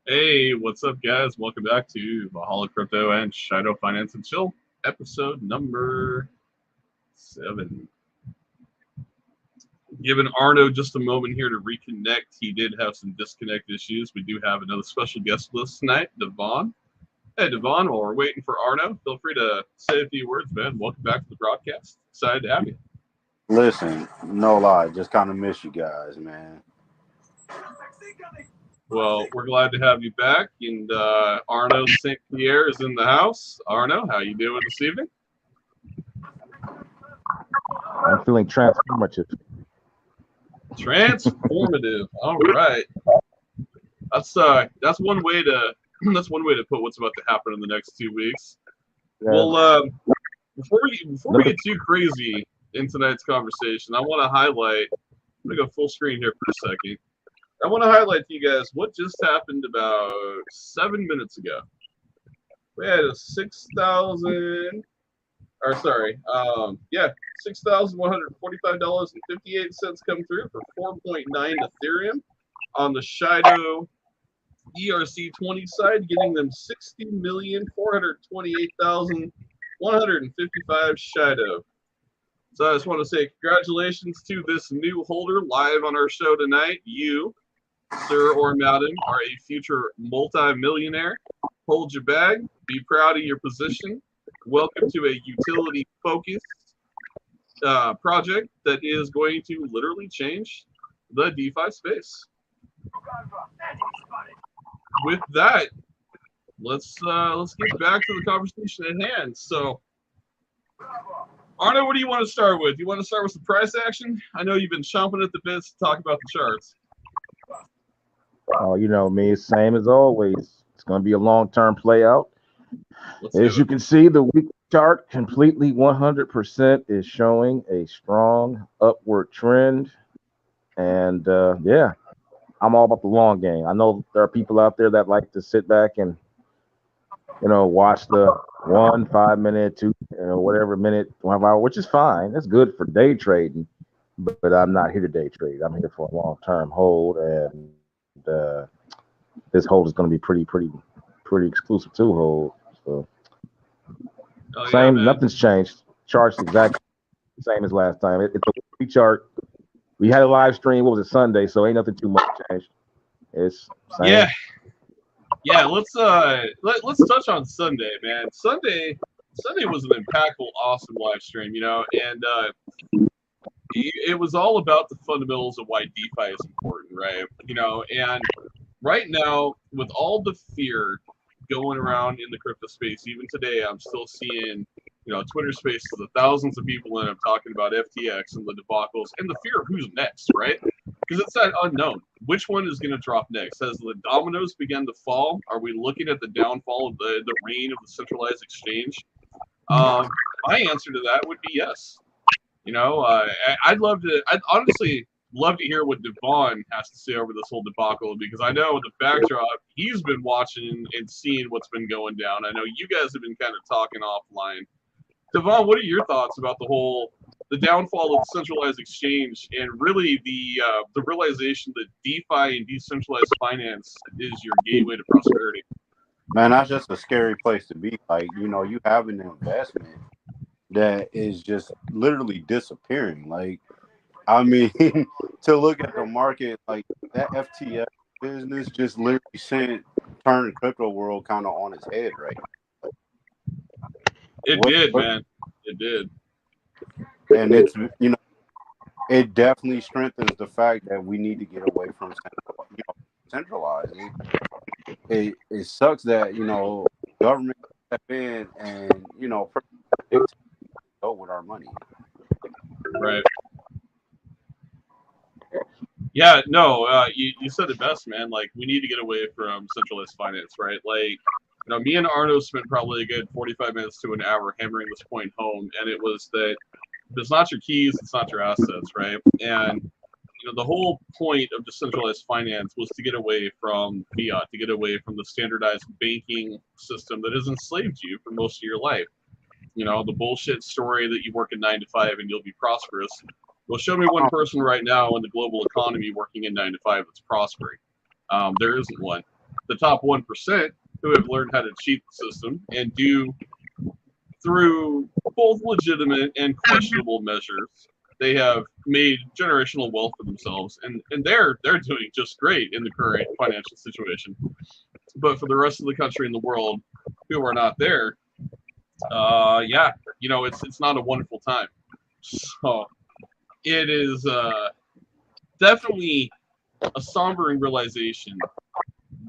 Hey, what's up, guys? Welcome back to Valhalla Crypto and Shido-Finance and Chill, episode number 7. Giving Arno just a moment here to reconnect. He did have some disconnect issues. We do have another special guest with us tonight, Devon. Hey, Devon, while we're waiting for Arno, feel free to say a few words, man. Welcome back to the broadcast. Excited to have you. Listen, no lie, just kind of miss you guys, man. Well, we're glad to have you back, and Arno St. Pierre is in the house. Arno, how you doing this evening? I'm feeling transformative. Transformative. All right. That's one way to put what's about to happen in the next 2 weeks. Yeah. Well, before we get too crazy in tonight's conversation, I want to highlight. I'm gonna go full screen here for a second. I want to highlight to you guys what just happened about 7 minutes ago. We had a $6,145.58 come through for 4.9 Ethereum on the Shido ERC20 side, getting them 60,428,155 Shido. So I just want to say congratulations to this new holder live on our show tonight. You, Sir or Madam, are a future multi-millionaire. Hold your bag. Be proud of your position. Welcome to a utility-focused project that is going to literally change the DeFi space. With that, let's get back to the conversation at hand. So, Arno, what do you want to start with? You want to start with some price action? I know you've been chomping at the bits to talk about the charts. Oh, you know me, same as always. It's going to be a long-term play out. As you can see, the weekly chart completely 100% is showing a strong upward trend. And yeah, I'm all about the long game. I know there are people out there that like to sit back and, watch the 1, 5 minute, 2, whatever minute, 1 hour, which is fine. That's good for day trading. But I'm not here to day trade. I'm here for a long-term hold. And this hold is going to be pretty exclusive to hold. So nothing's changed. Chart's exactly the same as last time. It's a weekly chart. We had a live stream. What was it, Sunday? So ain't nothing too much changed. It's same. Yeah. Let's touch on Sunday, man. Sunday was an impactful, awesome live stream, and it was all about the fundamentals of why DeFi is important, right? And right now, with all the fear going around in the crypto space, even today, I'm still seeing, Twitter spaces of thousands of people in them talking about FTX and the debacles and the fear of who's next, right? Because it's that unknown. Which one is going to drop next? As the dominoes begin to fall, are we looking at the downfall of the reign of the centralized exchange? My answer to that would be yes. I'd honestly love to hear what Devon has to say over this whole debacle, because I know the backdrop, he's been watching and seeing what's been going down. I know you guys have been kind of talking offline. Devon, what are your thoughts about the downfall of the centralized exchange and really the realization that DeFi and decentralized finance is your gateway to prosperity? Man, that's just a scary place to be. Like, you have an investment that is just literally disappearing. Like, I mean, to look at the market, like that FTX business just literally turned the crypto world kind of on its head, right? It did, man. It did. And it's, it definitely strengthens the fact that we need to get away from centralizing. It sucks that, government step in and, go with our money. Right. Yeah, no, you said it best, man. Like, we need to get away from centralized finance, right? Like, me and Arno spent probably a good 45 minutes to an hour hammering this point home, and it was that if it's not your keys, it's not your assets, right? And the whole point of decentralized finance was to get away from fiat, to get away from the standardized banking system that has enslaved you for most of your life. The bullshit story that you work a 9 to 5 and you'll be prosperous. Well, show me one person right now in the global economy working in 9 to 5 that's prospering. There isn't one. the top 1% who have learned how to cheat the system and do through both legitimate and questionable measures. They have made generational wealth for themselves, and they're doing just great in the current financial situation. But for the rest of the country and the world who are not there, yeah, it's not a wonderful time. So it is definitely a sombering realization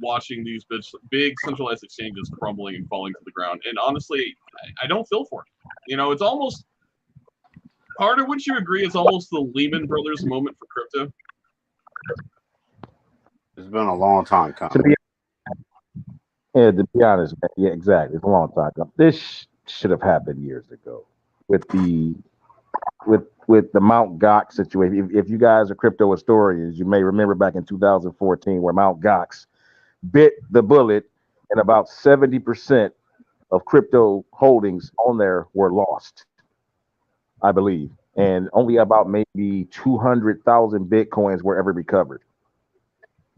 watching these big centralized exchanges crumbling and falling to the ground. And honestly, I don't feel for it. It's almost, Carter, wouldn't you agree it's almost the Lehman Brothers moment for crypto? It's been a long time coming. To be honest, yeah, exactly. It's a long time ago. This should have happened years ago with the Mount Gox situation. If you guys are crypto historians, you may remember back in 2014 where Mount Gox bit the bullet and about 70% of crypto holdings on there were lost, I believe. And only about maybe 200,000 Bitcoins were ever recovered.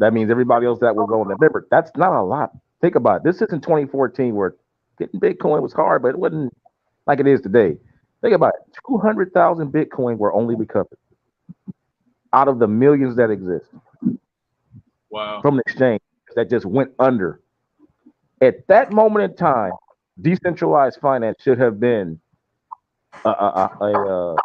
That means everybody else that was on there. Remember, that's not a lot. Think about it. This isn't 2014 where getting Bitcoin was hard, but it wasn't like it is today. Think about it. 200,000 Bitcoin were only recovered out of the millions that exist. Wow. From the exchange that just went under. At that moment in time, decentralized finance should have been a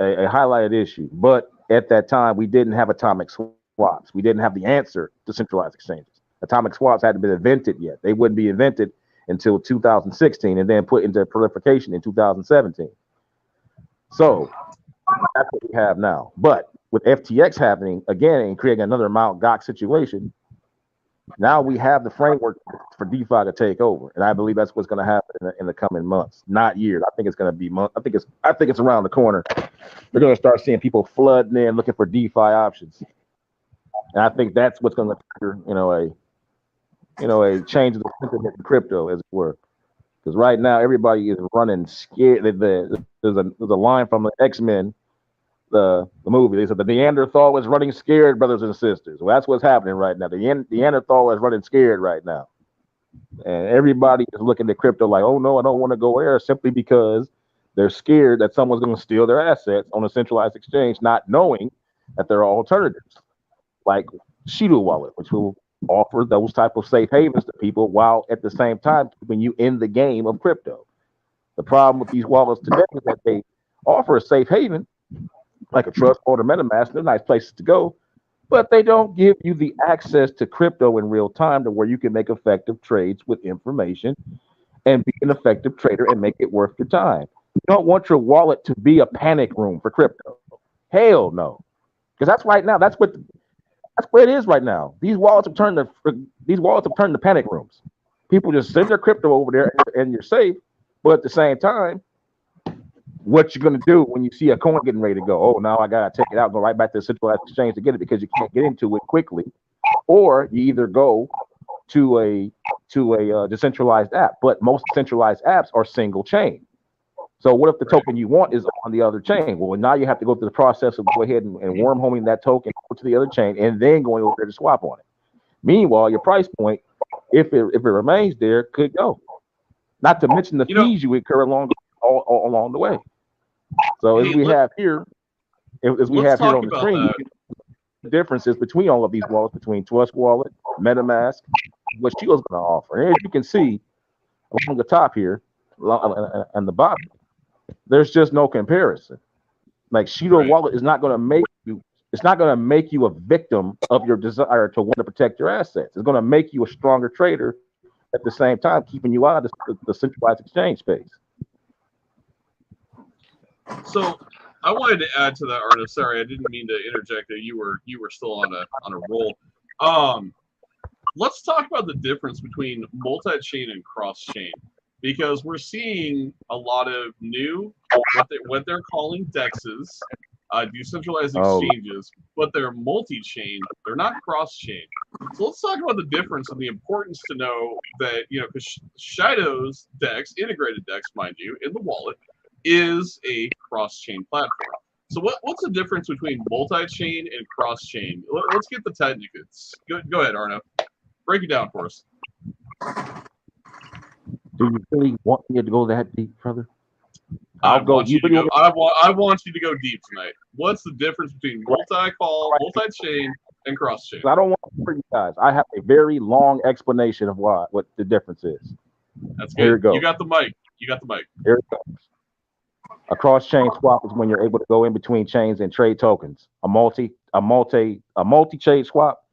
highlighted issue. But at that time, we didn't have atomic swaps. We didn't have the answer to centralized exchanges. Atomic swaps hadn't been invented yet. They wouldn't be invented until 2016 and then put into proliferation in 2017. So that's what we have now. But with FTX happening again and creating another Mt. Gox situation, now we have the framework for DeFi to take over, and I believe that's what's going to happen in the coming months, not years. I think it's going to be months. I think it's around the corner. We're going to start seeing people flooding in looking for DeFi options, and I think that's what's going to trigger, a change of the sentiment in crypto, as it were. Because right now everybody is running scared. There's a line from the X-Men, the movie. They said the Neanderthal was running scared, brothers and sisters. Well, that's what's happening right now. The Neanderthal is running scared right now, and everybody is looking at crypto like, oh no, I don't want to go there, simply because they're scared that someone's going to steal their assets on a centralized exchange, not knowing that there are alternatives like Shido Wallet, which will offer those type of safe havens to people while at the same time keeping you in the game of crypto. The problem with these wallets today is that they offer a safe haven, like a Trust or MetaMask. They're nice places to go, but they don't give you the access to crypto in real time to where you can make effective trades with information and be an effective trader and make it worth your time. You don't want your wallet to be a panic room for crypto. Hell no, because that's right now. That's where it is right now. These wallets have turned to panic rooms. People just send their crypto over there and you're safe, but at the same time, what you're going to do when you see a coin getting ready to go? Oh, now I got to take it out and go right back to the centralized exchange to get it, because you can't get into it quickly. Or you either go to a decentralized app, but most centralized apps are single chain. So what if the token you want is on the other chain? Well, now you have to go through the process of go ahead and worm homing that token to the other chain and then going over there to swap on it. Meanwhile, your price point, if it remains there, could go. Not to mention the fees you incur along the way. So as we have here on the screen, the differences between all of these wallets, between Trust Wallet, MetaMask, what Shido's going to offer. And as you can see along the top here and the bottom, there's just no comparison. Like Shido Wallet is not going to make you. It's not going to make you a victim of your desire to want to protect your assets. It's going to make you a stronger trader at the same time, keeping you out of the centralized exchange space. So I wanted to add to that, Arno. Sorry, I didn't mean to interject there. You were still on a roll. Let's talk about the difference between multi-chain and cross-chain, because we're seeing a lot of new what they're calling DEXs, decentralized exchanges, but they're multi-chain. They're not cross-chain. So let's talk about the difference and the importance to know that, because Shido's DEX, integrated DEX, mind you, in the wallet, is a cross-chain platform. So what's the difference between multi-chain and cross-chain? Let's get the technicals. Go ahead, Arno. Break it down for us. Do you really want me to go that deep, brother? I want you to go deep tonight. What's the difference between multi-call, multi-chain, and cross-chain? I don't want to for you guys. I have a very long explanation of what the difference is. That's good. Here it goes. You got the mic. Here it goes. A cross-chain swap is when you're able to go in between chains and trade tokens. A multi-chain swap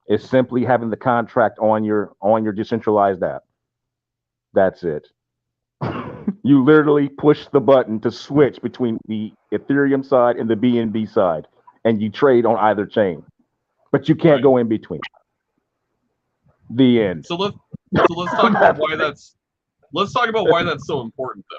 is simply having the contract on your decentralized app. That's it. You literally push the button to switch between the Ethereum side and the BNB side, and you trade on either chain, but you can't go in between. The end. So let's talk about why that's so important, though.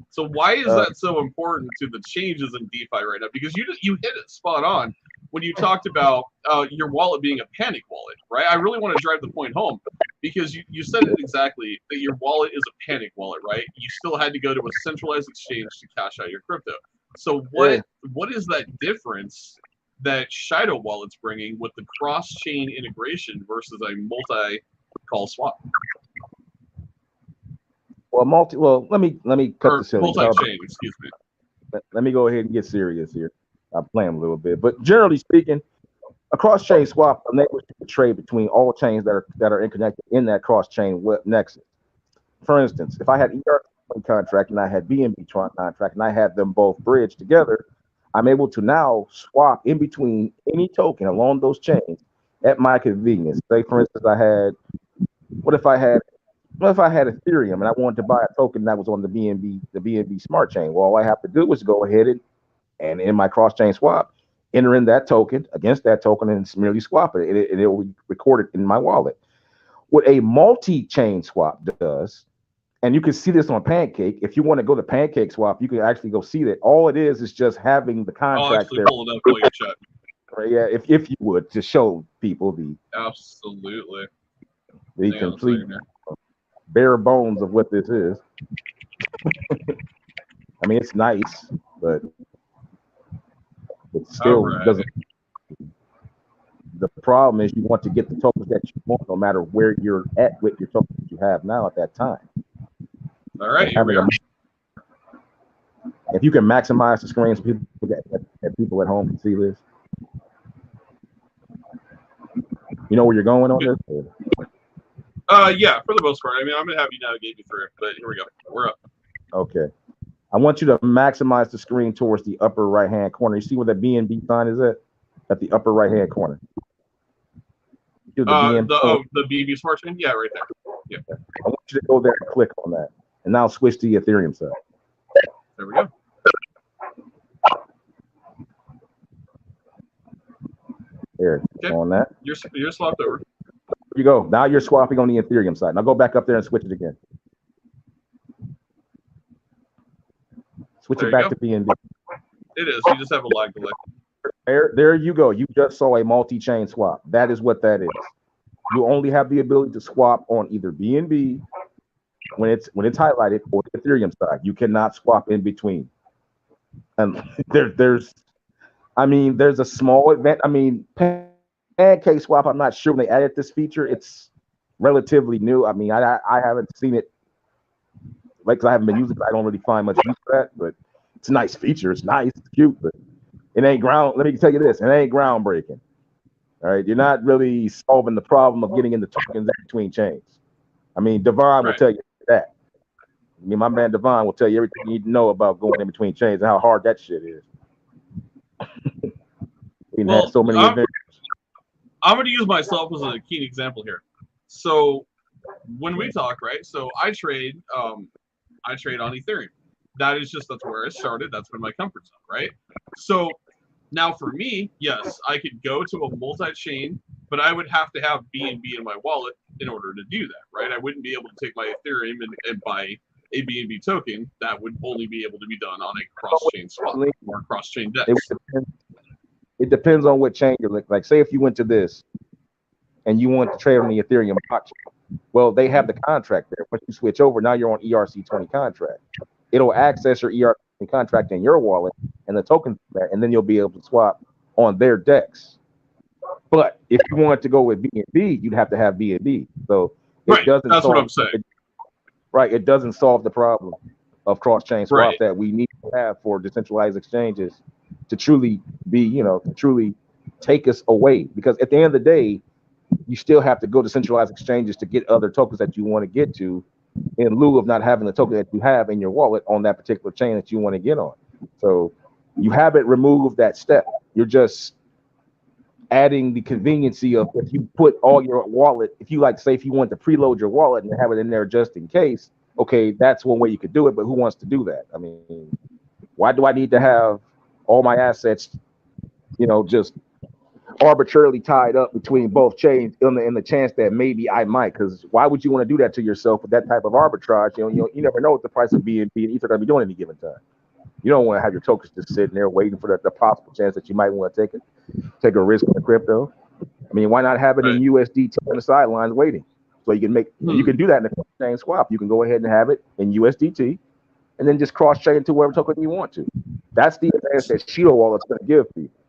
So why is that so important to the changes in DeFi right now? Because you hit it spot on when you talked about your wallet being a panic wallet, right? I really want to drive the point home because you said it exactly, that your wallet is a panic wallet, right? You still had to go to a centralized exchange to cash out your crypto. So what is that difference that Shido Wallet's bringing with the cross-chain integration versus a multi-call swap? Well, let me cut the silly. Multi-chain, excuse me. Let me go ahead and get serious here. I'm playing a little bit, but generally speaking, a cross-chain swap enables you to trade between all chains that are interconnected in that cross-chain nexus. For instance, if I had ERC contract and I had BNB contract and I had them both bridged together, I'm able to now swap in between any token along those chains at my convenience. Say, for instance, what if I had Ethereum and I wanted to buy a token that was on the BNB smart chain? Well, all I have to do is go ahead and in my cross-chain swap, enter in that token against that token and merely swap it. It will be recorded in my wallet. What a multi-chain swap does, and you can see this on Pancake. If you want to go to Pancake swap, you can actually go see that. All it is just having the contract there. Pull it up while you chat. Right, yeah, if you would, to show people the complete bare bones of what this is. I mean, it's nice, but it still doesn't. The problem is you want to get the tokens that you want, no matter where you're at with your tokens you have now at that time. All right, here we are. If you can maximize the screen so people at home can see this. You know where you're going on this? Yeah, for the most part. I mean, I'm gonna have you navigate me through it, but here we go. We're up. Okay. I want you to maximize the screen towards the upper right-hand corner. You see where the BNB sign is at? At the upper right-hand corner. The BNB smart chain? Yeah, right there. Yeah. I want you to go there and click on that. And now switch to the Ethereum side. There we go. There, okay. On that. You're swapped over. There you go. Now you're swapping on the Ethereum side. Now go back up there and switch it again. Switch it back to BNB. It is. You just have a lag delay. There you go. You just saw a multi-chain swap. That is what that is. You only have the ability to swap on either BNB when it's highlighted or the Ethereum side. You cannot swap in between. And there's a small advantage. I mean, Pancake swap, I'm not sure when they added this feature. It's relatively new. I mean, I haven't seen it, like, because I haven't been using it. I don't really find much use for that, but it's a nice feature. It's nice, it's cute, but it ain't let me tell you this, it ain't groundbreaking. All right, you're not really solving the problem of getting in the tokens in between chains. I mean, Devon will tell you that. I mean, my man Devon will tell you everything you need to know about going in between chains and how hard that shit is. We had so many events. I'm going to use myself as a key example here. So when we talk, right? So I trade on Ethereum. That's where I started. That's been my comfort zone, right? So now for me, yes, I could go to a multi-chain, but I would have to have BNB in my wallet in order to do that, right? I wouldn't be able to take my Ethereum and buy a BNB token. That would only be able to be done on a cross-chain swap or cross-chain dex. It depends on what chain you're like. Say if you went to this and you want to trade on the Ethereum blockchain, well, they have the contract there. Once you switch over, now you're on ERC20 contract. It'll access your ERC20 contract in your wallet and the token there, and then you'll be able to swap on their DEX. But if you wanted to go with BNB, you'd have to have BNB. So it Right. doesn't That's solve what I'm saying. it doesn't solve the problem of cross-chain swap Right. that we need to have for decentralized exchanges to truly be, to truly take us away. Because at the end of the day, you still have to go to centralized exchanges to get other tokens that you want to get to, in lieu of not having the token that you have in your wallet on that particular chain that you want to get on. So you haven't removed that step. You're just adding the conveniency of, if you put all your wallet, if you say if you want to preload your wallet and have it in there just in case, okay, that's one way you could do it. But who wants to do that? I mean, why do I need to have all my assets, just arbitrarily tied up between both chains in the chance that maybe I might? Because why would you want to do that to yourself with that type of arbitrage? You never know what the price of BNB and Ether are going to be doing at any given time. You don't want to have your tokens just sitting there waiting for the possible chance that you might want to take a risk on the crypto. I mean, why not have it in USDT on the sidelines waiting? So you can you can do that in a cross-chain swap. You can go ahead and have it in USDT and then just cross-chain to whatever token you want to. That's the advantage that Shido wallet's going to give people.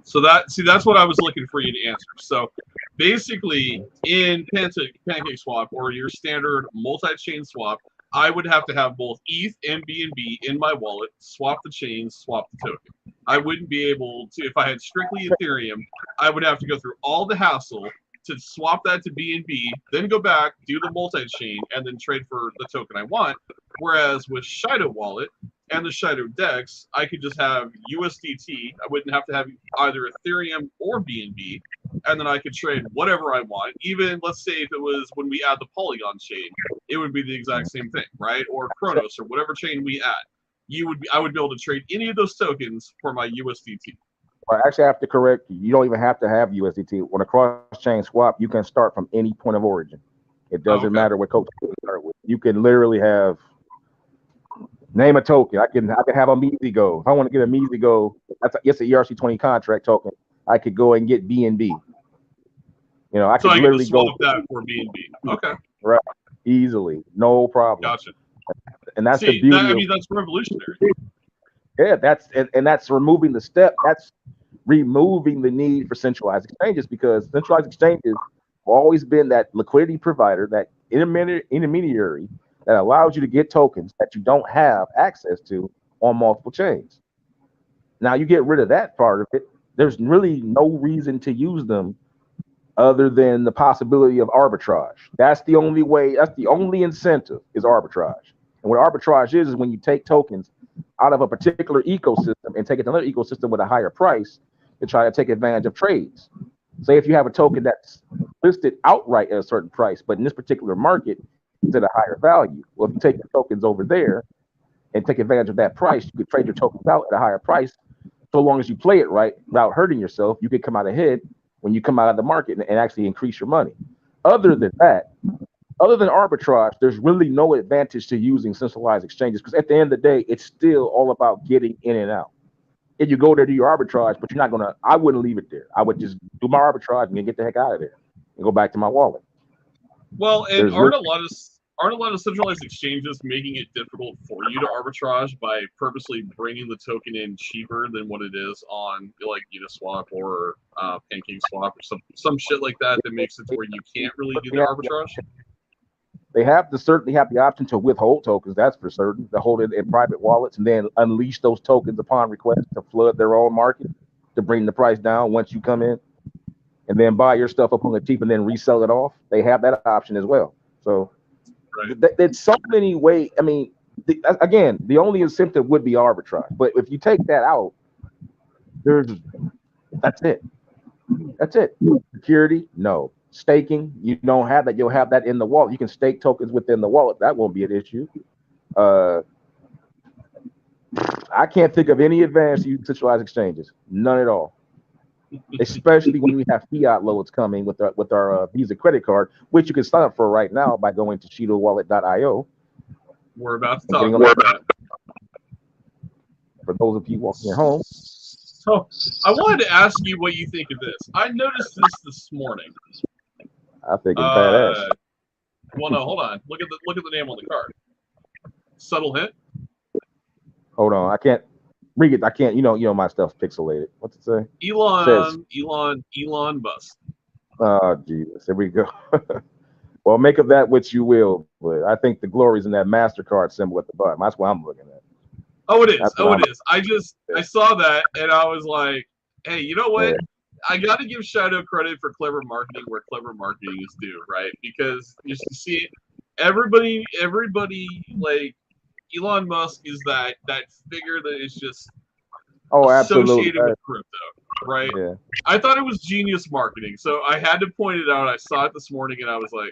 So that's what I was looking for you to answer. So basically, in Pancake Swap or your standard multi-chain swap, I would have to have both ETH and BNB in my wallet, swap the chains, swap the token. I wouldn't be able to, if I had strictly Ethereum, I would have to go through all the hassle to swap that to BNB, then go back, do the multi-chain, and then trade for the token I want. Whereas with Shido wallet and the Shido DEX, I could just have USDT. I wouldn't have to have either Ethereum or BNB, and then I could trade whatever I want. Even, let's say, if it was when we add the Polygon chain, it would be the exact same thing, right? Or Kronos, or whatever chain we add. I would be able to trade any of those tokens for my USDT. I actually have to correct you. You don't even have to have USDT. When a cross-chain swap, you can start from any point of origin. It doesn't matter what token you start with. You can literally have, name a token. I can have a Measy-Go. If I want to get a Measy-Go, it's a ERC20 contract token. I could go and get BNB. I could literally go that for BNB. Okay. Right. Easily, no problem. Gotcha. And that's the beauty. That's revolutionary. Yeah, that's removing the step. That's removing the need for centralized exchanges, because centralized exchanges have always been that liquidity provider, that intermediary that allows you to get tokens that you don't have access to on multiple chains. Now you get rid of that part of it, there's really no reason to use them other than the possibility of arbitrage. That's the only way, that's the only incentive, is arbitrage. And what arbitrage is when you take tokens out of a particular ecosystem and take it to another ecosystem with a higher price to try to take advantage of trades. Say if you have a token that's listed outright at a certain price, but in this particular market it's at a higher value. Well, if you take the tokens over there and take advantage of that price, you could trade your tokens out at a higher price. So long as you play it right without hurting yourself, you could come out ahead when you come out of the market and actually increase your money. Other than that, other than arbitrage, there's really no advantage to using centralized exchanges, because at the end of the day, it's still all about getting in and out. If you go there to do your arbitrage, but you're not gonna, I wouldn't leave it there. I would just do my arbitrage and then get the heck out of there and go back to my wallet. Well, and aren't a lot of centralized exchanges making it difficult for you to arbitrage by purposely bringing the token in cheaper than what it is on like Uniswap or Pancake Swap or some shit like that makes it to where you can't really do the arbitrage? They certainly have the option to withhold tokens, that's for certain, to hold it in private wallets and then unleash those tokens upon request to flood their own market to bring the price down once you come in, and then buy your stuff up on the cheap and then resell it off. They have that option as well. So there's so many ways. I mean, again, the only incentive would be arbitrage. But if you take that out, that's it. That's it. Security, no. Staking, you don't have that. You'll have that in the wallet. You can stake tokens within the wallet. That won't be an issue. I can't think of any advantage to use centralized exchanges. None at all. Especially when we have fiat loads coming with our Visa credit card, which you can sign up for right now by going to shidowallet.io. We're about to talk about that. For those of you walking at home. So I wanted to ask you what you think of this. I noticed this morning. I think it's badass. Well, no, hold on. Look at the name on the card. Subtle hint. Hold on, I can't. read it. I can't. My stuff's pixelated. What's it say? Elon Musk. Oh Jesus, here we go. Well, make of that what you will, but I think the glory's in that MasterCard symbol at the bottom. That's what I'm looking at. Oh, it is. It is. I saw that and I was like, hey, you know what? Yeah. I got to give Shido credit for clever marketing where clever marketing is due, right? Because you see, everybody, like Elon Musk is that figure that is just associated with crypto, right? Yeah. I thought it was genius marketing, so I had to point it out. I saw it this morning and I was like,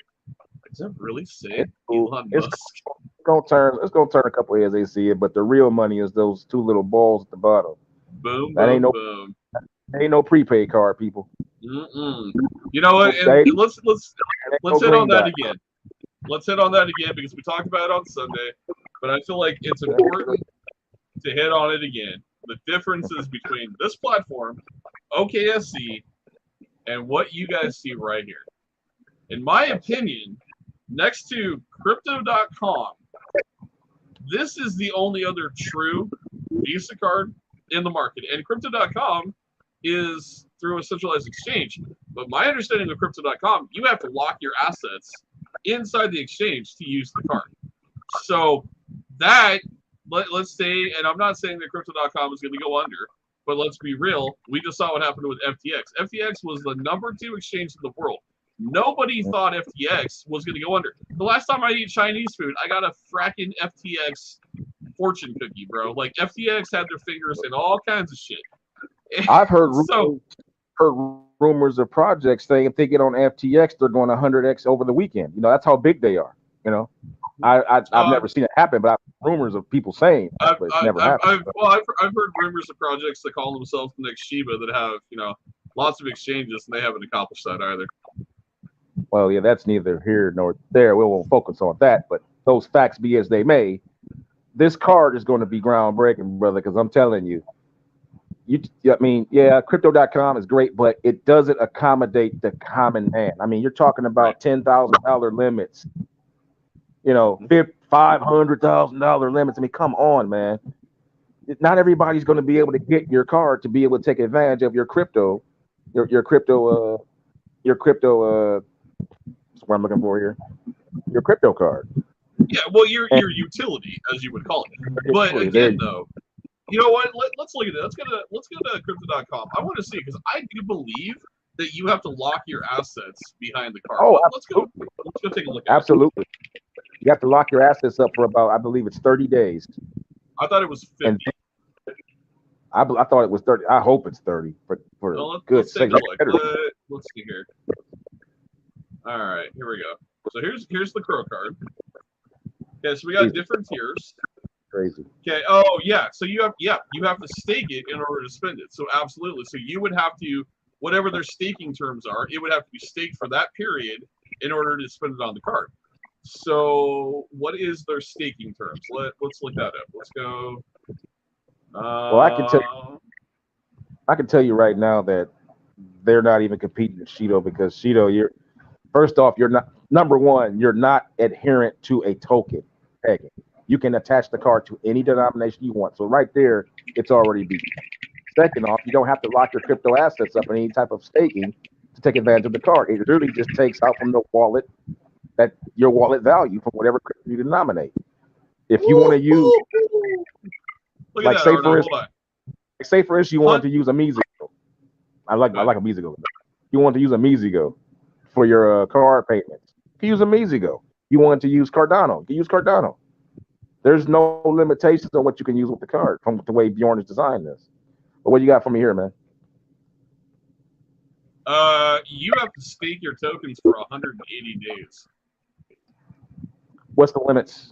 is that really sick? Elon Musk. It's gonna turn a couple of years they see it, but the real money is those two little balls at the bottom. Boom, that boom, boom. Ain't no prepaid card, people. Mm-mm. You know what? And let's hit on that again. Let's hit on that again because we talked about it on Sunday, but I feel like it's important to hit on it again. The differences between this platform, OKSC, and what you guys see right here. In my opinion, next to Crypto.com, this is the only other true Visa card in the market. And Crypto.com is through a centralized exchange. But my understanding of Crypto.com, you have to lock your assets inside the exchange to use the card. So that, let's say, and I'm not saying that Crypto.com is going to go under, but let's be real. We just saw what happened with FTX. FTX was the #2 exchange in the world. Nobody thought FTX was going to go under. The last time I ate Chinese food, I got a fracking FTX fortune cookie, bro. Like, FTX had their fingers in all kinds of shit. I've heard rumors of projects saying if they get on FTX, they're going 100x over the weekend. That's how big they are. I've never seen it happen, but I've heard rumors of people saying that, but it's never happened. I've heard rumors of projects that call themselves the next Shiba that have, lots of exchanges, and they haven't accomplished that either. Well, yeah, that's neither here nor there. We won't focus on that, but those facts be as they may, this card is going to be groundbreaking, brother, because I'm telling you, Crypto.com is great, but it doesn't accommodate the common man. I mean, you're talking about $10,000 limits, $500,000 limits. I mean, come on, man. Not everybody's going to be able to get your card to be able to take advantage of your crypto, your crypto. What I'm looking for here, your crypto card. Yeah, well, your utility, as you would call it. But again, though, you know what? Let's look at it. Let's go to Crypto.com. I want to see because I do believe that you have to lock your assets behind the card. Oh, let's go take a look at absolutely. You have to lock your assets up for about, I believe it's 30 days. I thought it was 50. I thought it was 30. I hope it's 30 for good sake. Let's see here. All right, here we go. So here's the Crow card. Okay, so we got different tiers. Crazy. Okay. Oh yeah. So you have to stake it in order to spend it. So absolutely. So you would have to, whatever their staking terms are, it would have to be staked for that period in order to spend it on the card. So what is their staking terms? Let's look that up. Let's go. Well, I can tell you right now that they're not even competing with Shido because Shido, you're not, number one, you're not adherent to a token pegging. You can attach the card to any denomination you want. So right there, it's already beat. Second off, you don't have to lock your crypto assets up in any type of staking to take advantage of the card. It literally just takes out from the wallet your wallet value from whatever crypto you denominate. If you want to use, say for instance, you want to use a Mizigo. I like a Mizigo. You want to use a Mizigo for your card payments. You can use a Mizigo. You want to use Cardano. You can use Cardano. There's no limitations on what you can use with the card from the way Bjorn has designed this. But what you got for me here, man? You have to stake your tokens for 180 days. What's the limits?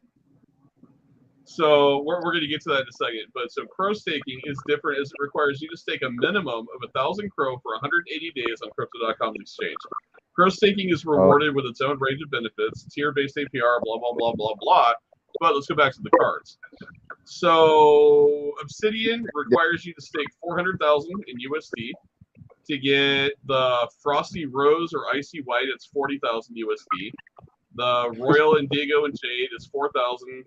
So we're going to get to that in a second. But so Crow staking is different as it requires you to stake a minimum of 1,000 Crow for 180 days on Crypto.com's exchange. Crow staking is rewarded with its own range of benefits, tier-based APR, blah, blah, blah, blah, blah. But let's go back to the cards. So Obsidian requires you to stake 400,000 in USD. To get the Frosty Rose or Icy White, it's 40,000 USD. The Royal Indigo and Jade is 4,000.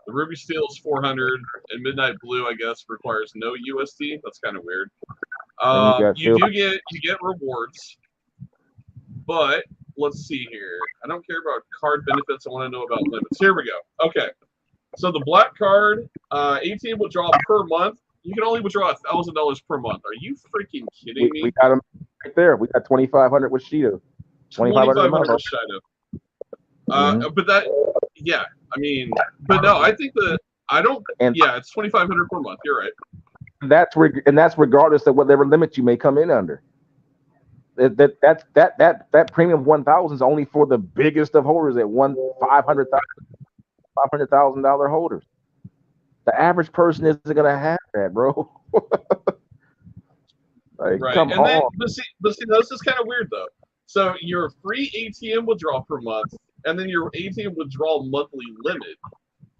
The Ruby Steel is 400, and Midnight Blue, I guess, requires no USD. That's kind of weird. You get rewards, but let's see here. I don't care about card benefits. I want to know about limits. Here we go. Okay, so the black card, ATM withdrawal per month. You can only withdraw $1,000 per month. Are you freaking kidding me? We got them right there. We got 2,500 with Shido. 2,500 with Shido. But that, yeah, I mean, but no, I think it's 2,500 per month. You're right. That's regardless of whatever limit you may come in under. That premium 1,000 is only for the biggest of holders at $500,000 holders. The average person isn't gonna have that, bro. Like, right. Come on. But see, this is kind of weird though. So your free ATM withdrawal per month, and then your ATM withdrawal monthly limit.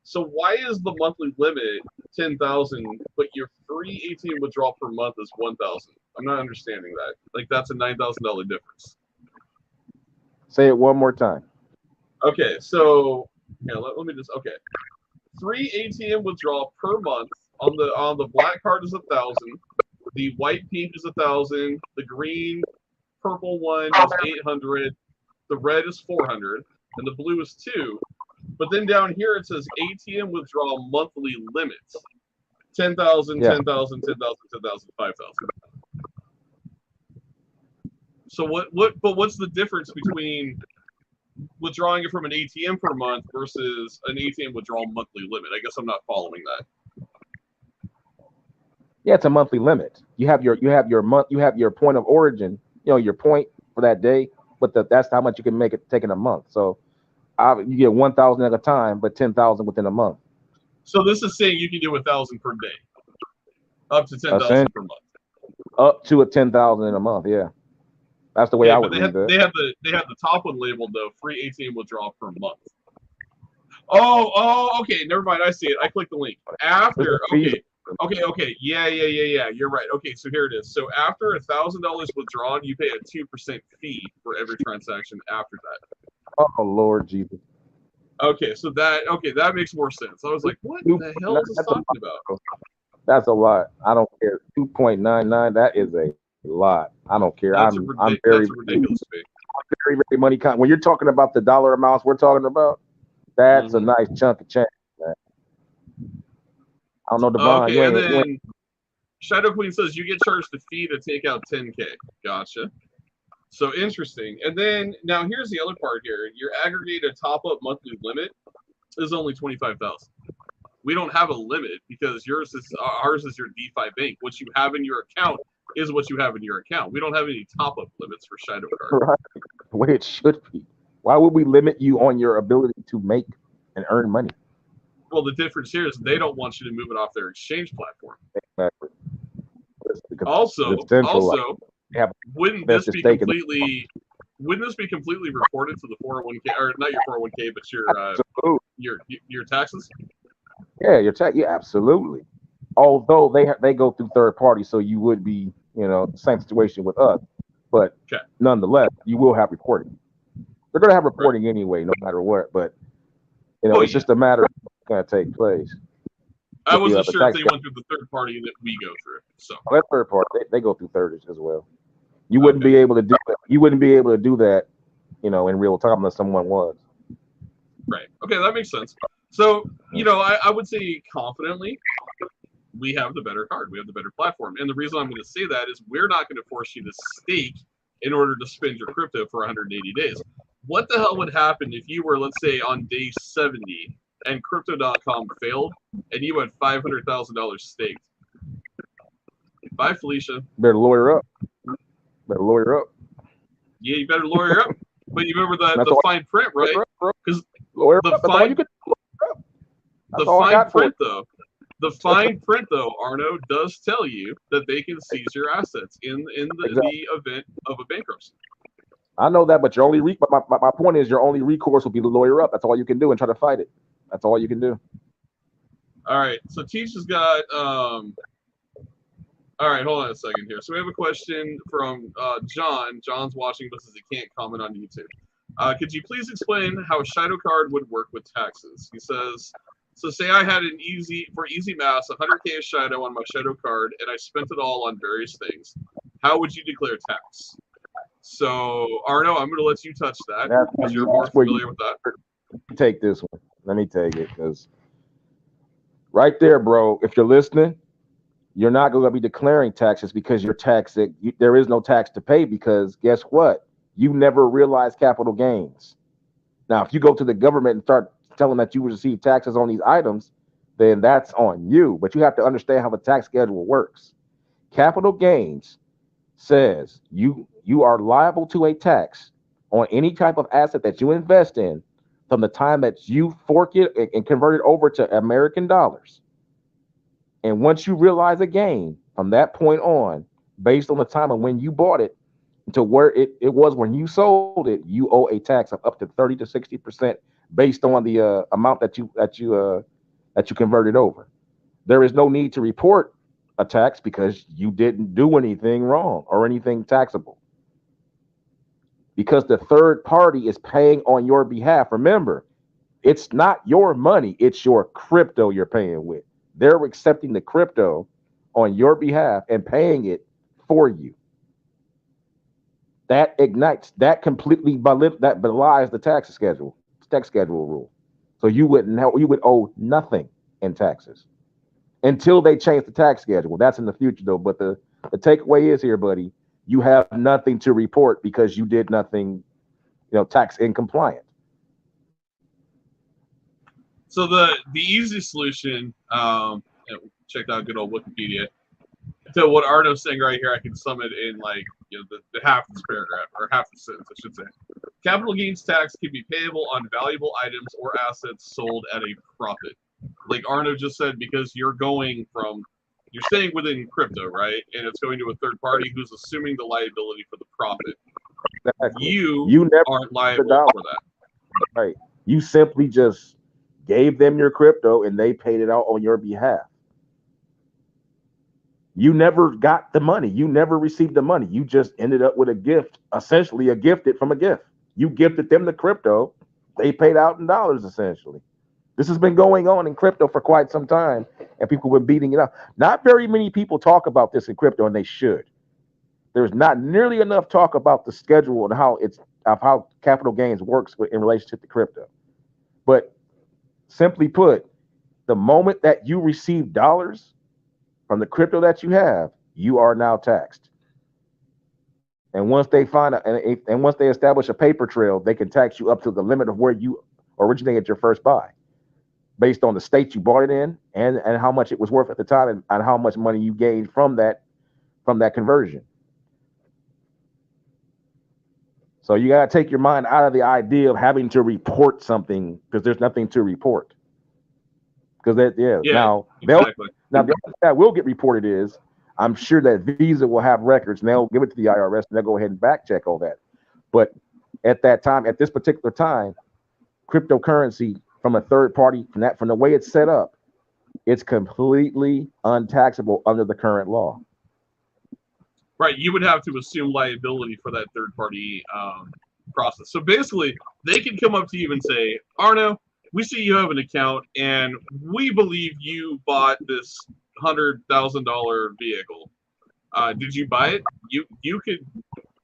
So why is the monthly limit 10,000, but your free ATM withdrawal per month is 1,000? I'm not understanding that. Like, that's a $9,000 difference. Say it one more time. Okay, so yeah, let me just free ATM withdrawal per month on the black card is 1,000. The white pink is 1,000. The green purple one is 800. The red is 400, and the blue is 2. But then down here it says ATM withdrawal monthly limits: 10,000, 10,000, 10,000, 10,000, 5,000. So what's the difference between withdrawing it from an ATM per month versus an ATM withdrawal monthly limit? I guess I'm not following that. Yeah, it's a monthly limit. You have your point of origin, your point for that day, but that's how much you can make it take in a month. So you get 1,000 at a time, but 10,000 within a month. So this is saying you can do 1,000 per day, up to 10,000 per month. Up to 10,000 in a month, yeah. That's the way I would read that. They have the top one labeled though, free ATM withdrawal per month. Oh, okay, never mind. I see it. I clicked the link after. Okay. Yeah. You're right. Okay, so here it is. So after $1,000 withdrawn, you pay a 2% fee for every transaction after that. Oh Lord Jesus. Okay, so that makes more sense. I was like, what the hell is this talking about? That's a lot. I don't care. 2.99. That is a lot. I don't care. That's ridiculous to me. Very, very money. When you're talking about the dollar amounts we're talking about, that's a nice chunk of change, man. I don't know, Devon. Okay, and then Shadow Queen says you get charged a fee to take out 10K. Gotcha. So interesting. And then now here's the other part here. Your aggregated top-up monthly limit is only 25,000. We don't have a limit because ours is your DeFi bank. What you have in your account is what you have in your account. We don't have any top-up limits for Shadow Card. Right. The way it should be. Why would we limit you on your ability to make and earn money? Well, the difference here is they don't want you to move it off their exchange platform. Exactly. Also, wouldn't this be completely reported to the 401k, or not your 401k, but your taxes? Yeah, yeah, absolutely. Although they go through third party, so you would be, same situation with us. But nonetheless, you will have reporting. They're going to have reporting anyway, no matter what. But it's just a matter of what's going to take place. I wasn't sure if they went through the third party that we go through. So that third party, they go through third as well. You wouldn't be able to do that. You wouldn't be able to do that, in real time unless someone was. Right. Okay, that makes sense. So, I would say confidently, we have the better card. We have the better platform. And the reason I'm going to say that is we're not going to force you to stake in order to spend your crypto for 180 days. What the hell would happen if you were, let's say, on day 70 and Crypto.com failed and you had $500,000 staked? Bye, Felicia. Better lawyer up. Yeah, you better lawyer up. But you remember the fine print, right? Because the fine print, though, Arno, does tell you that they can seize your assets in the event of a bankruptcy. I know that, but your only my point is your only recourse will be to lawyer up. That's all you can do and try to fight it. That's all you can do. All right. So Teach has got all right, hold on a second here. So we have a question from John. John's watching but says he can't comment on YouTube. Could you please explain how a Shido card would work with taxes? He says, So say I had for easy math, 100K of Shido on my Shido card, and I spent it all on various things. How would you declare tax? So Arno, I'm going to let you touch that because you're more familiar with that. Take this one. Let me take it because right there, bro. If you're listening, you're not going to be declaring taxes because you're taxing. There is no tax to pay because guess what? You never realized capital gains. Now, if you go to the government and start telling that you receive taxes on these items, then that's on you. But you have to understand how the tax schedule works. Capital gains says you are liable to a tax on any type of asset that you invest in from the time that you fork it and convert it over to American dollars. And once you realize a gain from that point on, based on the time of when you bought it to where it was when you sold it, you owe a tax of up to 30 to 60% based on the amount that you converted over. There is no need to report a tax because you didn't do anything wrong or anything taxable. Because the third party is paying on your behalf. Remember, it's not your money, it's your crypto you're paying with. They're accepting the crypto on your behalf and paying it for you. That ignites, that completely that belies the tax schedule rule. So you would owe nothing in taxes until they change the tax schedule. That's in the future though. But the takeaway is here, buddy, you have nothing to report because you did nothing, tax incompliant. So the easy solution, checked out good old Wikipedia. So what Arno's saying right here, I can sum it in like the half of this paragraph or half the sentence, I should say. Capital gains tax can be payable on valuable items or assets sold at a profit. Like Arno just said, because you're staying within crypto, right? And it's going to a third party who's assuming the liability for the profit. Exactly. You never aren't liable for that. Right. You simply just gave them your crypto and they paid it out on your behalf. You never got the money. You never received the money. You just ended up with a gift, essentially a gifted from a gift. You gifted them the crypto. They paid out in dollars, essentially. This has been going on in crypto for quite some time, and people were beating it up. Not very many people talk about this in crypto, and they should. There's not nearly enough talk about the schedule and how capital gains works in relationship to crypto. But simply put, the moment that you receive dollars from the crypto that you have, you are now taxed. And once they once they establish a paper trail, they can tax you up to the limit of where you originated your first buy, based on the state you bought it in and how much it was worth at the time and how much money you gained from that conversion. So you got to take your mind out of the idea of having to report something because there's nothing to report. Because now exactly. Now the other that will get reported is I'm sure that Visa will have records and they'll give it to the IRS and they'll go ahead and back check all that. But at that time, at this particular time, cryptocurrency from a third party, from the way it's set up, it's completely untaxable under the current law. Right, you would have to assume liability for that third party process. So basically, they can come up to you and say, Arno, we see you have an account, and we believe you bought this $100,000 vehicle. Did you buy it? You could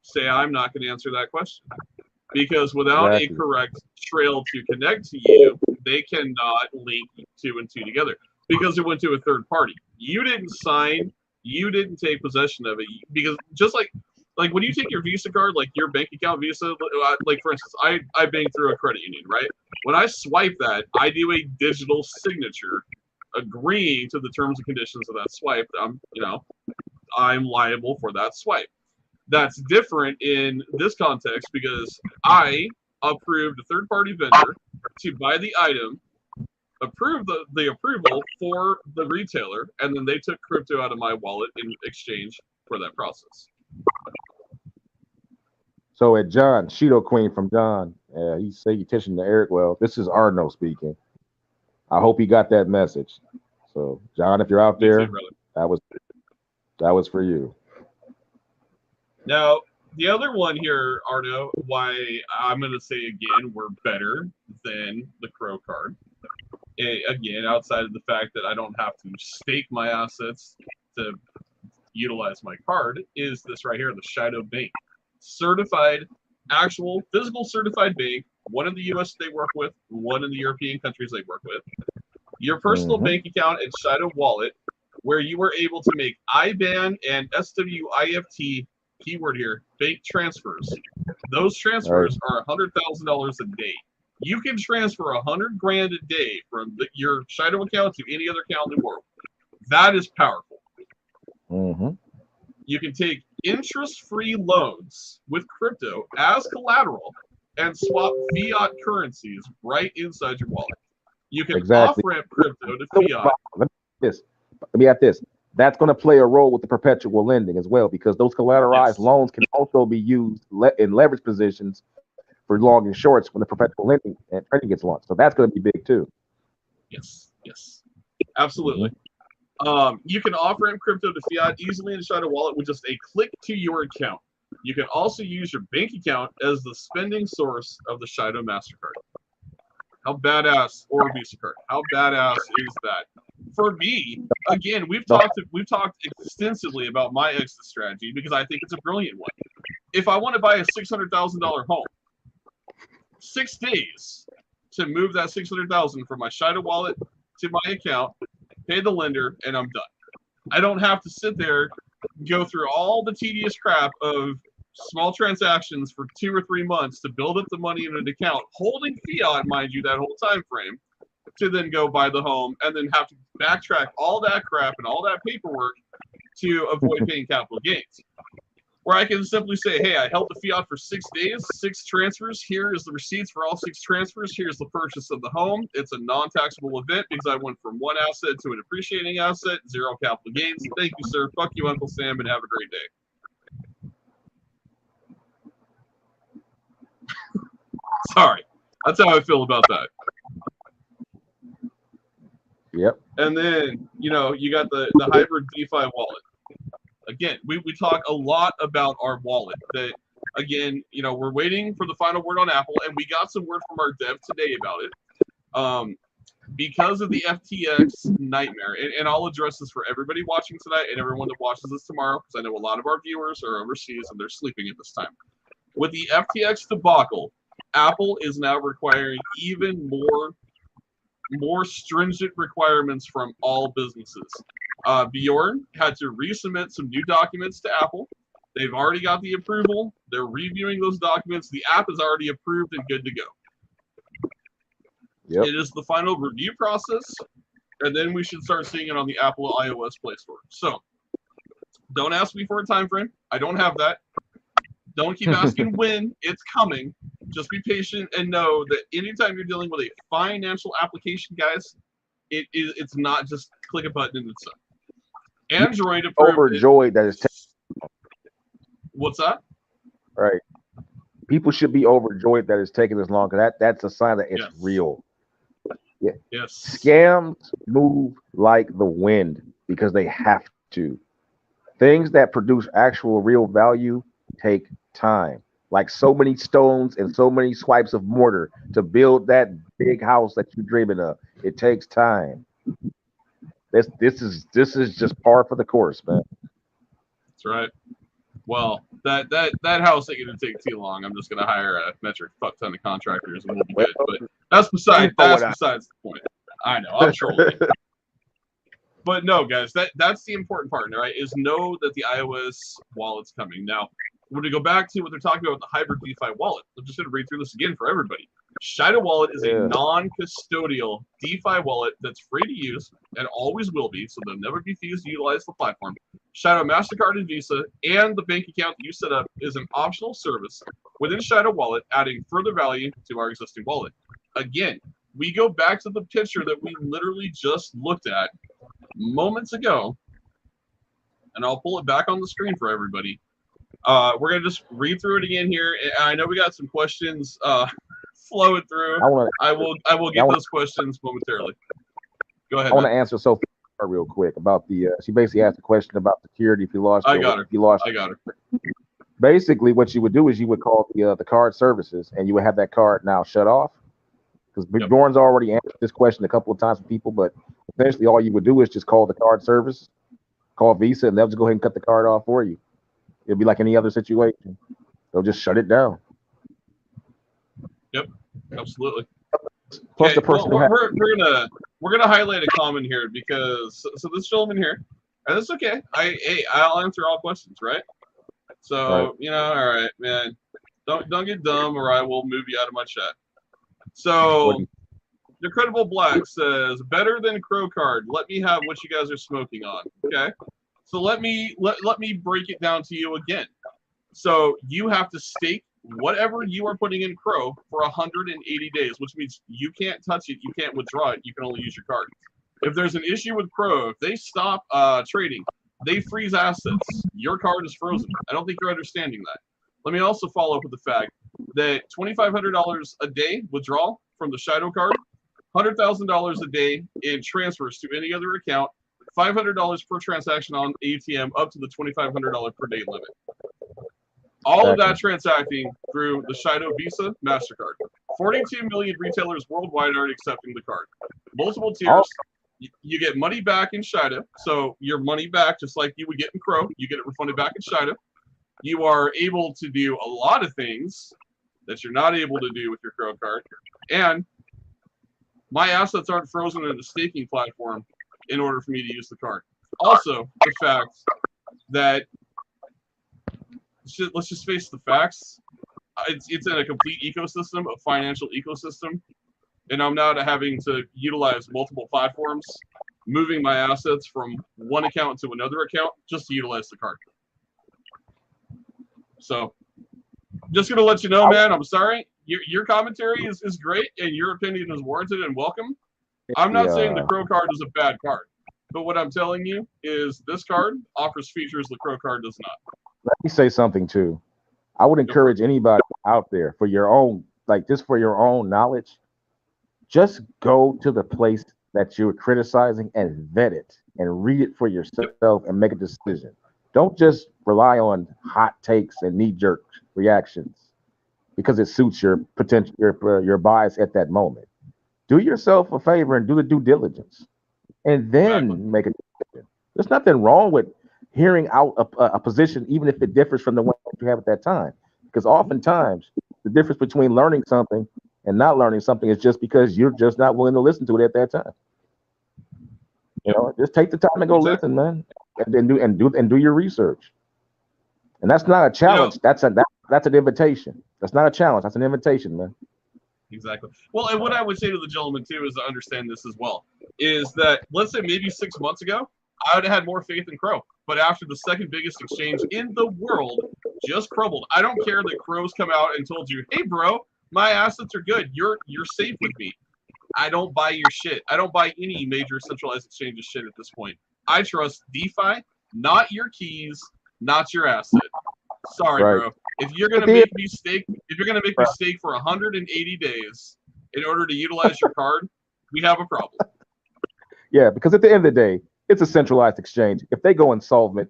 say, I'm not going to answer that question. Because without a correct trail to connect to you, they cannot link 2 and 2 together. Because it went to a third party. You didn't sign, you didn't take possession of it. Because just like when you take your Visa card, like your bank account Visa, like for instance, I bank through a credit union, right? When I swipe that, I do a digital signature agreeing to the terms and conditions of that swipe. I'm liable for that swipe. That's different in this context because I approved a third-party vendor to buy the item, approve the approval for the retailer, and then they took crypto out of my wallet in exchange for that process. So at John, Shido Queen from John, he said you attention to Eric. Well, this is Arno speaking. I hope he got that message. So John, if you're out there, that was for you. Now, the other one here, Arno, why I'm going to say again, we're better than the Crow card. Again, outside of the fact that I don't have to stake my assets to utilize my card, is this right here, the Shido Bank. Certified, actual, physical certified bank, one in the US they work with, one in the European countries they work with. Your personal bank account and Shido wallet, where you are able to make IBAN and SWIFT, keyword here, bank transfers. Those transfers are $100,000 a day. You can transfer $100 grand a day from your Shido account to any other account in the world. That is powerful. You can take interest-free loans with crypto as collateral and swap fiat currencies right inside your wallet. You can off-ramp crypto to fiat. Let me add this. That's going to play a role with the perpetual lending as well, because those collateralized loans can also be used in leverage positions for long and shorts when the perpetual lending and trading gets launched. So that's going to be big too. Yes, absolutely. You can off-ramp crypto to fiat easily in a Shido wallet with just a click to your account. You can also use your bank account as the spending source of the Shido MasterCard. How badass, or Visa card? How badass is that? For me, again, we've talked extensively about my exit strategy because I think it's a brilliant one. If I want to buy a $600,000 home, 6 days to move that $600,000 from my Shido wallet to my account, pay the lender, and I'm done. I don't have to sit there, go through all the tedious crap of small transactions for 2 or 3 months to build up the money in an account, holding fiat, mind you, that whole time frame, to then go buy the home and then have to backtrack all that crap and all that paperwork to avoid paying capital gains. Where I can simply say, hey, I held the fiat for 6 days, 6 transfers. Here is the receipts for all 6 transfers. Here's the purchase of the home. It's a non-taxable event because I went from one asset to an appreciating asset, 0 capital gains. Thank you, sir. Fuck you, Uncle Sam, and have a great day. Sorry. That's how I feel about that. Yep. And then, you got the hybrid DeFi wallet. Again, we talk a lot about our wallet. That, again, we're waiting for the final word on Apple, and we got some word from our dev today about it. Because of the FTX nightmare, and I'll address this for everybody watching tonight and everyone that watches this tomorrow, because I know a lot of our viewers are overseas and they're sleeping at this time. With the FTX debacle, Apple is now requiring even more stringent requirements from all businesses. Bjorn had to resubmit some new documents to Apple. They've already got the approval. They're reviewing those documents. The app is already approved and good to go. Yep. It is the final review process, and then we should start seeing it on the Apple iOS Play Store. So, don't ask me for a time frame. I don't have that. Don't keep asking when. It's coming. Just be patient and know that anytime you're dealing with a financial application, guys, it's not just click a button and it's done. Android overjoyed that it's what's that? Right. People should be overjoyed that it's taking this long, because that's a sign that it's real. Yeah. Yes. Scams move like the wind because they have to. Things that produce actual real value take time. Like so many stones and so many swipes of mortar to build that big house that you're dreaming of. It takes time. This is just par for the course, man. That's right. Well, that house ain't gonna take too long. I'm just gonna hire a metric fuck ton of contractors and we'll be good. But that's besides the point. I know, I'm trolling. But no, guys, that's the important part, right? Is know that the iOS wallet's coming. Now, when we go back to what they're talking about with the hybrid DeFi wallet, I'm just going to read through this again for everybody. Shido Wallet is a non-custodial DeFi wallet that's free to use and always will be, so there'll never be fees to utilize the platform. Shido MasterCard and Visa and the bank account that you set up is an optional service within Shido Wallet, adding further value to our existing wallet. Again, we go back to the picture that we literally just looked at moments ago, and I'll pull it back on the screen for everybody. We're gonna just read through it again here. I know we got some questions flowing through. I will get those questions momentarily. Go ahead. I want to answer Sophie real quick about the. She basically asked a question about security. If you lost, I got her. Basically, what you would do is you would call the card services, and you would have that card now shut off, because Big Dorn's already answered this question a couple of times for people, but essentially all you would do is just call the card service, call Visa, and they'll just go ahead and cut the card off for you. It'll be like any other situation. They'll just shut it down. Yep, absolutely. Plus okay, the person well, we're gonna highlight a comment here because so this gentleman here, and that's okay. I'll answer all questions, right? So you know, all right, man. Don't get dumb, or I will move you out of my chat. So, the Credible Black says, better than Crow Card. Let me have what you guys are smoking on. Okay. So let me break it down to you again. So you have to stake whatever you are putting in Crow for 180 days, which means you can't touch it, you can't withdraw it, you can only use your card. If there's an issue with Crow, if they stop trading, they freeze assets. Your card is frozen. I don't think you're understanding that. Let me also follow up with the fact that $2,500 a day withdrawal from the Shido card, $100,000 a day in transfers to any other account, $500 per transaction on ATM up to the $2,500 per day limit. All of that transacting through the Shido Visa MasterCard. 42 million retailers worldwide are accepting the card. Multiple tiers. You get money back in Shido. So your money back, just like you would get in Crow, you get it refunded back in Shido. You are able to do a lot of things that you're not able to do with your Crow card. And my assets aren't frozen in the staking platform in order for me to use the card. Also, the fact that, let's just face the facts, it's in a complete ecosystem, a financial ecosystem, and I'm now having to utilize multiple platforms, moving my assets from one account to another account just to utilize the card. So, just going to let you know, man, I'm sorry. Your commentary is great, and your opinion is warranted and welcome. I'm not saying the Crow card is a bad card, but what I'm telling you is this card offers features the Crow card does not. Let me say something, too. I would encourage anybody out there for your own, like just for your own knowledge, just go to the place that you're criticizing and vet it and read it for yourself and make a decision. Don't just rely on hot takes and knee-jerk reactions because it suits your potential, your bias at that moment. Do yourself a favor and do the due diligence, and then make a decision. There's nothing wrong with hearing out a position, even if it differs from the one that you have at that time. Because oftentimes, the difference between learning something and not learning something is just because you're just not willing to listen to it at that time. You know, just take the time and go listen, man, and do your research. And that's not a challenge. That's an invitation. That's not a challenge. That's an invitation, man. Exactly. Well, and what I would say to the gentleman too is to understand this as well, is that let's say maybe 6 months ago, I would have had more faith in Crow. But after the second biggest exchange in the world just crumbled, I don't care that Crow's come out and told you, hey bro, my assets are good. You're safe with me. I don't buy your shit. I don't buy any major centralized exchanges shit at this point. I trust DeFi, not your keys, not your asset. Sorry, bro. If you're gonna make me stake, for 180 days in order to utilize your card, we have a problem. Yeah, because at the end of the day, it's a centralized exchange. If they go insolvent,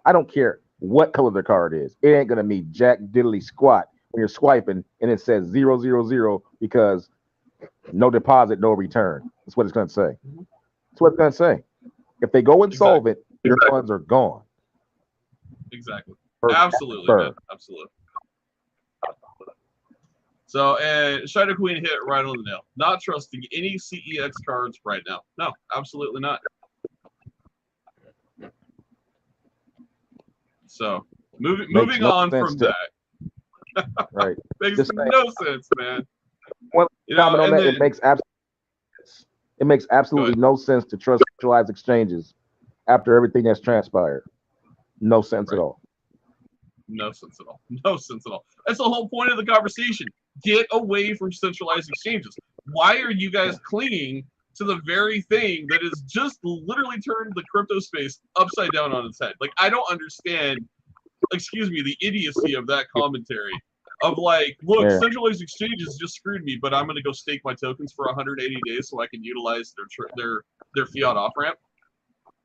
I don't care what color the card is. It ain't gonna mean jack diddly squat when you're swiping and it says 000 because no deposit, no return. That's what it's gonna say. That's what it's gonna say. If they go insolvent, your funds are gone. Exactly. Absolutely, man. Absolutely. So, Shido Queen hit right on the nail. Not trusting any CEX cards right now. No, absolutely not. So, moving on from that. Right. Makes no sense, man. Well, it makes absolutely no sense to trust centralized exchanges after everything that's transpired. No sense at all. No sense at all. No sense at all. That's the whole point of the conversation. Get away from centralized exchanges. Why are you guys clinging to the very thing that has just literally turned the crypto space upside down on its head? Like, I don't understand, the idiocy of that commentary of like, look, centralized exchanges just screwed me, but I'm going to go stake my tokens for 180 days so I can utilize their fiat off-ramp.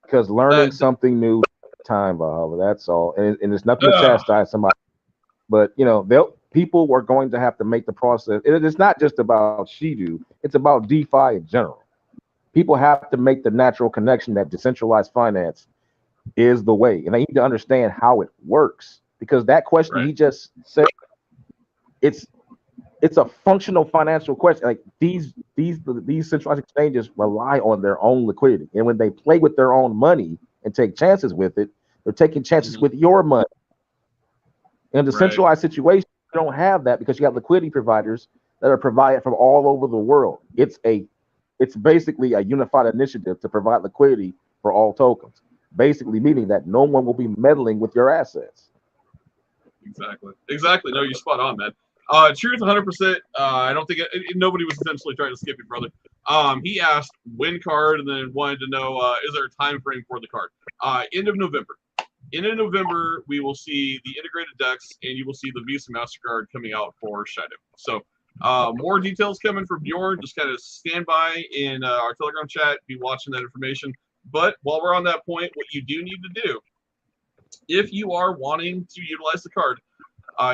Because learning something new time, Valhalla, that's all. And it's nothing to chastise somebody. But, people are going to have to make the process. It's not just about Shido, it's about DeFi in general. People have to make the natural connection that decentralized finance is the way, and they need to understand how it works. Because that question he just said, it's a functional financial question. Like these centralized exchanges rely on their own liquidity, and when they play with their own money and take chances with it, they're taking chances with your money. In the centralized situation, you don't have that because you have liquidity providers that are provided from all over the world. It's basically a unified initiative to provide liquidity for all tokens, basically meaning that no one will be meddling with your assets. Exactly. No, you're spot on, man. Truth, 100%. I don't think nobody was essentially trying to skip you, brother. He asked when card, and then wanted to know is there a time frame for the card? End of November. End of November, we will see the integrated decks, and you will see the Visa MasterCard coming out for Shido. So more details coming from Bjorn. Just kind of stand by in our Telegram chat, be watching that information. But while we're on that point, what you do need to do, if you are wanting to utilize the card,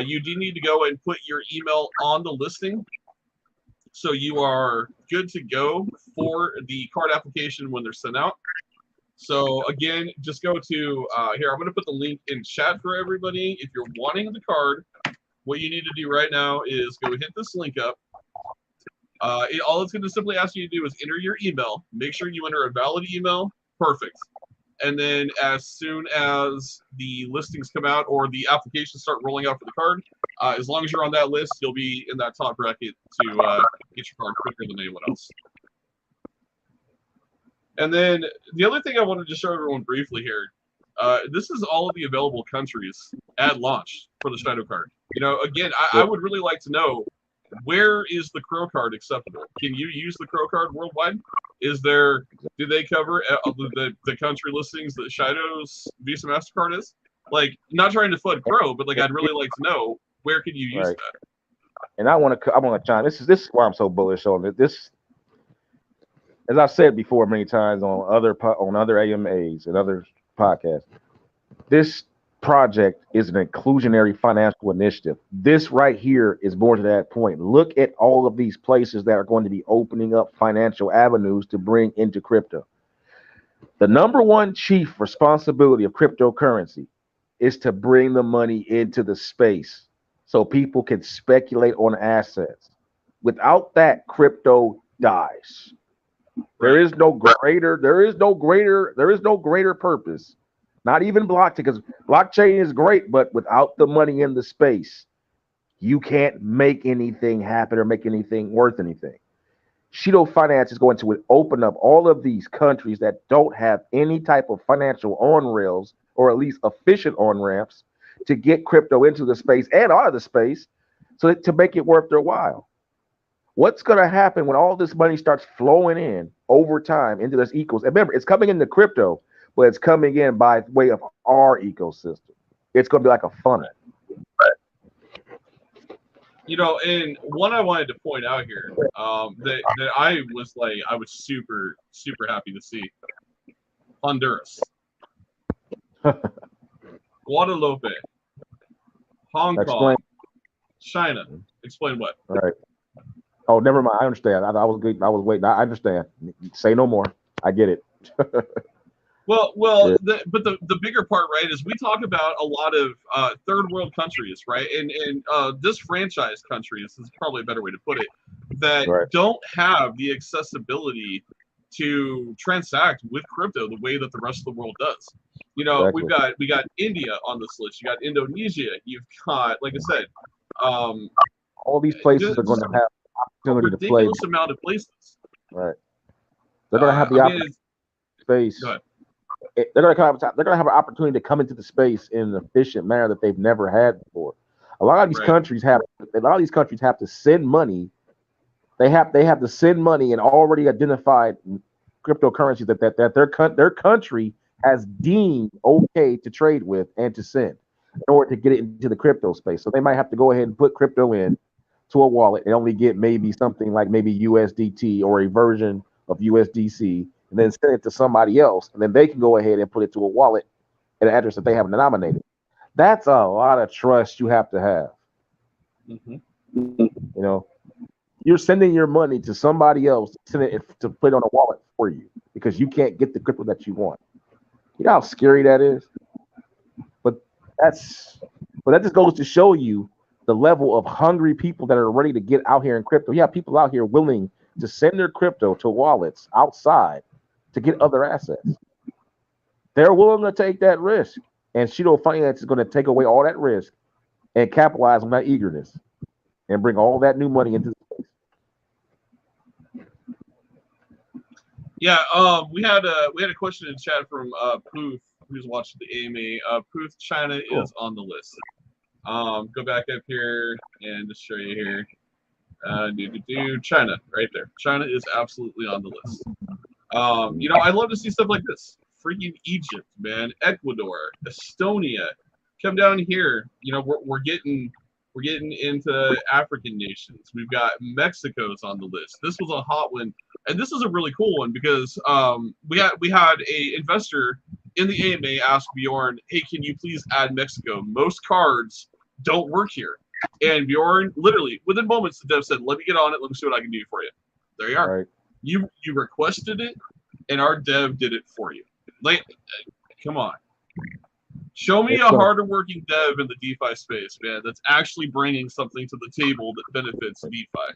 you do need to go and put your email on the listing, so you are good to go for the card application when they're sent out. So again, just go to here. I'm going to put the link in chat for everybody. If you're wanting the card, what you need to do right now is go hit this link up. All it's going to simply ask you to do is enter your email. Make sure you enter a valid email. Perfect. And then as soon as the listings come out or the applications start rolling out for the card, as long as you're on that list, you'll be in that top bracket to get your card quicker than anyone else. And then the other thing I wanted to show everyone briefly here, this is all of the available countries at launch for the Shido card. You know, again, I would really like to know, where is the Crow card acceptable? Can you use the Crow card worldwide? Do they cover the country listings that Shido's Visa MasterCard is? Like, not trying to flood Crow, but like, I'd really like to know, where can you use that? And I want to chime. This is why I'm so bullish on it. This, as I've said before many times on other AMAs and other podcasts, this project is an inclusionary financial initiative. This right here is more to that point. Look at all of these places that are going to be opening up financial avenues to bring into crypto. The number one chief responsibility of cryptocurrency is to bring the money into the space so people can speculate on assets. Without that, crypto dies. There is no greater purpose. Not even blockchain, because blockchain is great, but without the money in the space, you can't make anything happen or make anything worth anything. Shido-Finance is going to open up all of these countries that don't have any type of financial on-rails, or at least efficient on-ramps, to get crypto into the space and out of the space, so to make it worth their while. What's going to happen when all this money starts flowing in over time into this ecosystem? Remember, it's coming into crypto, but it's coming in by way of our ecosystem. It's going to be like a funnel. You know, and one I wanted to point out here that I was super happy to see: Honduras, Guadalupe, Hong Kong, China. Explain what? All right. Oh, never mind. I understand. I was good. I was waiting. I understand. Say no more. I get it. Well, yeah. But the bigger part, right, is we talk about a lot of third world countries, right, and disfranchised countries is probably a better way to put it, that don't have the accessibility to transact with crypto the way that the rest of the world does. You know, we got India on this list. You got Indonesia. You've got, like I said, all these places are going to have opportunity to play. Ridiculous amount of places. Right. They're going to have the opportunity space. Go ahead. They're going to have an opportunity to come into the space in an efficient manner that they've never had before. A lot of these countries have to send money. They have to send money in already identified cryptocurrencies that their country has deemed okay to trade with and to send in order to get it into the crypto space. So they might have to go ahead and put crypto in to a wallet and only get maybe something like maybe USDT or a version of USDC, and then send it to somebody else, and then they can go ahead and put it to a wallet and an address that they haven't denominated. That's a lot of trust you have to have. Mm-hmm. You know, you're sending your money to somebody else to put on a wallet for you because you can't get the crypto that you want. You know how scary that is? But that just goes to show you the level of hungry people that are ready to get out here in crypto. You have people out here willing to send their crypto to wallets outside to get other assets. They're willing to take that risk. And Shido-Finance is going to take away all that risk and capitalize on that eagerness and bring all that new money into the space. Yeah, we had a question in chat from Pooth, who's watching the AMA. Pooth, China is on the list. Go back up here and just show you here. China, right there. China is absolutely on the list. You know, I love to see stuff like this. Freaking Egypt, man. Ecuador, Estonia. Come down here. You know, we're getting into African nations. We've got Mexico's on the list. This was a hot one, and this is a really cool one because we had a investor in the AMA ask Bjorn, "Hey, can you please add Mexico? Most cards don't work here." And Bjorn, literally within moments, the dev said, "Let me get on it. Let me see what I can do for you." There you are. Right. You requested it, and our dev did it for you. Like, come on. Show me a harder working dev in the DeFi space, man, that's actually bringing something to the table that benefits DeFi.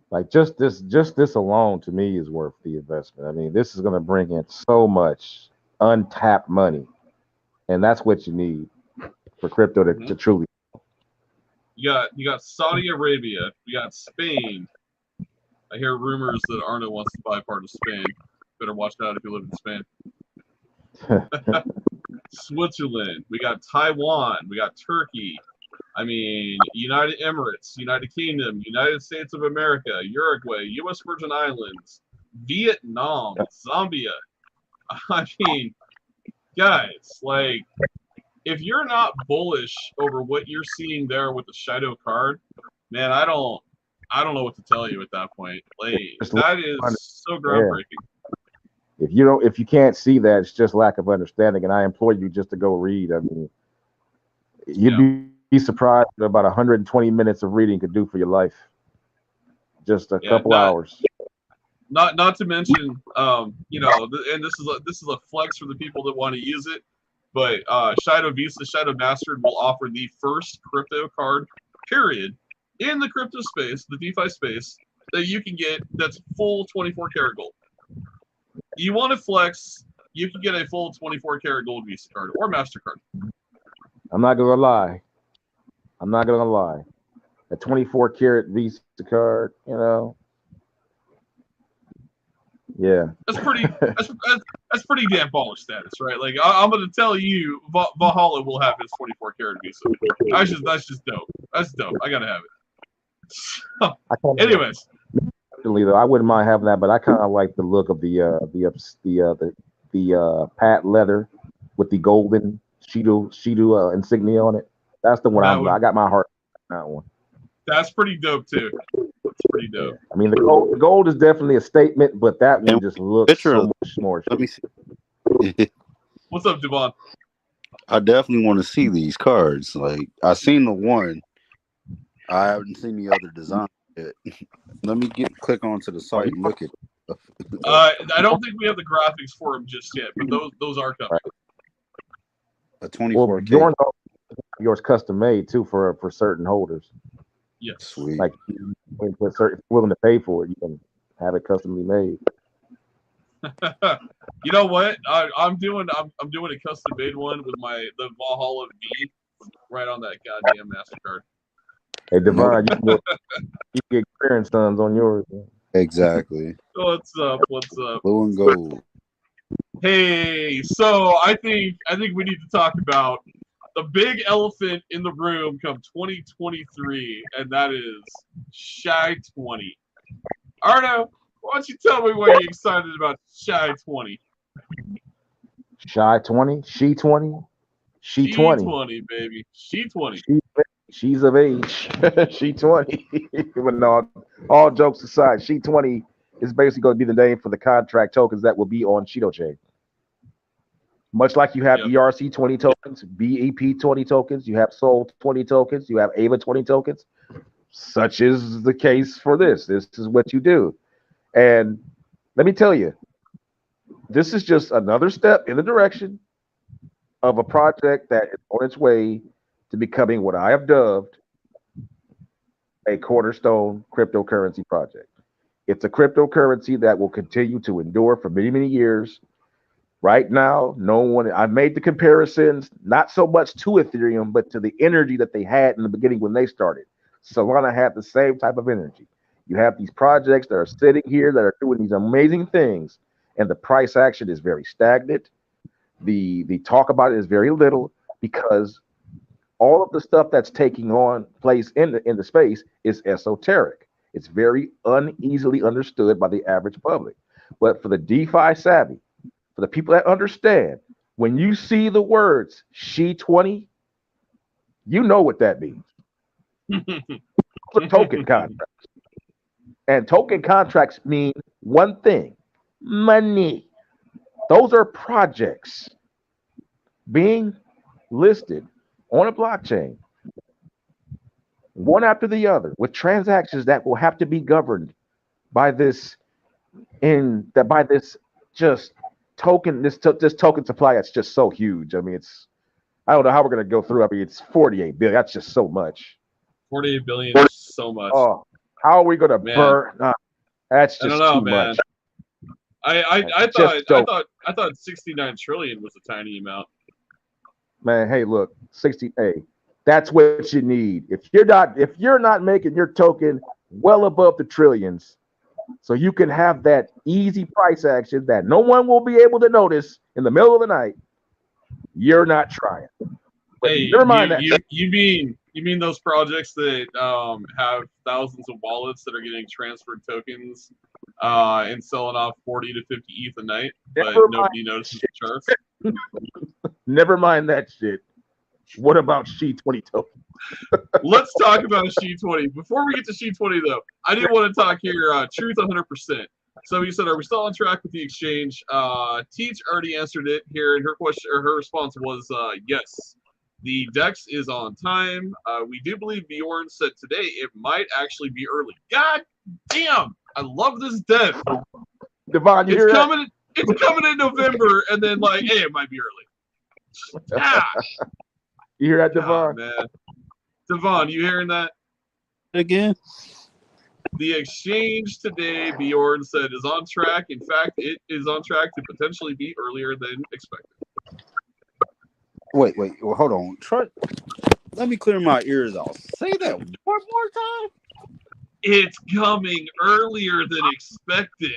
Like just this alone to me is worth the investment. I mean, this is going to bring in so much untapped money, and that's what you need for crypto to truly. You got Saudi Arabia, you got Spain. I hear rumors that Arno wants to buy part of Spain. Better watch out if you live in Spain. Switzerland, we got Taiwan, we got Turkey. I mean, United Emirates, United Kingdom, United States of America, Uruguay, U.S. Virgin Islands, Vietnam, Zambia. I mean, guys, like, if you're not bullish over what you're seeing there with the Shido card, man, I don't know what to tell you at that point. Like, that is so groundbreaking. Yeah. If you can't see that, it's just lack of understanding. And I implore you just to go read. I mean, you'd be surprised what about 120 minutes of reading could do for your life. Just a couple hours. Not to mention, you know, and this is a flex for the people that want to use it. But Shido Visa, Shido Mastered will offer the first crypto card, period, in the crypto space, the DeFi space, that you can get that's full 24 karat gold. You want to flex, you can get a full 24 karat gold Visa card or MasterCard. I'm not gonna lie. A 24 karat Visa card, you know. Yeah, that's pretty damn baller status, right? Like I'm gonna tell you, Valhalla will have his 24 karat Visa. That's just dope. That's dope. I gotta have it. Anyways, though, I wouldn't mind having that, but I kind of like the look of the patent leather with the golden Shido insignia on it. That's the one I got my heart on that one. That's pretty dope too. That's pretty dope. Yeah. I mean, the gold is definitely a statement, but that one just looks so much more. Let me see. What's up, Devon? I definitely want to see these cards. Like, I seen the one. I haven't seen the other design yet. Let me click onto the site and look at it. I don't think we have the graphics for them just yet, but those are coming. A 24K. Yours custom made too for certain holders. Yes. Sweet. Like, if you're willing to pay for it, you can have it customly made. You know what? I'm doing a custom made one with the Valhalla V right on that goddamn MasterCard. Hey, Devon, you get clearance sons on yours. Man. Exactly. What's up? What's up? Blue and gold. Hey, so I think we need to talk about the big elephant in the room come 2023, and that is Shy 20. Arno, why don't you tell me why you're excited about Shy 20? Shy 20? She 20? She 20. She 20, baby. She 20. She's of age. She 20. But no, all jokes aside, She 20 is basically going to be the name for the contract tokens that will be on Shido Chain. Much like you have ERC20 tokens, BEP20 tokens, you have SOL20 tokens, you have AVA20 tokens. Such is the case for this. This is what you do. And let me tell you, this is just another step in the direction of a project that is on its way to becoming what I have dubbed a cornerstone cryptocurrency project. It's a cryptocurrency that will continue to endure for many, many years. Right now, no one, I made the comparisons, not so much to Ethereum, but to the energy that they had in the beginning when they started. Solana had the same type of energy. You have these projects that are sitting here that are doing these amazing things, and the price action is very stagnant. The talk about it is very little because all of the stuff that's taking on place in the space is esoteric. It's very uneasily understood by the average public. But for the DeFi savvy, for the people that understand, when you see the words SHI-20, you know what that means. It's a token contract. And token contracts mean one thing: money. Those are projects being listed on a blockchain, one after the other, with transactions that will have to be governed by this just token, this token supply that's just so huge. I mean, I don't know how we're gonna go through. I mean, it's 48 billion. That's just so much. 48 billion is so much. Oh, how are we gonna burn? That's just too much. I thought 69 trillion was a tiny amount. Man, hey, look, 60. Hey, that's what you need. If you're not making your token well above the trillions, so you can have that easy price action that no one will be able to notice in the middle of the night, you're not trying. But hey, you mean those projects that have thousands of wallets that are getting transferred tokens and selling off 40 to 50 ETH a night, but nobody notices the charts? Never mind that shit. What about SHI-20 token? Let's talk about SHI-20. Before we get to SHI-20, though, I didn't want to talk here truth 100%. So you said, are we still on track with the exchange? Teach already answered it here, and her question or her response was yes. The DEX is on time. We do believe Bjorn said today it might actually be early. God damn! I love this dev. Devon, you hear that? It's coming in November, and then hey, it might be early. Gosh. You hear that, Devon? Man. Devon, you hearing that? Again? The exchange today, Bjorn said, is on track. In fact, it is on track to potentially be earlier than expected. Wait, well, hold on. Let me clear my ears off. Say that one more time. It's coming earlier than expected.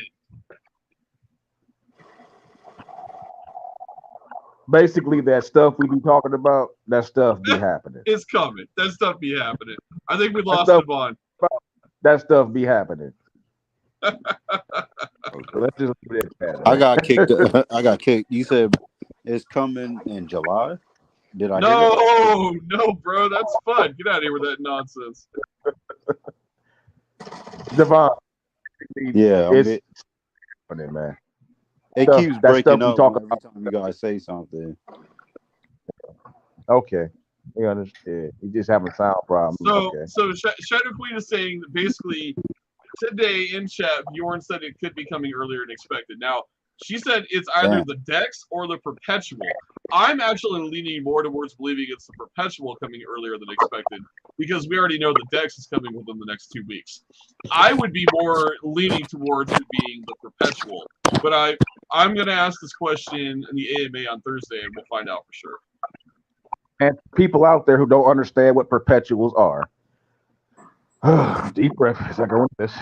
Basically, that stuff we be talking about, that stuff be happening. It's coming. That stuff be happening. I think we lost Devon. That stuff be happening. Let's just leave it at that. I got kicked. I got kicked. You said it's coming in July? Did I? No, bro. That's fun. Get out of here with that nonsense. Devon. Yeah, it's happening, man. It keeps breaking up every time you guys say something. Okay. We understand. You just having a sound problem. So Shadow Queen is saying that basically today in chat, Bjorn said it could be coming earlier than expected. Now, she said it's either the DEX or the Perpetual. I'm actually leaning more towards believing it's the Perpetual coming earlier than expected because we already know the DEX is coming within the next 2 weeks. I would be more leaning towards it being the Perpetual. But I'm going to ask this question in the AMA on Thursday, and we'll find out for sure. And people out there who don't understand what perpetuals are. Deep breath as I go into this.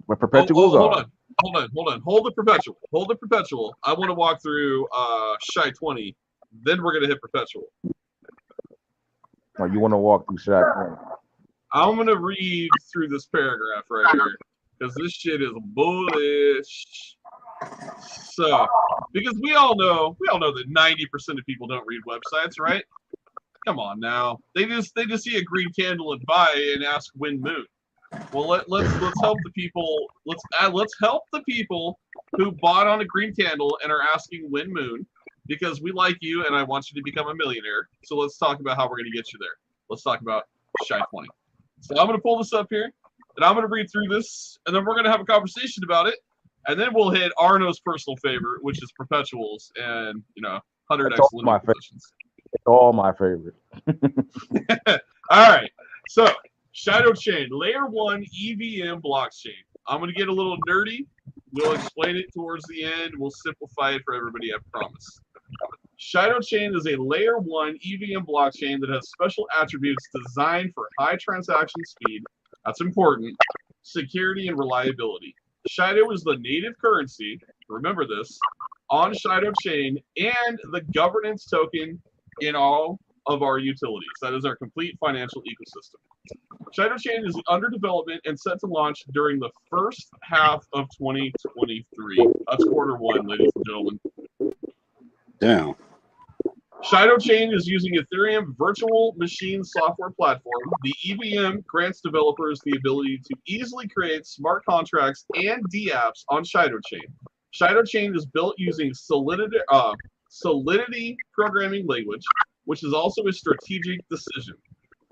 What perpetuals are. Hold on. Hold the perpetual. I want to walk through SHI-20. Then we're going to hit perpetual. Oh, you want to walk through SHI-20? I'm going to read through this paragraph right here. Because this shit is bullish. So, because we all know that 90% of people don't read websites, right? Come on now. They just see a green candle and buy and ask when moon. Well, let's help the people. Let's help the people who bought on a green candle and are asking when moon. because we like you and I want you to become a millionaire. So let's talk about how we're going to get you there. Let's talk about Shy 20. So I'm going to pull this up here, and I'm going to read through this, and then we're going to have a conversation about it, and then we'll hit Arno's personal favorite, which is perpetuals and 100x limited positions. It's all my favorite. All right. So Shido Chain, layer 1 EVM blockchain. I'm going to get a little nerdy. We'll explain it towards the end. We'll simplify it for everybody, I promise. Shido Chain is a layer 1 EVM blockchain that has special attributes designed for high transaction speed. That's important. Security and reliability. Shido is the native currency, remember this, on Shido Chain and the governance token in all of our utilities. That is our complete financial ecosystem. Shido Chain is under development and set to launch during the first half of 2023. That's Q1, ladies and gentlemen. Damn. Shido Chain is using Ethereum virtual machine software platform. The EVM grants developers the ability to easily create smart contracts and dApps on Shido Chain. Shido Chain is built using Solidity programming language, which is also a strategic decision.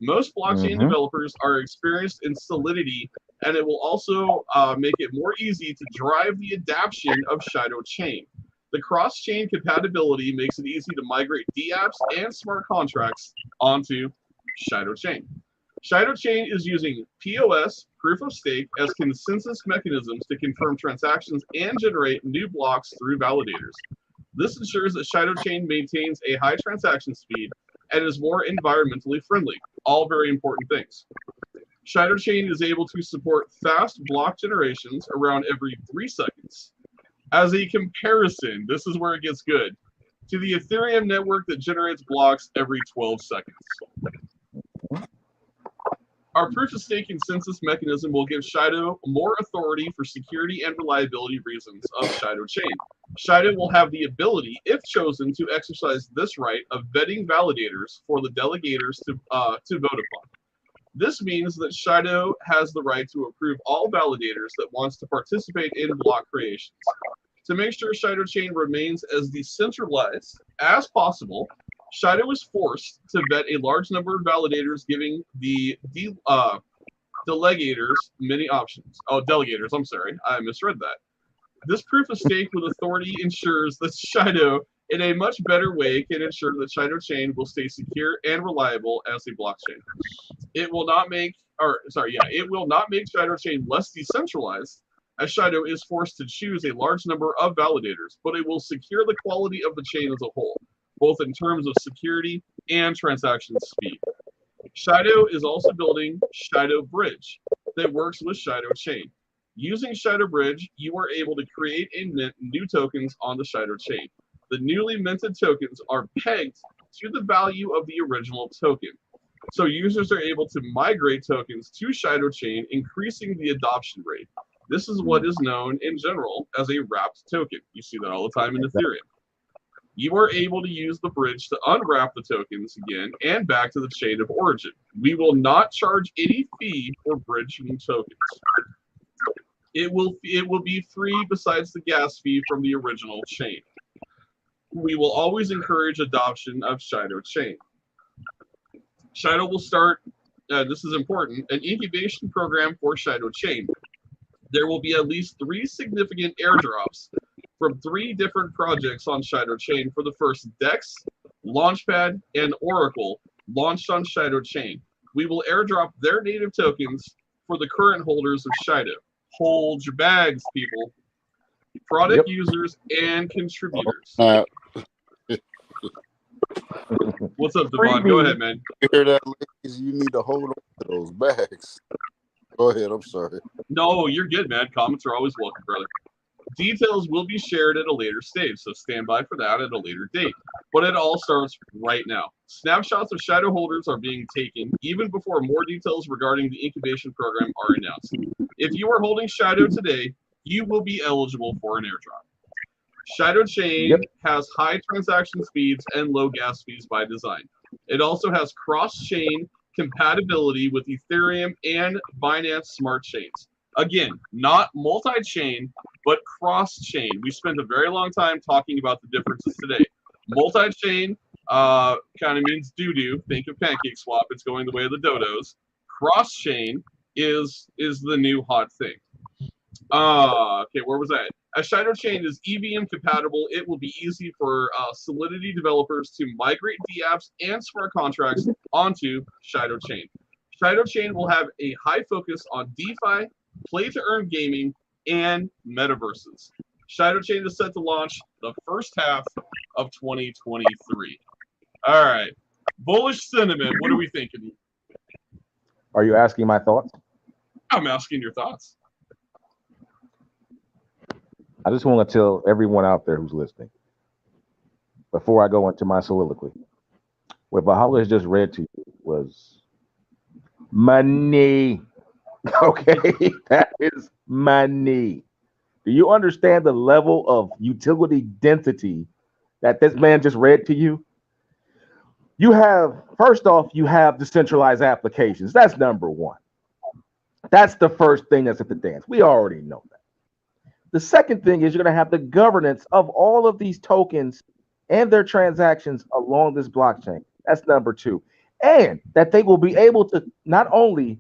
Most blockchain developers are experienced in Solidity, and it will also make it more easy to drive the adoption of Shido Chain. The cross-chain compatibility makes it easy to migrate dApps and smart contracts onto Shido Chain. Shido Chain is using POS, proof of stake, as consensus mechanisms to confirm transactions and generate new blocks through validators. This ensures that Shido Chain maintains a high transaction speed and is more environmentally friendly. All very important things. Shido Chain is able to support fast block generations around every 3 seconds. As a comparison, this is where it gets good, to the Ethereum network that generates blocks every 12 seconds. Our proof-of-stake consensus mechanism will give Shido more authority for security and reliability reasons of Shido Chain. Shido will have the ability, if chosen, to exercise this right of vetting validators for the delegators to vote upon. This means that Shido has the right to approve all validators that wants to participate in block creations. To make sure Shido Chain remains as decentralized as possible, Shido is forced to vet a large number of validators, giving the delegators many options. Oh, delegators, I'm sorry. I misread that. This proof of stake with authority ensures that Shido, in a much better way, can ensure that Shido Chain will stay secure and reliable as a blockchain. It will not make Shido Chain less decentralized, as Shido is forced to choose a large number of validators, but it will secure the quality of the chain as a whole, both in terms of security and transaction speed. Shido is also building Shido Bridge that works with Shido Chain. Using Shido Bridge, you are able to create and mint new tokens on the Shido Chain. The newly minted tokens are pegged to the value of the original token. So users are able to migrate tokens to Shido Chain, increasing the adoption rate. This is what is known in general as a wrapped token. You see that all the time in Ethereum. You are able to use the bridge to unwrap the tokens again and back to the chain of origin. We will not charge any fee for bridging tokens. It will be free besides the gas fee from the original chain. We will always encourage adoption of Shido Chain. Shido will start, this is important, an incubation program for Shido Chain. There will be at least 3 significant airdrops from 3 different projects on Shido Chain for the first DEX, Launchpad, and Oracle launched on Shido Chain. We will airdrop their native tokens for the current holders of Shido. Hold your bags, people. Product users and contributors. What's up, Devon? Go ahead, man. You hear that, ladies? You need to hold on to those bags. Go ahead. I'm sorry. No, you're good, man. Comments are always welcome, brother. Details will be shared at a later stage, so stand by for that at a later date. But it all starts right now. Snapshots of Shido holders are being taken even before more details regarding the incubation program are announced. If you are holding Shido today, you will be eligible for an airdrop. Shido Chain has high transaction speeds and low gas fees by design. It also has cross-chain compatibility with Ethereum and Binance Smart Chains. Again, not multi-chain, but cross-chain. We spent a very long time talking about the differences today. Multi-chain kind of means doo-doo. Think of Pancake Swap. It's going the way of the dodos. Cross-chain is the new hot thing. Okay, where was that? As Shido Chain is EVM compatible, it will be easy for Solidity developers to migrate dApps and smart contracts onto Shido Chain. Shido Chain will have a high focus on DeFi, play-to-earn gaming, and metaverses. Shido Chain is set to launch the first half of 2023. All right. Bullish sentiment. What are we thinking? Are you asking my thoughts? I'm asking your thoughts. I just want to tell everyone out there who's listening, before I go into my soliloquy, what Valhalla has just read to you was money. Okay, that is money. Do you understand the level of utility density that this man just read to you? You have, first off, you have decentralized applications. That's number one. That's the first thing that's at the dance. We already know that. The second thing is you're going to have the governance of all of these tokens and their transactions along this blockchain. That's number two. And that they will be able to not only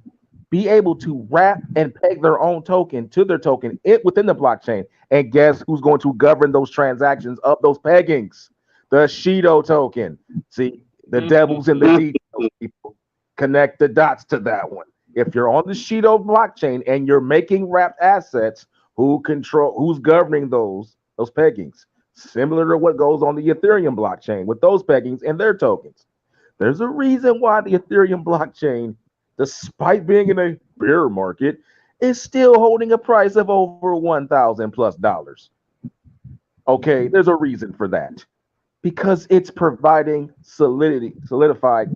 be able to wrap and peg their own token to their token within the blockchain. And guess who's going to govern those transactions of those peggings? The Shido token. See, the devil's in the details, people. Connect the dots to that one. If you're on the Shido blockchain and you're making wrapped assets, who's governing those peggings? Similar to what goes on the Ethereum blockchain with those peggings and their tokens. There's a reason why the Ethereum blockchain, despite being in a bear market, is still holding a price of over $1,000+. Okay, there's a reason for that. Because it's providing solidified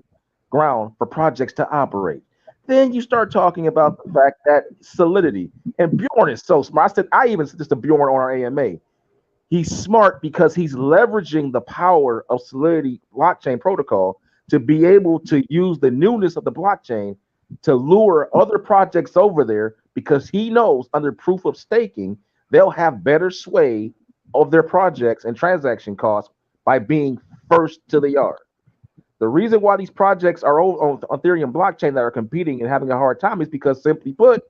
ground for projects to operate. Then you start talking about the fact that Solidity, and Bjorn is so smart. I even said this to Bjorn on our AMA. He's smart because he's leveraging the power of Solidity blockchain protocol to be able to use the newness of the blockchain to lure other projects over there, because he knows under proof of staking, they'll have better sway of their projects and transaction costs by being first to the yard. The reason why these projects are on Ethereum blockchain that are competing and having a hard time is because, simply put,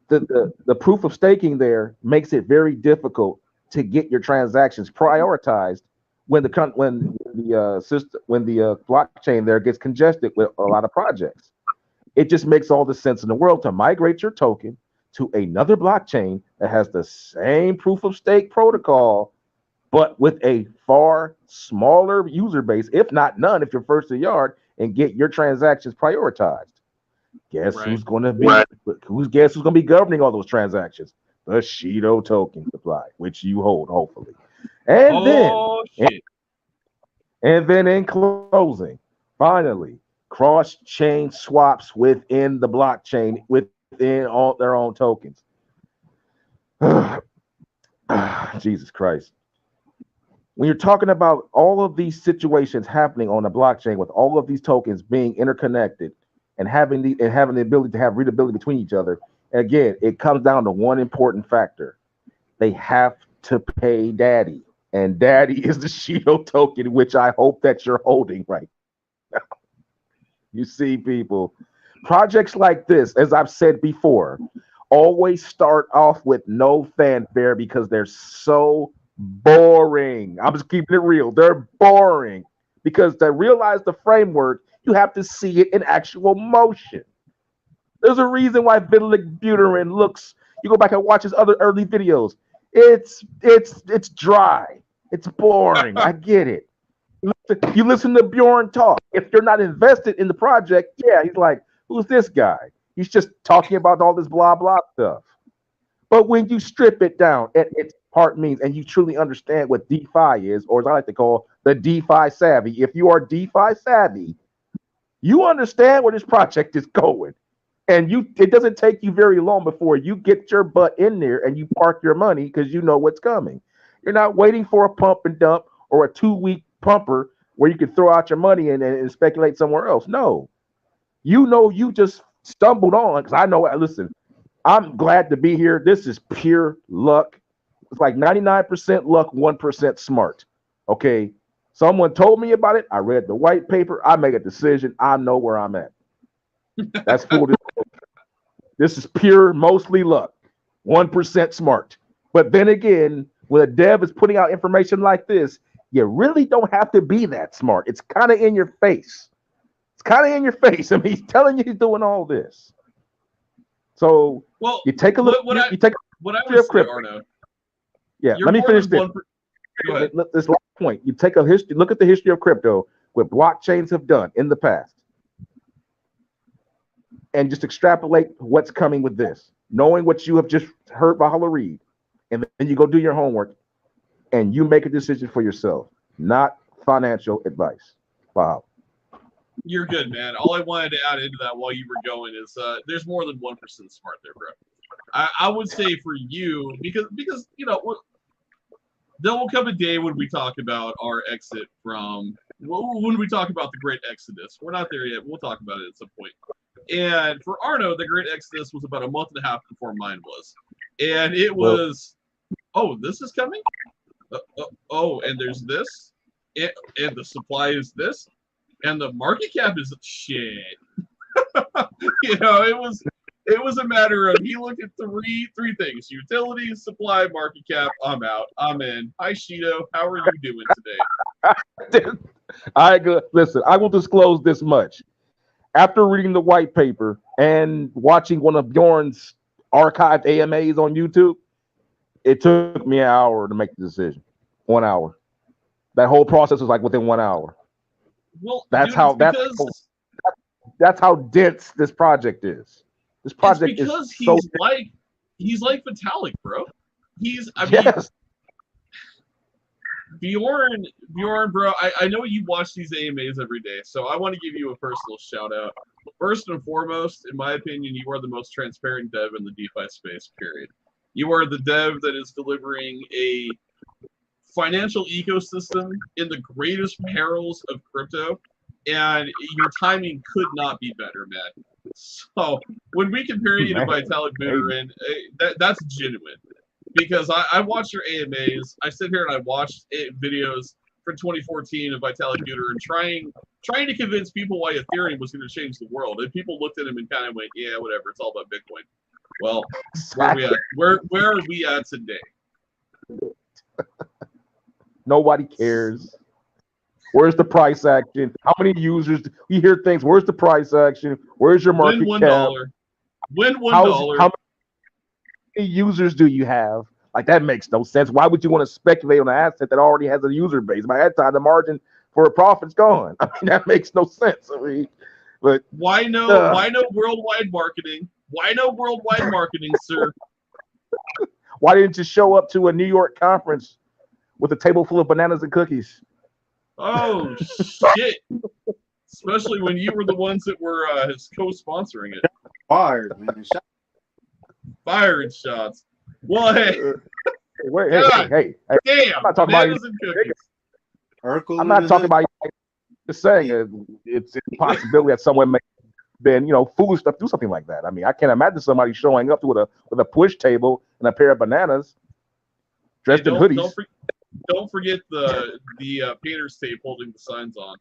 the proof of staking there makes it very difficult to get your transactions prioritized when the blockchain there gets congested with a lot of projects. It just makes all the sense in the world to migrate your token to another blockchain that has the same proof of stake protocol, but with a far smaller user base, if not none, if you're first to the yard, and get your transactions prioritized. Guess who's going to be who's going to be governing all those transactions? The Shido token supply, which you hold, hopefully. And then in closing, finally, cross-chain swaps within the blockchain, within all their own tokens. Jesus Christ. When you're talking about all of these situations happening on the blockchain with all of these tokens being interconnected and having the ability to have readability between each other, again, it comes down to one important factor. They have to pay daddy. And daddy is the Shido token, which I hope that you're holding right now. You see, people, projects like this, as I've said before, always start off with no fanfare because they're so boring. I'm just keeping it real. They're boring because to realize the framework, you have to see it in actual motion. There's a reason why Vitalik Buterin looks. You go back and watch his other early videos. It's dry. It's boring. I get it. You listen to Bjorn talk. If you're not invested in the project, yeah, he's like, who's this guy? He's just talking about all this blah blah stuff. But when you strip it down at its part means, and you truly understand what DeFi is, or as I like to call the DeFi savvy, if you are DeFi savvy, you understand where this project is going. And it doesn't take you very long before you get your butt in there and you park your money because you know what's coming. You're not waiting for a pump and dump or a 2-week pumper where you can throw out your money and speculate somewhere else. No, you know, you just stumbled on, because I know, listen, I'm glad to be here. This is pure luck. It's like 99% luck, 1% smart. Okay, someone told me about it. I read the white paper. I make a decision. I know where I'm at. That's full. This is pure, mostly luck. 1% smart. But then again, when a dev is putting out information like this, you really don't have to be that smart. It's kind of in your face. It's kind of in your face. I mean, he's telling you he's doing all this. So well, you take a look. You take what I would say, Arno. Yeah, let me finish this. Go ahead. This last point. You take a history. Look at the history of crypto, what blockchains have done in the past, and just extrapolate what's coming with this, knowing what you have just heard Baha'u'llah read, and then you go do your homework, and you make a decision for yourself, not financial advice. Wow. You're good, man. All I wanted to add into that while you were going is there's more than 1% smart there, bro. I would say for you, because there will come a day when we talk about our exit from, when we talk about the Great Exodus. We're not there yet. We'll talk about it at some point. And for Arno, the Great Exodus was about a month and a half before mine was. And it was, this is coming? And there's this? And the supply is this? And the market cap is shit. It was a matter of, he looked at three things: utilities, supply, market cap. I'm out. I'm in. Hi, Shido. How are you doing today? Listen, I will disclose this much. After reading the white paper and watching one of Bjorn's archived AMAs on YouTube, it took me an hour to make the decision. 1 hour. That whole process was like within 1 hour. Well, that's how dense this project is. This project is he's like Vitalik, bro. Bjorn, bro, I know you watch these AMAs every day, so I want to give you a personal shout out. First and foremost, in my opinion, you are the most transparent dev in the DeFi space, period. You are the dev that is delivering a financial ecosystem in the greatest perils of crypto, and your timing could not be better, man. So when we compare you to Vitalik Buterin, that's genuine. Because I watch your AMAs, I sit here and I watch videos from 2014 of Vitalik Buterin trying to convince people why Ethereum was going to change the world, and people looked at him and kind of went, "Yeah, whatever. It's all about Bitcoin." Well, where are we at? Where are we at today? Nobody cares. Where's the price action? How many users? We hear things. Where's the price action? Where's your market cap? Win $1. How many users do you have? Like, that makes no sense. Why would you want to speculate on an asset that already has a user base? By that time, the margin for a profit's gone. I mean, that makes no sense. I mean, but why no worldwide marketing? Why no worldwide marketing, sir? Why didn't you show up to a New York conference with a table full of bananas and cookies? Oh shit! Especially when you were the ones that were co-sponsoring it. Fired, man. Fired shots. Well, hey. Hey. Damn. I'm not talking about cookies. I'm not talking about you. Just saying it's a possibility that someone may have been, foolish enough to do something like that. I mean, I can't imagine somebody showing up with a push table and a pair of bananas dressed in hoodies. Don't forget the painter's tape holding the signs on.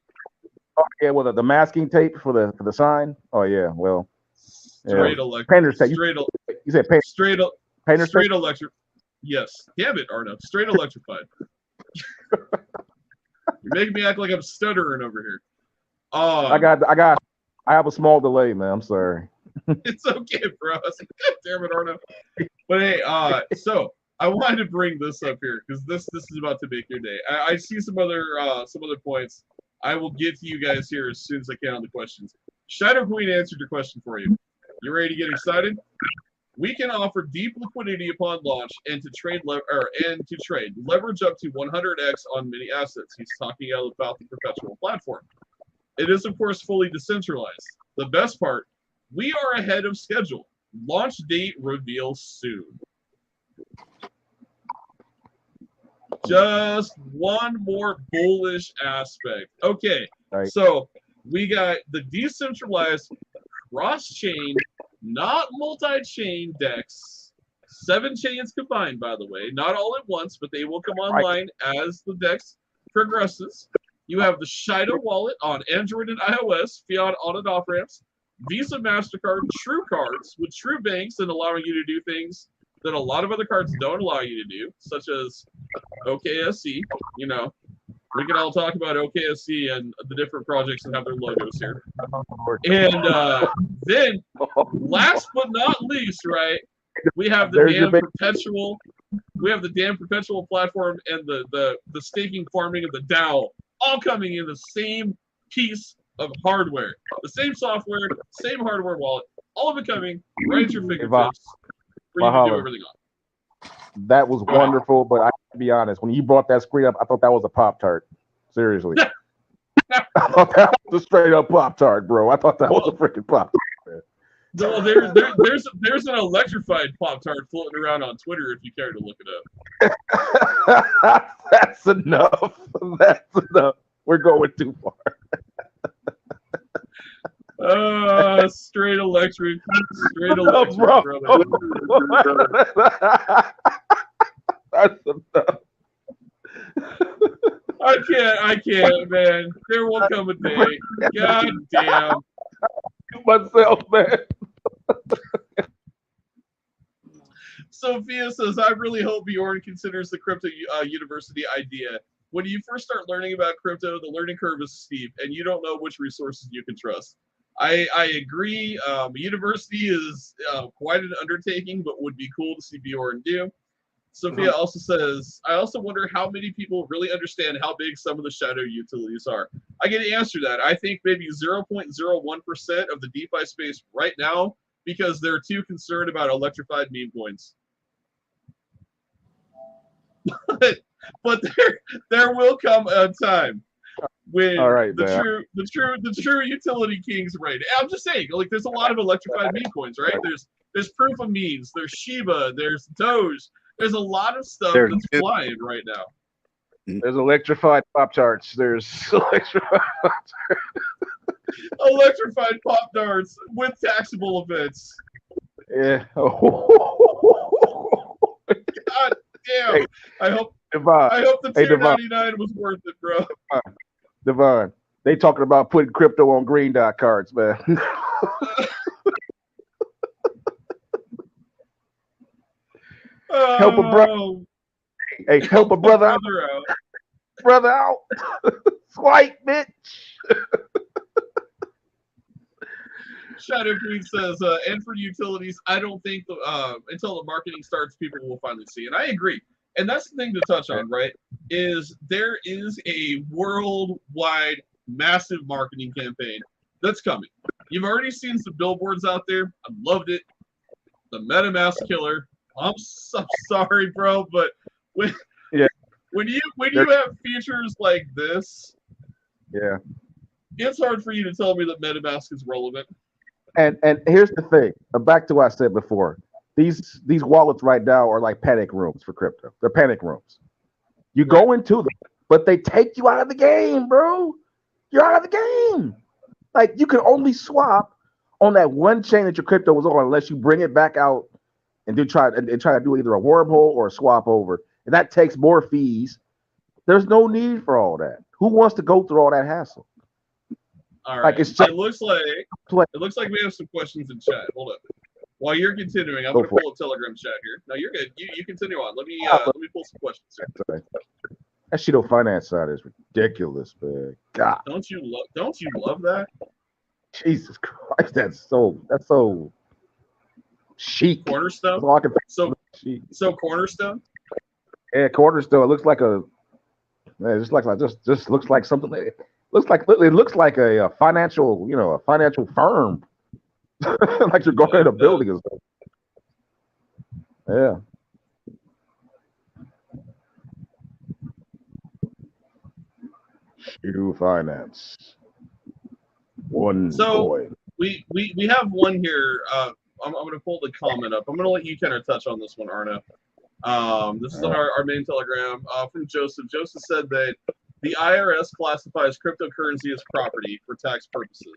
Oh yeah, well the masking tape for the sign. Oh yeah, well. Straight painter's tape. You said painter. Straight electric. Yes. Damn it, Arno. Straight electrified. You're making me act like I'm stuttering over here. I have a small delay, man. I'm sorry. It's okay, bro. God damn it, Arno. But hey, so I wanted to bring this up here because this is about to make your day. I see some other points. I will get to you guys here as soon as I can on the questions. Shadow Queen answered your question for you. You ready to get excited? We can offer deep liquidity upon launch and to trade leverage up to 100x on many assets. He's talking about the perpetual platform. It is, of course, fully decentralized. The best part, we are ahead of schedule. Launch date reveal soon. Just one more bullish aspect. Okay, right. So we got the decentralized cross-chain, not multi-chain DEX. 7 chains combined, by the way. Not all at once, but they will come online as the DEX progresses. You have the Shido wallet on Android and iOS, fiat on and off ramps, Visa, MasterCard, True cards with true banks and allowing you to do things that a lot of other cards don't allow you to do, such as OKSC. You know, we can all talk about OKSC and the different projects and have their logos here. And then, last but not least, right, we have the damn perpetual. We have the damn perpetual platform and the staking farming of the DAO all coming in the same piece of hardware, the same software, same hardware wallet, all of it coming right at your fingertips for you to do everything on. That was wonderful, but I have to be honest, when you brought that screen up, I thought that was a Pop-Tart. Seriously. I thought that was a straight up Pop-Tart, bro. I thought that was a freaking Pop-Tart. No, there's an electrified Pop-Tart floating around on Twitter if you care to look it up. That's enough. That's enough. We're going too far. Straight electric, bro. That's enough. I can't, man. There will come a day. God damn. Myself, man. Sophia says, I really hope Bjorn considers the crypto university idea. When you first start learning about crypto, the learning curve is steep, and you don't know which resources you can trust. I agree. University is quite an undertaking, but would be cool to see Bjorn do. Sophia also says, I also wonder how many people really understand how big some of the shadow utilities are. I get to answer that. I think maybe 0.01% of the DeFi space right now, because they're too concerned about electrified meme coins. But there will come a time when the true utility kings reign. I'm just saying, like, there's a lot of electrified meme coins, right? There's proof of memes, there's Shiba, there's Doge. There's a lot of stuff that's flying right now. There's electrified Pop-Tarts. There's electrified electrified Pop-Tarts with taxable events. Yeah. God damn. Hey, I hope the $2.99 was worth it, bro. Devon, they talking about putting crypto on green dot cards, man. Help a brother. Hey, help a brother out. Brother out. Swipe, bitch. Shadow Queen says, and for utilities, I don't think until the marketing starts, people will finally see. And I agree. And that's the thing to touch on, right? Is there is a worldwide massive marketing campaign that's coming. You've already seen some billboards out there. I loved it. The MetaMask killer. I'm so sorry, bro, but when you have features like this, it's hard for you to tell me that MetaMask is relevant. And here's the thing. Back to what I said before. These wallets right now are like panic rooms for crypto. They're panic rooms. You go into them, but they take you out of the game, bro. You're out of the game. Like, you can only swap on that one chain that your crypto was on unless you bring it back out and try to do either a wormhole or a swap over. And that takes more fees. There's no need for all that. Who wants to go through all that hassle? All right. Like, it looks like we have some questions in chat. Hold up. While you're continuing, I'm going to pull a Telegram chat here. No, you're good. You continue on. Let me pull some questions here. That Shido-Finance side is ridiculous, man. God. Don't you love that? Jesus Christ, that's so chic. Cornerstone. So Cornerstone. Yeah, Cornerstone. It looks like just looks like something. It looks like a financial firm. Like you're going in a building or something. Yeah. Shido-Finance. We have one here. I'm going to pull the comment up. I'm going to let you kind of touch on this one, Arno. This is on our main Telegram from Joseph. Joseph said that the IRS classifies cryptocurrency as property for tax purposes.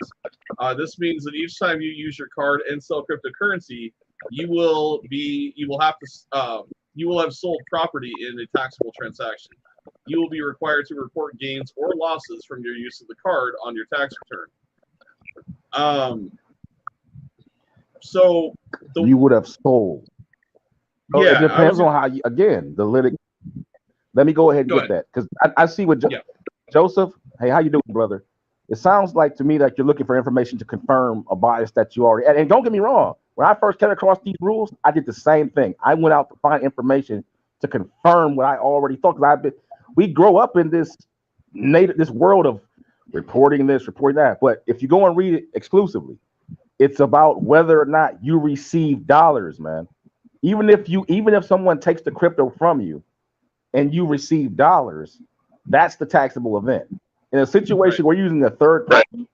This means that each time you use your card and sell cryptocurrency, you will have sold property in a taxable transaction. you will be required to report gains or losses from your use of the card on your tax return. So you would have sold. So yeah, it depends on how you, again, the litigation. Let me go ahead and get that, because I see what Joseph. Hey, how you doing, brother? It sounds like to me that you're looking for information to confirm a bias that you already. And don't get me wrong. When I first came across these rules, I did the same thing. I went out to find information to confirm what I already thought. Because we grow up in this world of reporting this, reporting that. But if you go and read it exclusively, it's about whether or not you receive dollars, man. Even if someone takes the crypto from you and you receive dollars, that's the taxable event. In a situation where you're using a third party,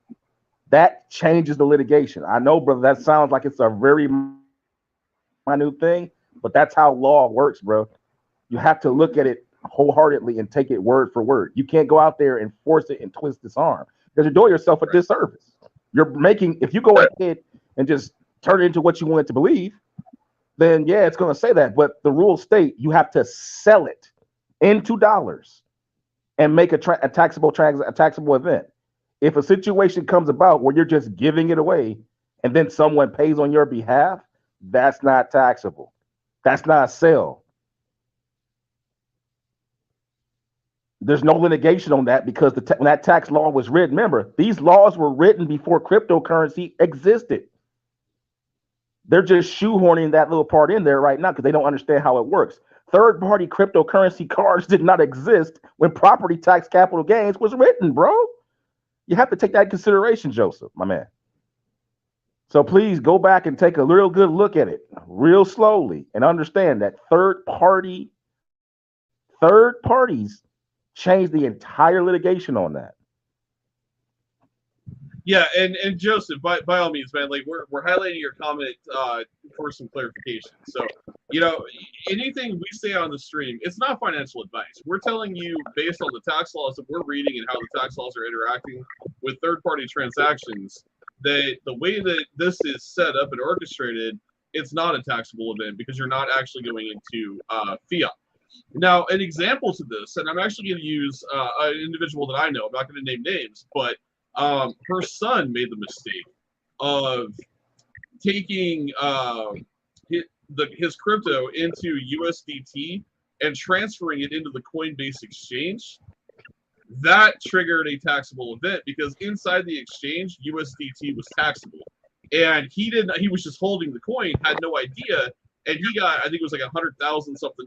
that changes the litigation. I know, brother, that sounds like it's a very minute thing, but that's how law works, bro. You have to look at it wholeheartedly and take it word for word. You can't go out there and force it and twist this arm, because you're doing yourself a disservice. If you go ahead and just turn it into what you want it to believe, then yeah, it's going to say that. But the rules state you have to sell it into dollars and make a taxable event. If a situation comes about where you're just giving it away and then someone pays on your behalf, that's not taxable. That's not a sale. There's no litigation on that, because when that tax law was written, remember, these laws were written before cryptocurrency existed. They're just shoehorning that little part in there right now because they don't understand how it works. Third-party cryptocurrency cards did not exist when property tax capital gains was written, bro. You have to take that in consideration, Joseph, my man. So please go back and take a real good look at it real slowly and understand that third parties change the entire litigation on that. Yeah, and Joseph, by all means, man, like we're highlighting your comment for some clarification. So, anything we say on the stream, it's not financial advice. We're telling you based on the tax laws that we're reading and how the tax laws are interacting with third-party transactions, that the way that this is set up and orchestrated, it's not a taxable event because you're not actually going into fiat. Now, an example to this, and I'm actually going to use an individual that I know. I'm not going to name names, but her son made the mistake of taking his crypto into USDT and transferring it into the Coinbase exchange. That triggered a taxable event because inside the exchange, USDT was taxable. And he was just holding the coin, had no idea. And he got, I think it was like $100,000 something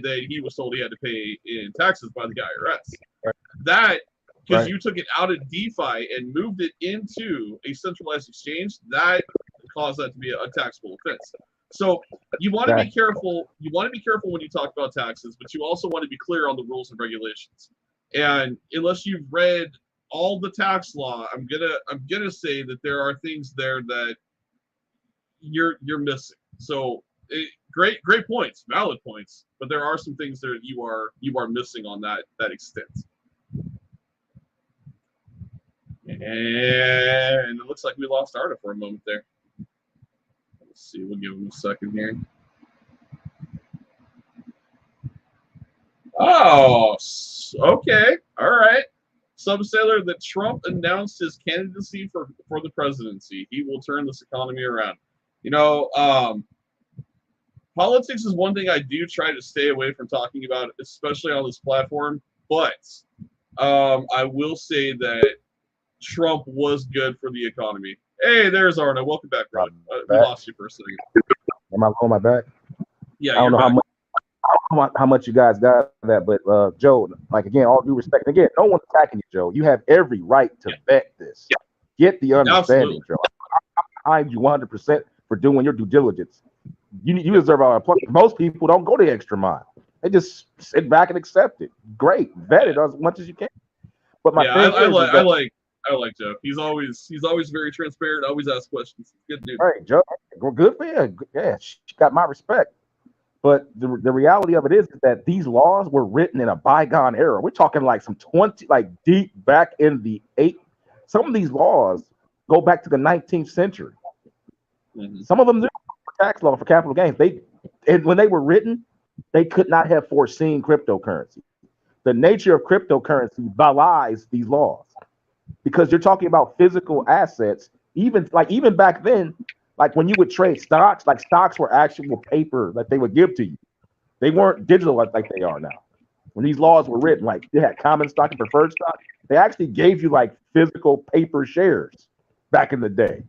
that he was told he had to pay in taxes by the IRS. That, because you took it out of DeFi and moved it into a centralized exchange, that caused that to be a taxable offense. So you want to be careful. You want to be careful when you talk about taxes, but you also want to be clear on the rules and regulations. And unless you've read all the tax law, I'm gonna say that there are things there that you're missing. So great points, valid points, but there are some things that you are missing on that extent. And it looks like we lost Arda for a moment there. Let's see, we'll give him a second here. Oh, okay. All right. Subsailor, that Trump announced his candidacy for the presidency. He will turn this economy around. Politics is one thing I do try to stay away from talking about, especially on this platform. But I will say that Trump was good for the economy. Hey, there's Arna. Welcome back, brother. We lost you for a second. Am I on my back? Yeah, I don't know how much you guys got that, but Joe, like, again, all due respect, again, no one's attacking you, Joe. You have every right to vet this. Get the understanding, Joe. I'm behind you 100% for doing your due diligence. You deserve our applause. Most people don't go the extra mile. They just sit back and accept it. Great, vet it as much as you can. But my I like Joe. He's always very transparent. Always asks questions. Good dude. All right, Joe. Good for you. Yeah, she got my respect. But the reality of it is that these laws were written in a bygone era. We're talking like deep back in the Some of these laws go back to the 19th century. Mm-hmm. Some of them do tax law for capital gains. When they were written, they could not have foreseen cryptocurrency. The nature of cryptocurrency belies these laws because you're talking about physical assets. Even back then, like when you would trade stocks, like stocks were actual paper that they would give to you. They weren't digital like they are now. When these laws were written, like they had common stock and preferred stock, they actually gave you like physical paper shares back in the day.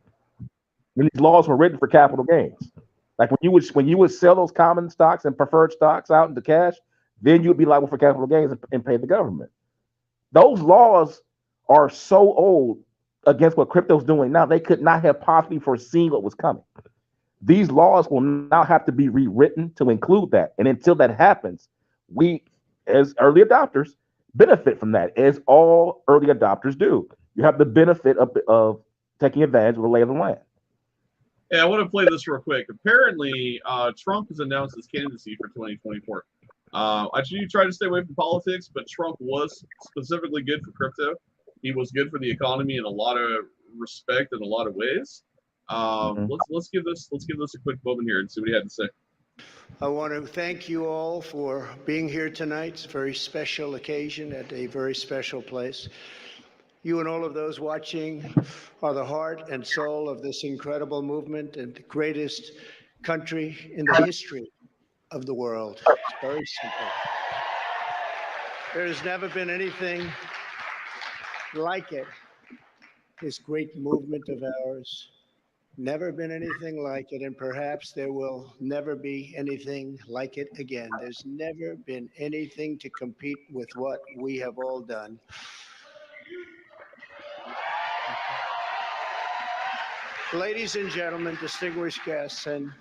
When these laws were written for capital gains. Like when you would sell those common stocks and preferred stocks out into cash, then you would be liable for capital gains and pay the government. Those laws are so old against what crypto's doing now, they could not have possibly foreseen what was coming. These laws will now have to be rewritten to include that. And until that happens, we, as early adopters, benefit from that, as all early adopters do. You have the benefit of taking advantage of the lay of the land. Yeah, I want to play this real quick. Apparently, Trump has announced his candidacy for 2024. I should try to stay away from politics, but Trump was specifically good for crypto. He was good for the economy in a lot of respect in a lot of ways. Let's give this a quick moment here and see what he had to say. I want to thank you all for being here tonight. It's a very special occasion at a very special place. You and all of those watching are the heart and soul of this incredible movement and the greatest country in the history of the world. It's very simple. There has never been anything like it, this great movement of ours. Never been anything like it, and perhaps there will never be anything like it again. There's never been anything to compete with what we have all done. Ladies and gentlemen, distinguished guests, and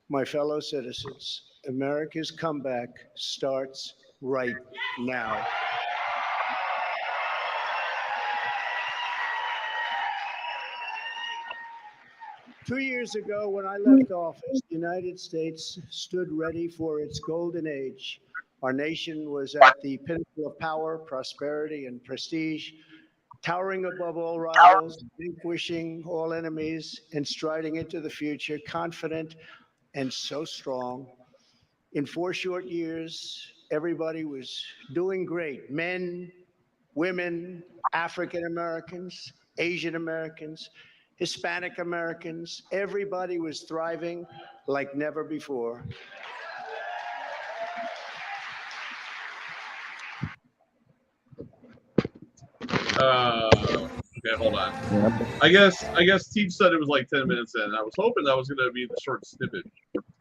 my fellow citizens, America's comeback starts right now. Two years ago, when I left office, the United States stood ready for its golden age. Our nation was at the pinnacle of power, prosperity, and prestige, towering above all rivals, vanquishing all enemies, and striding into the future, confident and so strong. In 4 short years, everybody was doing great. Men, women, African Americans, Asian Americans, Hispanic Americans, everybody was thriving like never before. Okay, hold on. I guess Teach said it was like 10 minutes in. I was hoping that was going to be the short snippet.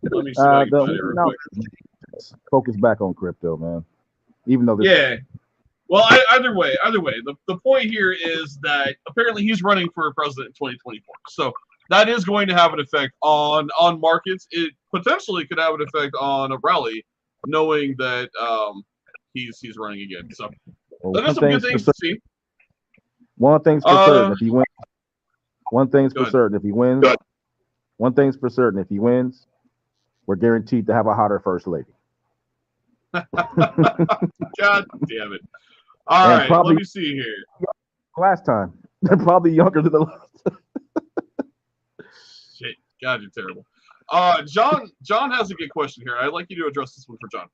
Let me see if I can find it real quick. Focus back on crypto, man. Even though yeah. Well, either way, the point here is that apparently he's running for president in 2024. So that is going to have an effect on markets. It potentially could have an effect on a rally, knowing that he's running again. So that is some good things to see. One thing's for certain, if he wins. One thing's for certain, if he wins. One thing's for certain, if he wins, we're guaranteed to have a hotter first lady. God damn it! All right, let me see here. Last time, they're probably younger than the last. Shit, God, you're terrible. John has a good question here. I'd like you to address this one for John.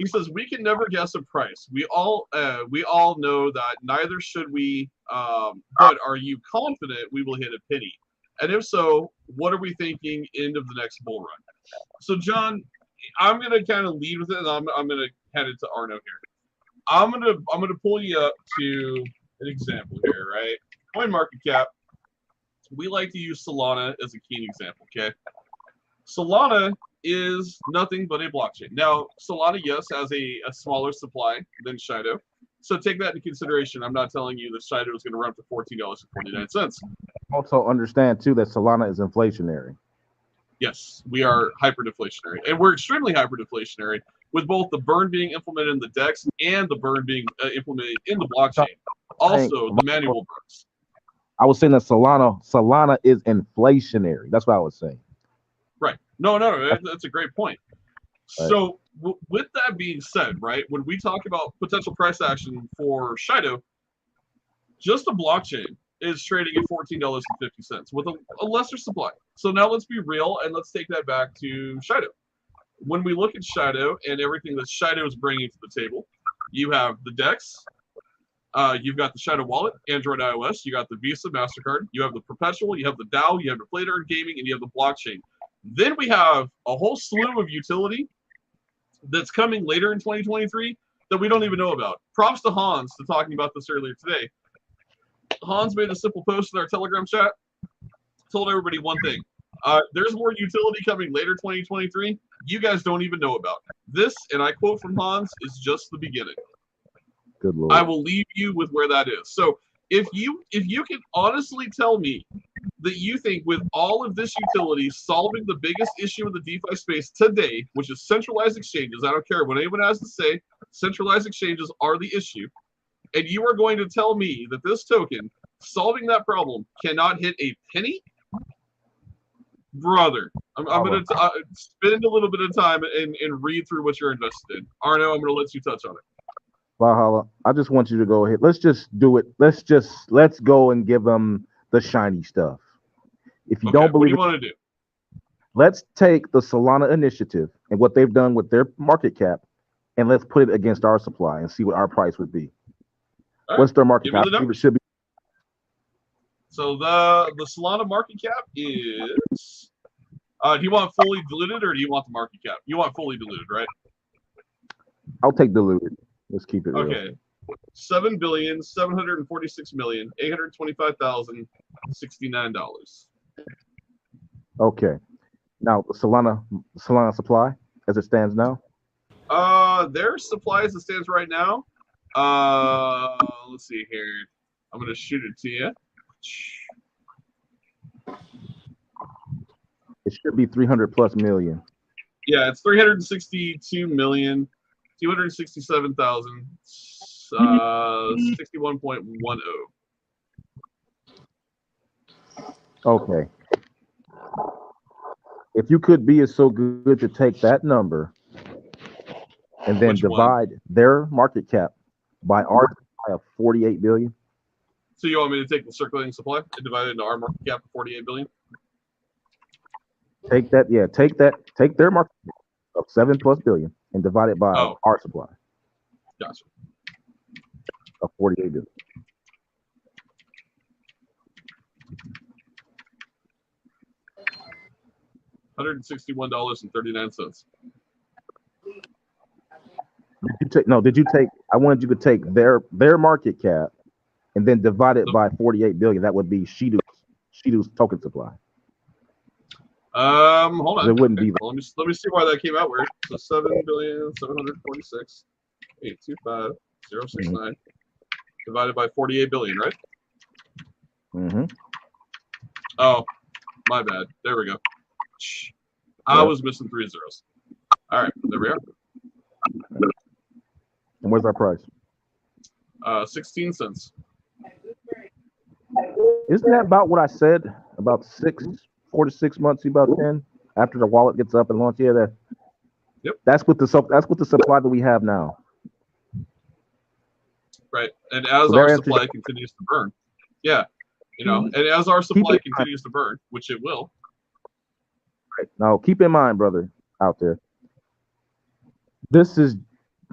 He says we can never guess a price. We all know that neither should we. But are you confident we will hit a penny? And if so, what are we thinking end of the next bull run? So John, I'm gonna kind of lead with it, and I'm gonna hand it to Arno here. I'm gonna pull you up to an example here, right? CoinMarketCap. We like to use Solana as a key example. Okay, Solana is nothing but a blockchain. Now, Solana, yes, has a smaller supply than Shido. So take that into consideration. I'm not telling you that Shido is going to run for $14.49. Also understand, too, that Solana is inflationary. Yes, we are hyperdeflationary. And we're extremely hyperdeflationary with both the burn being implemented in the DEX and the burn being implemented in the blockchain. Also, the manual burns. I was saying that Solana is inflationary. That's what I was saying. Right. No, that's a great point. Right. So with that being said, right, when we talk about potential price action for Shido, just a blockchain is trading at $14.50 with a lesser supply. So now let's be real and let's take that back to Shido. When we look at Shido and everything that Shido is bringing to the table, You have the DEX. You've got the Shadow Wallet, Android, iOS. You got the Visa, MasterCard. You have the Perpetual. You have the DAO. You have the Play to Earn Gaming, and you have the blockchain. Then we have a whole slew of utility that's coming later in 2023 that we don't even know about. Props to Hans for talking about this earlier today. Hans made a simple post in our Telegram chat, told everybody one thing. There's more utility coming later 2023 you guys don't even know about. This, and I quote from Hans, is just the beginning. Good Lord. I will leave you with where that is. So if you can honestly tell me that you think with all of this utility solving the biggest issue in the DeFi space today, which is centralized exchanges, I don't care what anyone has to say, centralized exchanges are the issue, and you are going to tell me that this token solving that problem cannot hit a penny, brother, I'm going to spend a little bit of time and read through what you're invested in. Arno, I'm going to let you touch on it. Valhalla, I just want you to go ahead. Let's just do it. Let's go and give them the shiny stuff. If you don't believe what do you want to do? Let's take the Solana initiative and what they've done with their market cap, and let's put it against our supply and see what our price would be. All What's right. their market cap? It should be. So the Solana market cap is. Do you want fully diluted or do you want the market cap? You want fully diluted, right? I'll take diluted. Let's keep it real. Okay. 7,746,825,069. Okay. Now Solana supply as it stands now. Their supply as it stands right now. Let's see here. I'm gonna shoot it to you. It should be 300+ million. Yeah, it's 362,267,000. 61.10. Okay. If you could be so good to take that number and then divide their market cap by our supply of 48 billion. So you want me to take the circulating supply and divide it into our market cap of 48 billion? Take that, take their market cap of 7+ billion and divide it by our supply. Gotcha. Of 48 billion. $161.39. Did you take? I wanted you to take their market cap and then divide it by 48 billion. That would be Shido's token supply. Hold on. It wouldn't be. Well, let me see why that came out weird. So 7,746,825,069 divided by 48 billion, right? Mm-hmm. Oh, my bad. There we go. I was missing 3 zeros. All right, there we are. And where's our price? 16 cents. Isn't that about what I said? About 4 to 6 months, about 10 after the wallet gets up and launched. Yeah, yep. That's what the supply that we have now. Right, and as our supply continues to burn, and as our supply continues to burn, which it will. Right. Now, keep in mind, brother, out there.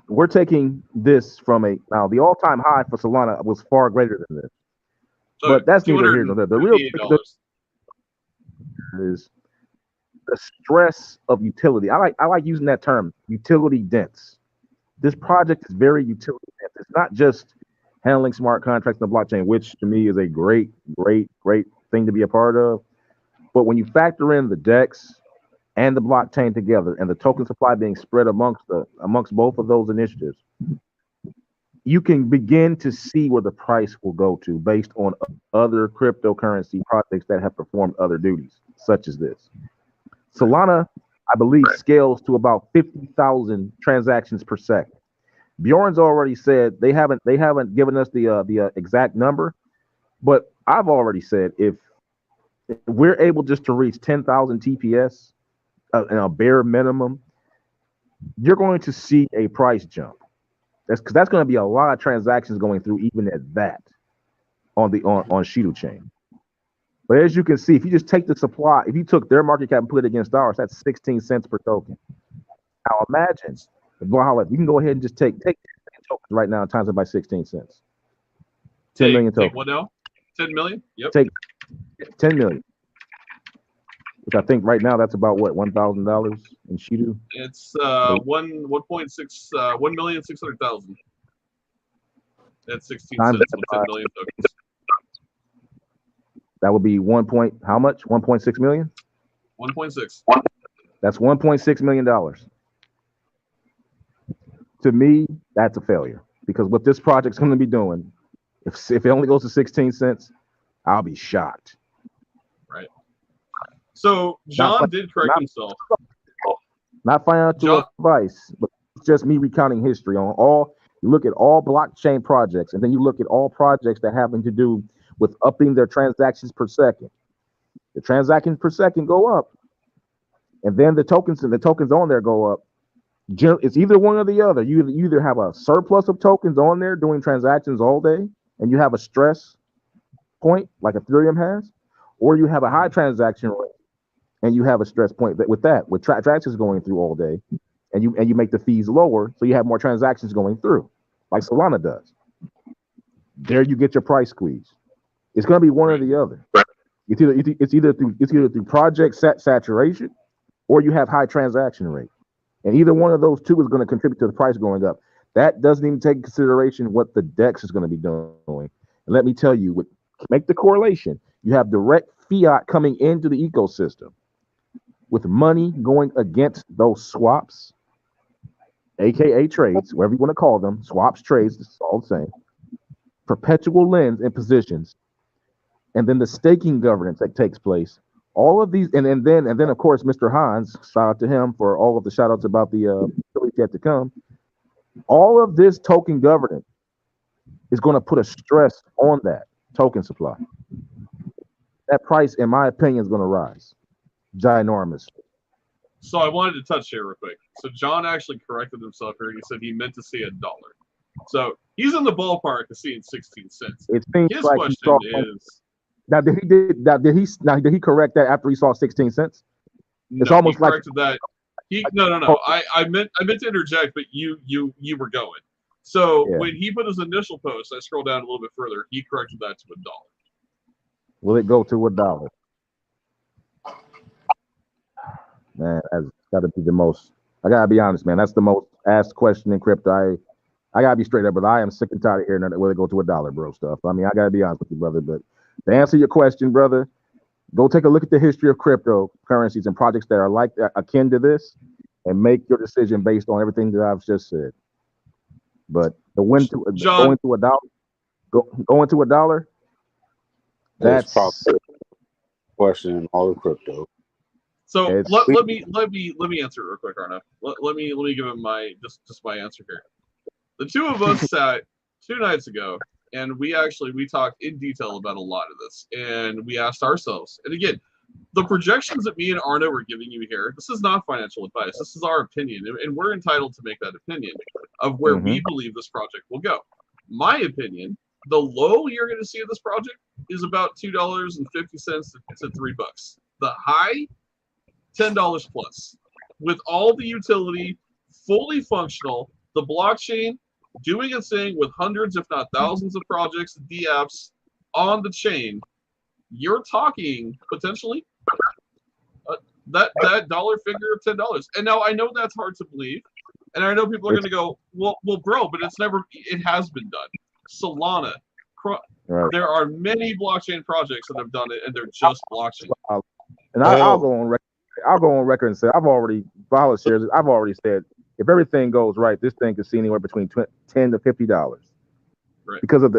We're taking this from now the all-time high for Solana was far greater than this. But that's neither here nor there. The real thing is the stress of utility. I like using that term, utility dense. This project is very utility dense. It's not just handling smart contracts on the blockchain, which to me is a great thing to be a part of. But when you factor in the DEX and the blockchain together and the token supply being spread amongst both of those initiatives, you can begin to see where the price will go to based on other cryptocurrency projects that have performed other duties, such as this. Solana, I believe, scales to about 50,000 transactions per second. Bjorn's already said they haven't given us the exact number, but I've already said if we're able just to reach 10,000 TPS in a bare minimum, you're going to see a price jump. That's going to be a lot of transactions going through even at that on Shido chain. But as you can see, if you just take the supply, if you took their market cap and put it against ours, that's 16 cents per token. Now imagine, you can go ahead and just take tokens right now and times it by 16 cents. 10 million tokens. Take what now? 10 million? Yep. Take 10 million. Which I think right now that's about what, $1,000 in Shido? It's 1,600,000. That's 16 Times cents that on 10 million tokens. That would be how much? 1.6 million? 1.6. That's $1.6 million. To me, that's a failure. Because what this project's going to be doing, if it only goes to 16 cents, I'll be shocked. Right. So John did correct himself. Not financial advice, but it's just me recounting history on all. You look at all blockchain projects, and then you look at all projects that having to do with upping their transactions per second. The transactions per second go up, and then the tokens on there go up. It's either one or the other. You either have a surplus of tokens on there doing transactions all day, and you have a stress point like Ethereum has, or you have a high transaction rate and you have a stress point with transactions going through all day, and you make the fees lower, so you have more transactions going through, like Solana does. There you get your price squeeze. It's going to be one or the other. It's either through project saturation, or you have high transaction rate, and either one of those two is going to contribute to the price going up. That doesn't even take into consideration what the DEX is going to be doing. And let me tell you, make the correlation. You have direct fiat coming into the ecosystem with money going against those swaps, aka trades, whatever you want to call them, swaps, trades, it's all the same. Perpetual lends and positions, and then the staking governance that takes place. All of these, and then of course, Mr. Hans, shout out to him for all of the shout outs about the yet to come. All of this token governance is going to put a stress on that token supply. That price, in my opinion, is going to rise ginormous. So I wanted to touch here real quick. So John actually corrected himself here. He said he meant to see $1. So he's in the ballpark of seeing 16 cents. It seems His like question is, did he correct that after he saw 16 cents? No, it's almost he corrected that. No. I meant to interject, but you were going. So when he put his initial post, I scrolled down a little bit further. He corrected that to $1. Will it go to $1? Man, that's got to be the most. I gotta be honest, man. That's the most asked question in crypto. I gotta be straight up, but I am sick and tired of hearing that will it go to $1, bro. Stuff. I mean, I gotta be honest with you, brother. But to answer your question, brother, go take a look at the history of cryptocurrencies and projects that are like akin to this, and make your decision based on everything that I've just said. But going to $1, that's probably question in all of crypto. So let me answer it real quick, Arno. Let me give him my just my answer here. The two of us sat 2 nights ago, and we talked in detail about a lot of this, and we asked ourselves, and again, the projections that me and Arno were giving you here, this is not financial advice. This is our opinion, and we're entitled to make that opinion of where we believe this project will go. My opinion, the low you're going to see of this project is about $2.50 to $3. The high, $10 plus, with all the utility, fully functional, the blockchain doing its thing with hundreds, if not thousands, of projects, DApps on the chain. You're talking potentially that dollar figure of $10. And now I know that's hard to believe, and I know people are going to go, well, bro, but it has been done. Solana, there are many blockchain projects that have done it, and they're just blockchain. And I'll go on record. I'll go on record and say I've already said if everything goes right, this thing could see anywhere between $10 to $50. Right. Because of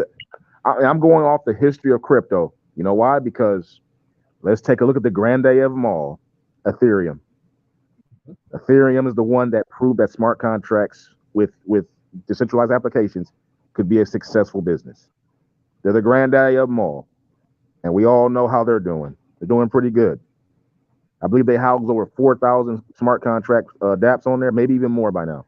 I'm going off the history of crypto. You know why? Because let's take a look at the granddaddy of them all, Ethereum. Ethereum is the one that proved that smart contracts with decentralized applications could be a successful business. They're the granddaddy of them all, and we all know how they're doing. They're doing pretty good. I believe they house over 4,000 smart contract dApps on there, maybe even more by now.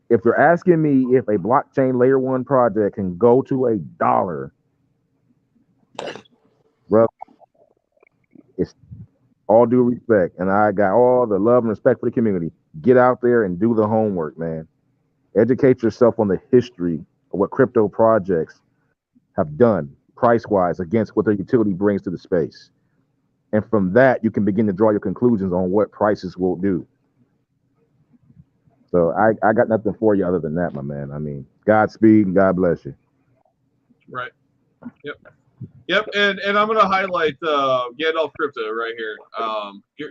If you're asking me if a blockchain layer 1 project can go to $1, bro, it's all due respect, and I got all the love and respect for the community. Get out there and do the homework, man. Educate yourself on the history of what crypto projects have done price-wise against what their utility brings to the space. And from that, you can begin to draw your conclusions on what prices will do. So I got nothing for you other than that, my man. I mean, Godspeed and God bless you. Right. Yep. Yep. And I'm gonna highlight Gandalf Crypto right here.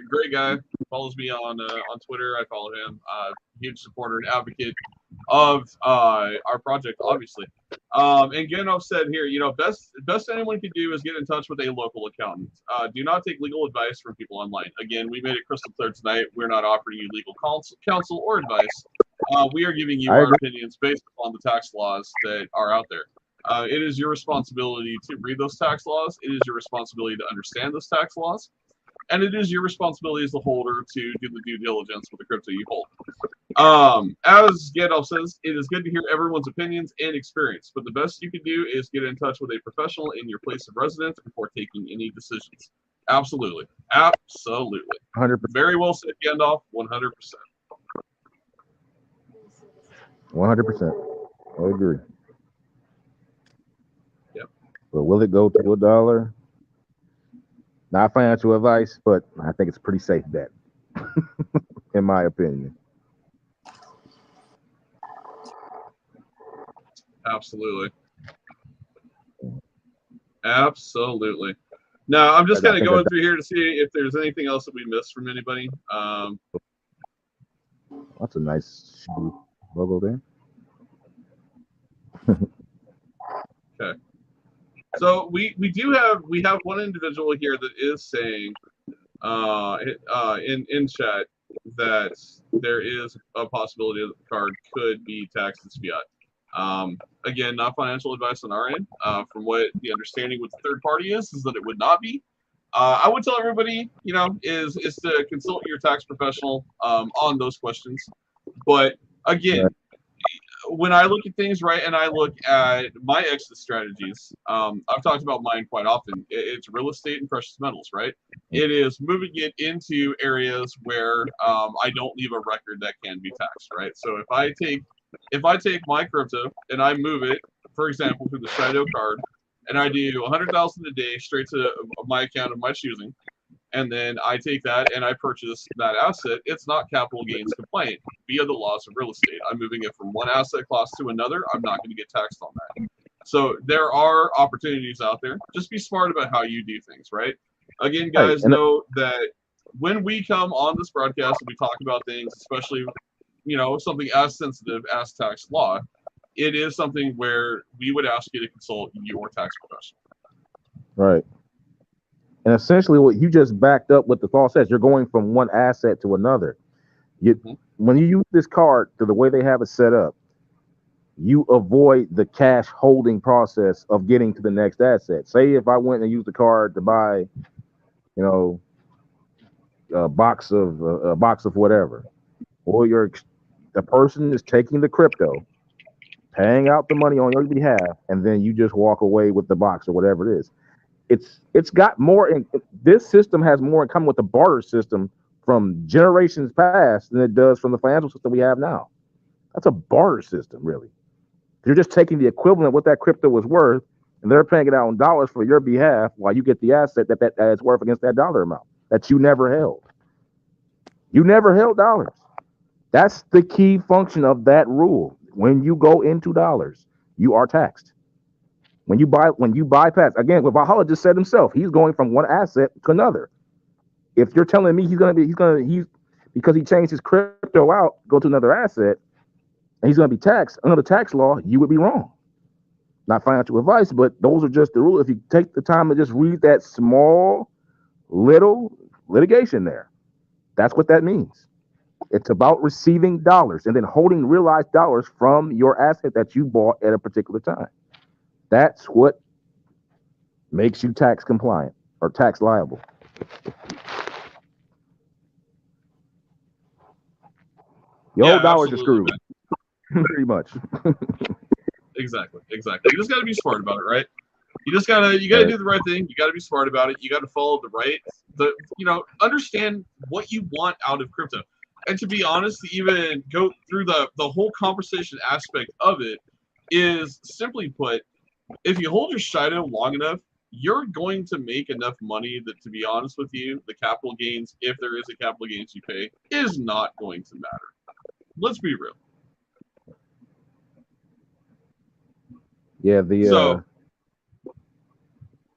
Great guy. Follows me on Twitter. I follow him. Huge supporter and advocate of our project, obviously. And Gandalf said here, best anyone can do is get in touch with a local accountant. Do not take legal advice from people online. Again, we made it crystal clear tonight. We're not offering you legal counsel or advice. We are giving you our opinions based upon the tax laws that are out there. It is your responsibility to read those tax laws. It is your responsibility to understand those tax laws. And it is your responsibility as the holder to do the due diligence with the crypto you hold. As Gandalf says, it is good to hear everyone's opinions and experience, but the best you can do is get in touch with a professional in your place of residence before taking any decisions. Absolutely. Absolutely. 100%. Very well said, Gandalf. 100%. 100%. I agree. Yep. But will it go to $1? Not financial advice, but I think it's a pretty safe bet, in my opinion. Absolutely. Absolutely. Now, I'm just kind of going through here to see if there's anything else that we missed from anybody. That's a nice logo there. Okay. So we have one individual here that is saying in chat that there is a possibility that the card could be taxed as fiat. Again, not financial advice on our end. From what the understanding with the third party is that it would not be. I would tell everybody, is to consult your tax professional on those questions. But again, when I look at things, right, and I look at my exit strategies, I've talked about mine quite often. It's real estate and precious metals, right? It is moving it into areas where I don't leave a record that can be taxed, right? So if I take my crypto and I move it, for example, through the Shido card, and I do 100,000 a day straight to my account of my choosing, and then I take that and I purchase that asset, it's not capital gains compliant via the laws of real estate. I'm moving it from one asset class to another. I'm not going to get taxed on that. So there are opportunities out there. Just be smart about how you do things, right? Again, guys, know that when we come on this broadcast and we talk about things, especially, something as sensitive as tax law, it is something where we would ask you to consult your tax professional. Right. And essentially what you just backed up with the law says, you're going from one asset to another. When you use this card to the way they have it set up, you avoid the cash holding process of getting to the next asset. Say if I went and used the card to buy, a box of whatever. Well, the person is taking the crypto, paying out the money on your behalf, and then you just walk away with the box or whatever it is. It's got more in this system has more in common with the barter system from generations past than it does from the financial system we have now. That's a barter system, really. You're just taking the equivalent of what that crypto was worth, and they're paying it out in dollars for your behalf while you get the asset that is worth against that dollar amount that you never held. You never held dollars. That's the key function of that rule. When you go into dollars, you are taxed. When you bypass, again, what Valhalla just said himself, he's going from one asset to another. If you're telling me he's because he changed his crypto out, go to another asset, and he's going to be taxed under the tax law, you would be wrong. Not financial advice, but those are just the rules. If you take the time to just read that small little litigation there, that's what that means. It's about receiving dollars and then holding realized dollars from your asset that you bought at a particular time. That's what makes you tax compliant or tax liable. Your dollars are screwed. Pretty much. Exactly. You just got to be smart about it, right? You got to do the right thing. You got to be smart about it. You got to follow understand what you want out of crypto. And to be honest, to even go through the whole conversation aspect of it is simply put, if you hold your Shido long enough, you're going to make enough money that, to be honest with you, the capital gains, if there is a capital gains you pay, is not going to matter. Let's be real. Yeah, So,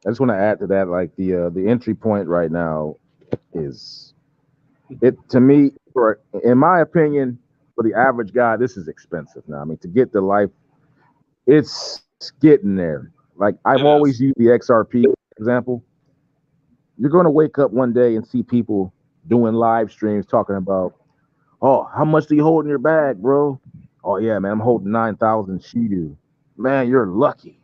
I just want to add to that, like the entry point right now is it to me, for in my opinion, for the average guy, this is expensive now. I mean, to get the life, it's getting there. Like I've it is. always used the XRP example. You're going to wake up one day and see people doing live streams talking about, oh, how much do you hold in your bag, bro? Oh yeah, man, I'm holding 9,000 Shido. Man, you're lucky.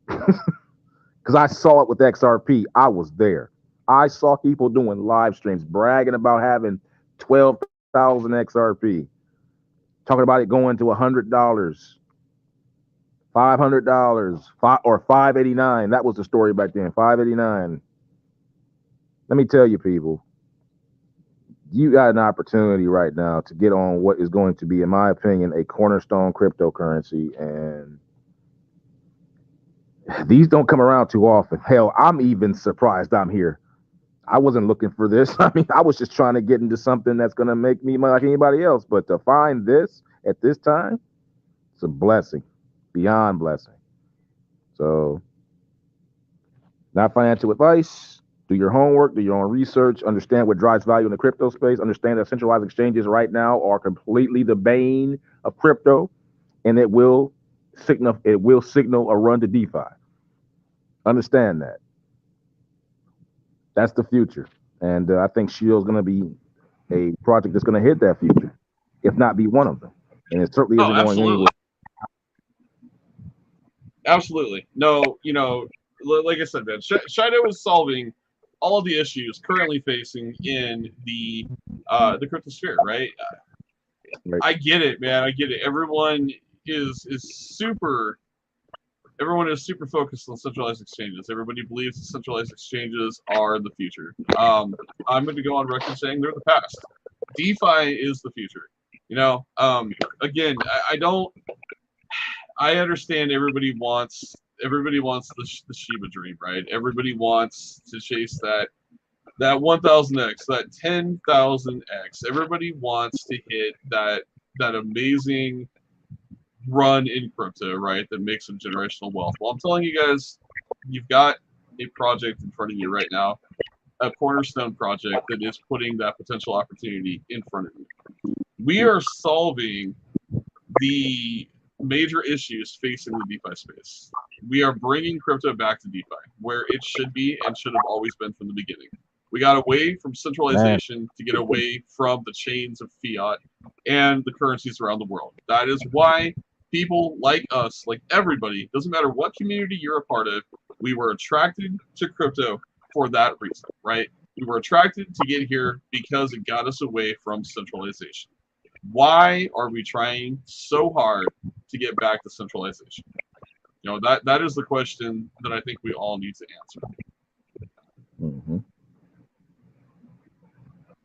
Because I saw it with XRP. I was there. I saw people doing live streams bragging about having 12,000 XRP, talking about it going to $100, $500, or 589. That was the story back then. 589. Let me tell you, people, you got an opportunity right now to get on what is going to be, in my opinion, a cornerstone cryptocurrency, and these don't come around too often. Hell, I'm even surprised I'm here. I wasn't looking for this. I mean, I was just trying to get into something that's going to make me money like anybody else. But to find this at this time, it's a blessing, beyond blessing. So, not financial advice. Do your homework, do your own research, understand what drives value in the crypto space, understand that centralized exchanges right now are completely the bane of crypto, and it will signal a run to DeFi. Understand that. That's the future. And I think Shield is going to be a project that's going to hit that future, if not be one of them. And it certainly isn't going anywhere. Absolutely. No, like I said, man, Shido is solving all of the issues currently facing in the cryptosphere, right? Right. I get it, man. I get it. Everyone is super focused on centralized exchanges. Everybody believes that centralized exchanges are the future. I'm going to go on record saying they're the past. DeFi is the future. Again, I understand everybody wants the Shiba dream, right? Everybody wants to chase that 1,000x, that 10,000x. Everybody wants to hit that amazing run in crypto, right? That makes some generational wealth. Well, I'm telling you guys, you've got a project in front of you right now, a cornerstone project that is putting that potential opportunity in front of you. We are solving the major issues facing the DeFi space. We are bringing crypto back to DeFi, where it should be and should have always been from the beginning. We got away from centralization to get away from the chains of fiat and the currencies around the world. That is why people like us, like everybody, doesn't matter what community you're a part of, we were attracted to crypto for that reason, right? We were attracted to get here because it got us away from centralization. Why are we trying so hard to get back to centralization? That is the question that I think we all need to answer. Mm-hmm.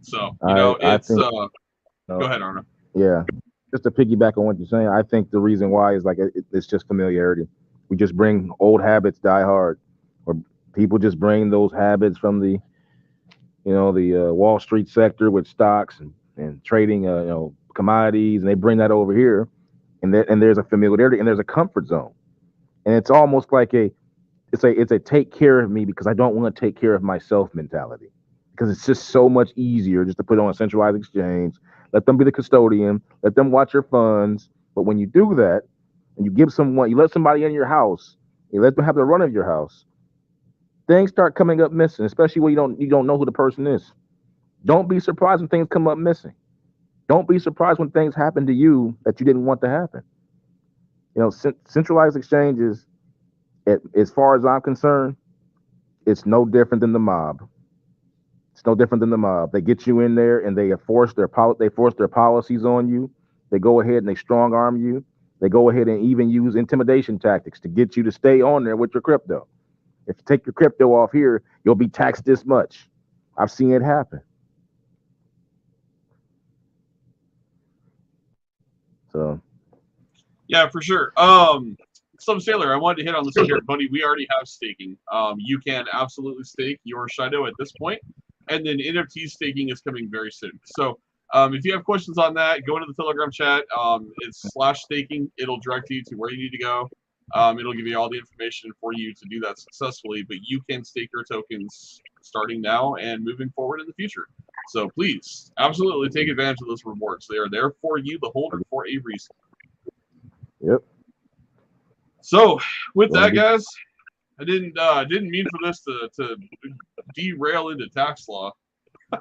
So, I think, go ahead, Arno. Yeah. Just to piggyback on what you're saying, I think the reason why is like it's just familiarity. We just bring old habits die hard, or people just bring those habits from the Wall Street sector with stocks and trading commodities, and they bring that over here, and there's a familiarity and there's a comfort zone, and it's almost like it's a take care of me because I don't want to take care of myself mentality, because it's just so much easier just to put on a centralized exchange, let them be the custodian, let them watch your funds. But when you do that and you let somebody in your house, you let them have the run of your house, things start coming up missing, especially when you don't know who the person is. Don't be surprised when things come up missing. Don't be surprised when things happen to you that you didn't want to happen. Centralized exchanges, as far as I'm concerned, it's no different than the mob. It's no different than the mob. They get you in there and they force their policies on you. They go ahead and they strong arm you. They go ahead and even use intimidation tactics to get you to stay on there with your crypto. If you take your crypto off here, you'll be taxed this much. I've seen it happen. So yeah, for sure. So Sailor, I wanted to hit on this here, buddy. We already have staking. You can absolutely stake your Shido at this point, and then NFT staking is coming very soon. So if you have questions on that, go into the Telegram chat. It's /staking. It'll direct you to where you need to go. It'll give you all the information for you to do that successfully, but you can stake your tokens starting now and moving forward in the future. So please, absolutely take advantage of those rewards. They are there for you, the holder, for a reason. Yep. So with that, guys, I didn't mean for this to derail into tax law.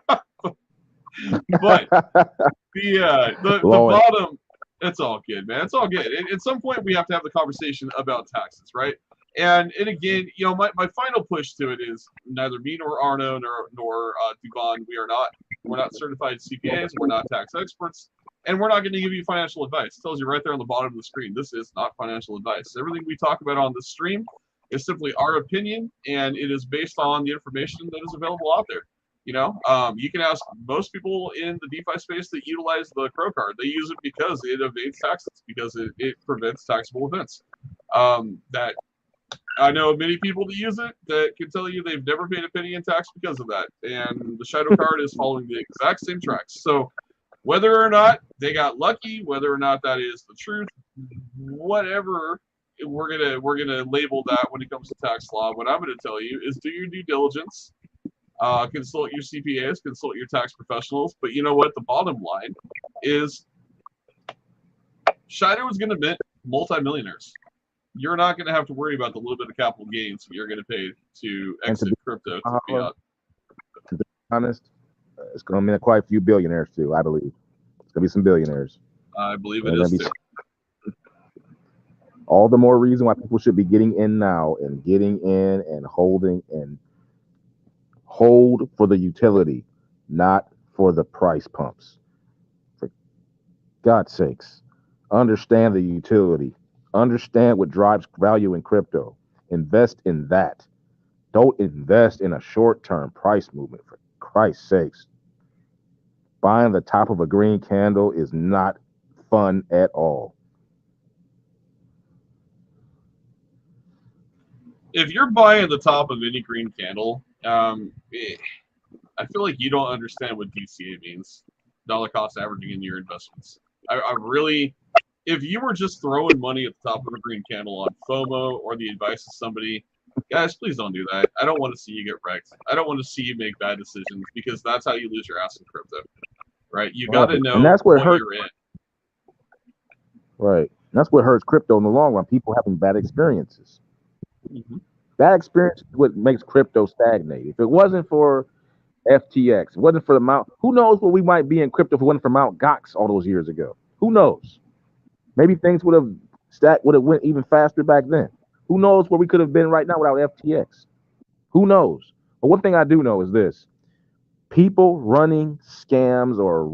But the bottom, it's all good, man. It's all good. At some point, we have to have the conversation about taxes, right? And again, you know, my final push to it is neither me nor Arno nor Dubon, we're not certified CPAs, we're not tax experts, and we're not going to give you financial advice. It tells you right there on the bottom of the screen. This is not financial advice. Everything we talk about on this stream is simply our opinion, and it is based on the information that is available out there. You know, you can ask most people in the DeFi space that utilize the Crow card. They use it because it evades taxes, because it prevents taxable events. That I know many people that use it that can tell you they've never paid a penny in tax because of that. And the Shido card is following the exact same tracks. So whether or not they got lucky, whether or not that is the truth, whatever, we're gonna label that when it comes to tax law. What I'm gonna tell you is do your due diligence. Consult your CPAs, consult your tax professionals. But you know what? The bottom line is Shido is going to mint multimillionaires. You're not going to have to worry about the little bit of capital gains you're going to pay to exit crypto to fiat. To be honest, it's going to mint quite a few billionaires too, I believe. It's going to be some billionaires. I believe it is too. All the more reason why people should be getting in now and getting in and holding and hold for the utility, not for the price pumps. For God's sakes, understand the utility. Understand what drives value in crypto. Invest in that. Don't invest in a short-term price movement, for Christ's sakes. Buying the top of a green candle is not fun at all. If you're buying the top of any green candle, I feel like you don't understand what DCA means, dollar cost averaging in your investments. I really, if you were just throwing money at the top of a green candle on FOMO or the advice of somebody, guys, please don't do that. I don't want to see you get wrecked. I don't want to see you make bad decisions, because that's how you lose your ass in crypto, right? You got to know and that's what you're in. Right. And that's what hurts crypto in the long run. People having bad experiences. Mm-hmm. That experience is what makes crypto stagnate. If it wasn't for FTX, it wasn't for the Mount, who knows where we might be in crypto if it wasn't for Mount Gox all those years ago? Who knows? Maybe things would have went even faster back then. Who knows where we could have been right now without FTX? Who knows? But one thing I do know is this: people running scams or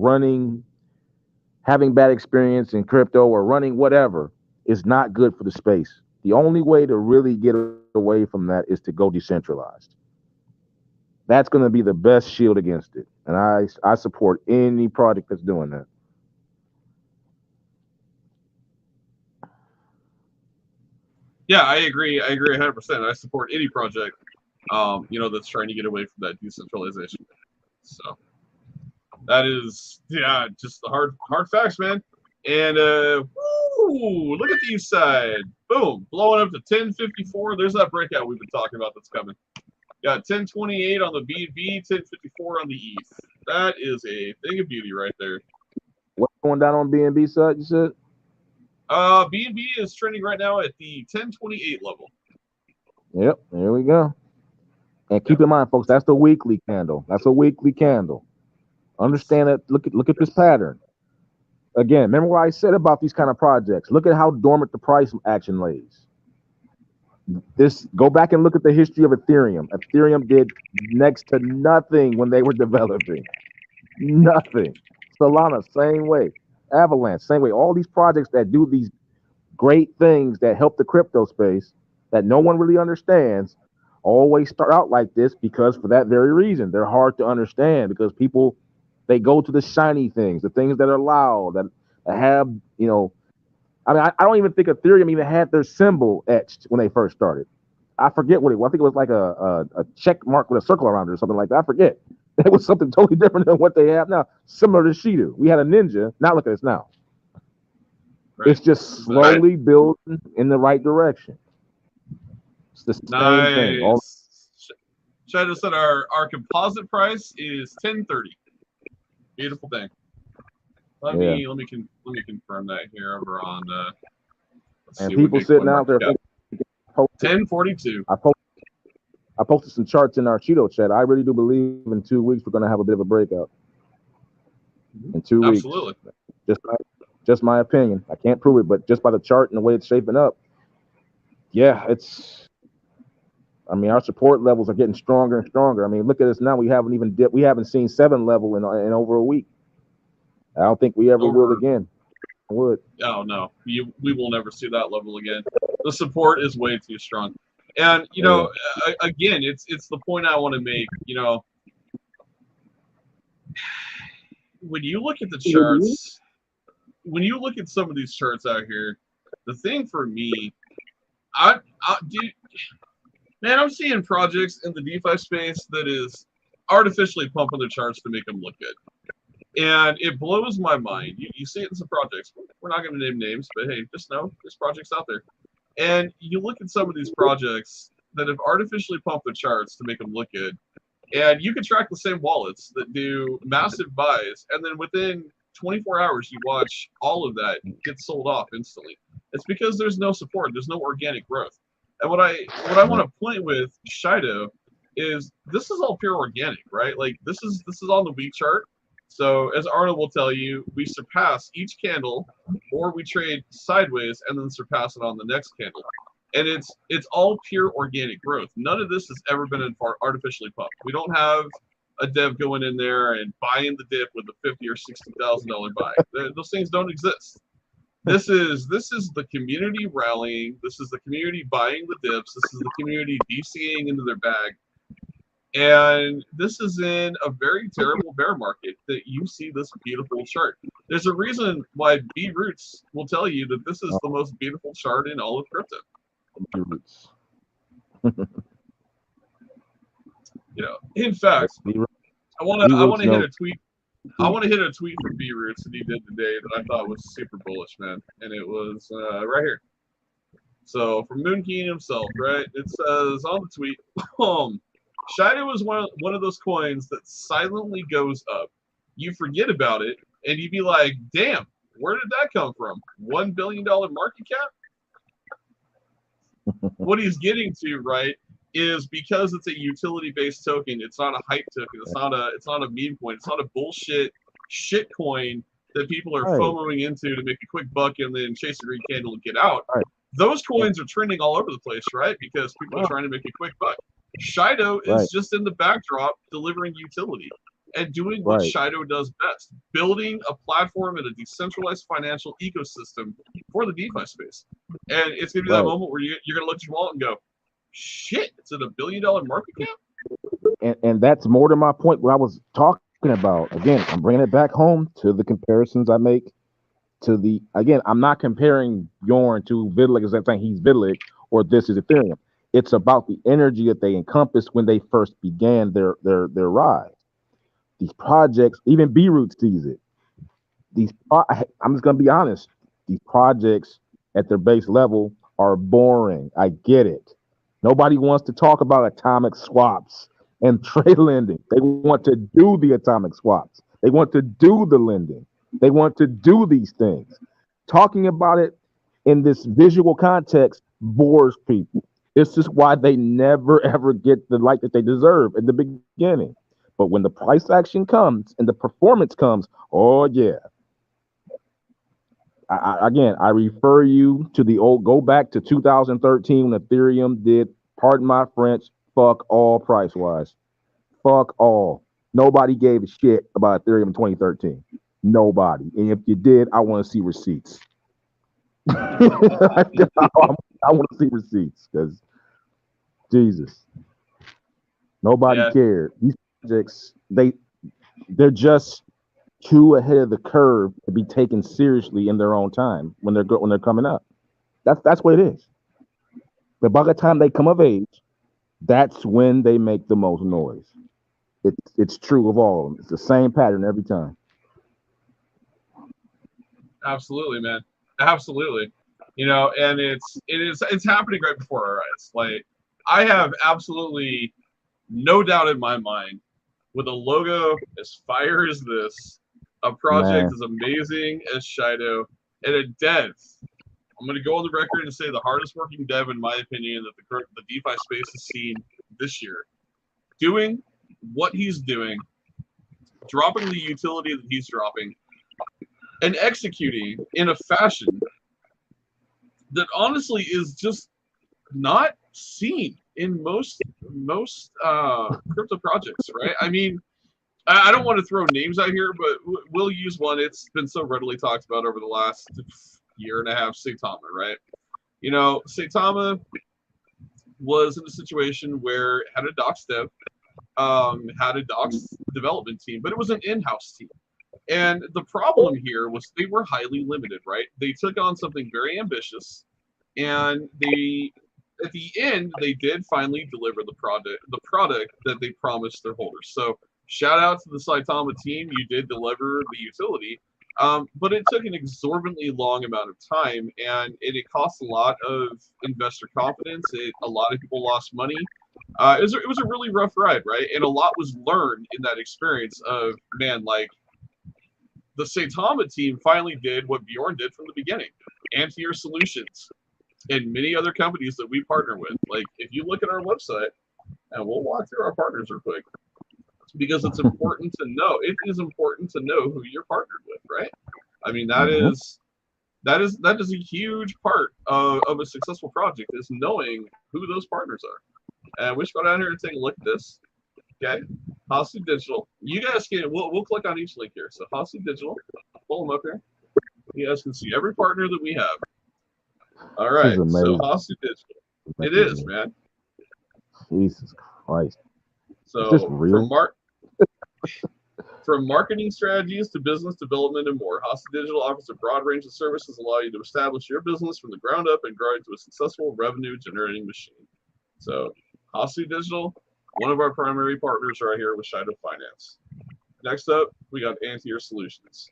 having bad experience in crypto or running whatever is not good for the space. The only way to really get away from that is to go decentralized. That's going to be the best shield against it. And I support any project that's doing that. Yeah, I agree. I agree 100%. I support any project, that's trying to get away from that decentralization. So that is, just the hard facts, man. And look at the east side. Boom, blowing up to 1054. There's that breakout we've been talking about that's coming. Got 1028 on the BNB, 1054 on the ETH. That is a thing of beauty right there. What's going down on BNB side, you said? BNB is trending right now at the 1028 level. Yep, there we go. And keep in mind, folks, that's the weekly candle. That's a weekly candle. Understand that. Look at this pattern. Again, remember what I said about these kind of projects. Look at how dormant the price action lays. Go back and look at the history of Ethereum. Ethereum did next to nothing when they were developing. Nothing. Solana, same way. Avalanche, same way. All these projects that do these great things that help the crypto space that no one really understands always start out like this, because for that very reason, they're hard to understand, because people, they go to the shiny things, the things that are loud, have, you know, I mean, I don't even think Ethereum even had their symbol etched when they first started. I forget what it was. I think it was like a check mark with a circle around it or something like that. I forget. It was something totally different than what they have now, similar to Shido. We had a ninja. Now look at us now. Right. It's just slowly building in the right direction. It's the same thing. Shido said our composite price is 1030. Beautiful thing. Let me confirm that here over on. Let's and see people sitting out there. 1042. I posted some charts in our Shido chat. I really do believe in 2 weeks we're going to have a bit of a breakout. In 2 weeks. Absolutely. Just my opinion. I can't prove it, but just by the chart and the way it's shaping up, yeah, I mean, our support levels are getting stronger and stronger. I mean, look at us now. We haven't even dipped. We haven't seen 7 level in over a week. I don't think we ever will again. I would. Oh no, we will never see that level again. The support is way too strong. And you know, again, it's the point I want to make. You know, when you look at the charts, when you look at some of these charts out here, the thing for me, man, I'm seeing projects in the DeFi space that is artificially pumping the charts to make them look good. And it blows my mind. You see it in some projects. We're not going to name names, but hey, just know there's projects out there. And you look at some of these projects that have artificially pumped the charts to make them look good. And you can track the same wallets that do massive buys. And then within 24 hours, you watch all of that get sold off instantly. It's because there's no support. There's no organic growth. And what I want to point with Shido is this is all pure organic, right? Like this is on the week chart. So as Arnold will tell you, we surpass each candle, or we trade sideways and then surpass it on the next candle. And it's all pure organic growth. None of this has ever been artificially pumped. We don't have a dev going in there and buying the dip with a $50,000 or $60,000 buy. Those things don't exist. This is the community rallying. This is the community buying the dips. This is the community DCing into their bag. And this is in a very terrible bear market that you see this beautiful chart. There's a reason why B Roots will tell you that this is the most beautiful chart in all of crypto. You know, in fact, I want to hit a tweet. I want to hit a tweet from B Roots that he did today that I thought was super bullish, man. And it was right here. So from Moon King himself, right? It says on the tweet, Shido is one of those coins that silently goes up. You forget about it, and you'd be like, damn, where did that come from? $1 billion market cap? What he's getting to, right, is because it's a utility-based token, it's not a hype token, it's not a meme coin, it's not a bullshit shit coin that people are FOMOing into to make a quick buck and then chase a green candle and get out. Those coins are trending all over the place, right? Because people are trying to make a quick buck. Shido is just in the backdrop delivering utility and doing what Shido does best, building a platform and a decentralized financial ecosystem for the DeFi space. And it's going to be that moment where you're going to look at your wallet and go, shit, it's at $1 billion market cap? And that's more to my point what I was talking about. Again, I'm bringing it back home to the comparisons I make to the, again, I'm not comparing Yorn to Vitalik as I'm saying he's Vitalik or this is Ethereum. It's about the energy that they encompassed when they first began their rise. These projects, even B-Root sees it. I'm just going to be honest. These projects at their base level are boring. I get it. Nobody wants to talk about atomic swaps and trade lending. They want to do the atomic swaps. They want to do the lending. They want to do these things. Talking about it in this visual context bores people. This is why they never, ever get the light that they deserve in the beginning. But when the price action comes and the performance comes, oh, yeah. I refer you to the old, go back to 2013 when Ethereum did, pardon my French, fuck all price-wise. Fuck all. Nobody gave a shit about Ethereum in 2013. Nobody. And if you did, I want to see receipts. I want to see receipts because Jesus, nobody cared. These projects, they're just too ahead of the curve to be taken seriously in their own time when they're coming up. That's what it is. But by the time they come of age, that's when they make the most noise. It's true of all of them. It's the same pattern every time. Absolutely, man. Absolutely. You know, and it's happening right before our eyes. Like, I have absolutely no doubt in my mind, with a logo as fire as this, a project Man. as amazing as Shido, and a dev. I'm going to go on the record and say the hardest working dev, in my opinion, that the DeFi space has seen this year. Doing what he's doing, dropping the utility that he's dropping, and executing in a fashion that honestly is just not seen in most crypto projects, right? I mean, I don't want to throw names out here, but we'll use one. It's been so readily talked about over the last year and a half, Saitama, right? You know, Saitama was in a situation where it had a docs dev, had a docs development team, but it was an in-house team. And the problem here was they were highly limited, right? They took on something very ambitious, and at the end, they did finally deliver the product that they promised their holders. So shout out to the Saitama team. You did deliver the utility, but it took an exorbitantly long amount of time, and it cost a lot of investor confidence. A lot of people lost money. It was a really rough ride, right? And a lot was learned in that experience of, man, like, the Saitama team finally did what Bjorn did from the beginning. Anti-Air Solutions and many other companies that we partner with. Like, if you look at our website, and we'll walk through our partners real quick, because it's important to know. It is important to know who you're partnered with, right? I mean, that is a huge part of a successful project, is knowing who those partners are. And we should go down here and take a look at this. Okay, Hasu Digital. You guys can. We'll click on each link here. So Hasu Digital, pull them up here. You guys can see every partner that we have. All right. So Hasu Digital. It is, man. Jesus Christ. So is this real? From marketing strategies to business development and more, Hasu Digital offers a broad range of services that allow you to establish your business from the ground up and grow into a successful revenue-generating machine. So Hasu Digital, one of our primary partners right here with Shido-Finance. Next up, we got Anti-Air Solutions.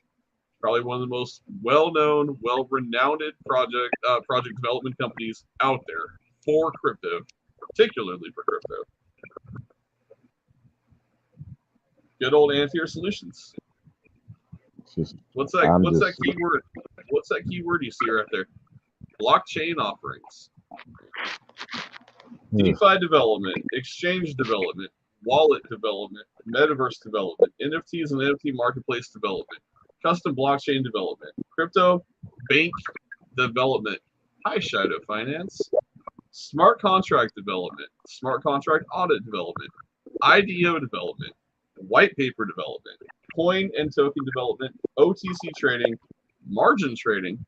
Probably one of the most well-known, well-renowned project development companies out there for crypto, particularly for crypto. Good old Anti-Air Solutions. What's that keyword? What's that keyword you see right there? Blockchain offerings. DeFi development, exchange development, wallet development, metaverse development, NFTs and NFT marketplace development, custom blockchain development, crypto bank development, hi Shido-Finance, smart contract development, smart contract audit development, IDO development, white paper development, coin and token development, OTC trading, margin trading,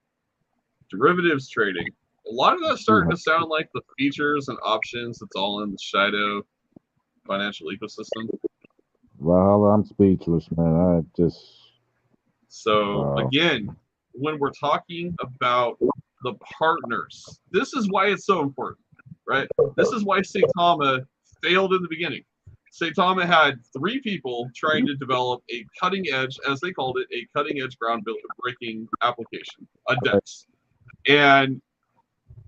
derivatives trading. A lot of that's starting to sound like the features and options that's all in the Shido financial ecosystem. Well, I'm speechless, man. Again, when we're talking about the partners, this is why it's so important, right? This is why Saitama failed in the beginning. Saitama had 3 people trying to develop a cutting edge, as they called it, a cutting edge groundbreaking application, a DEX. And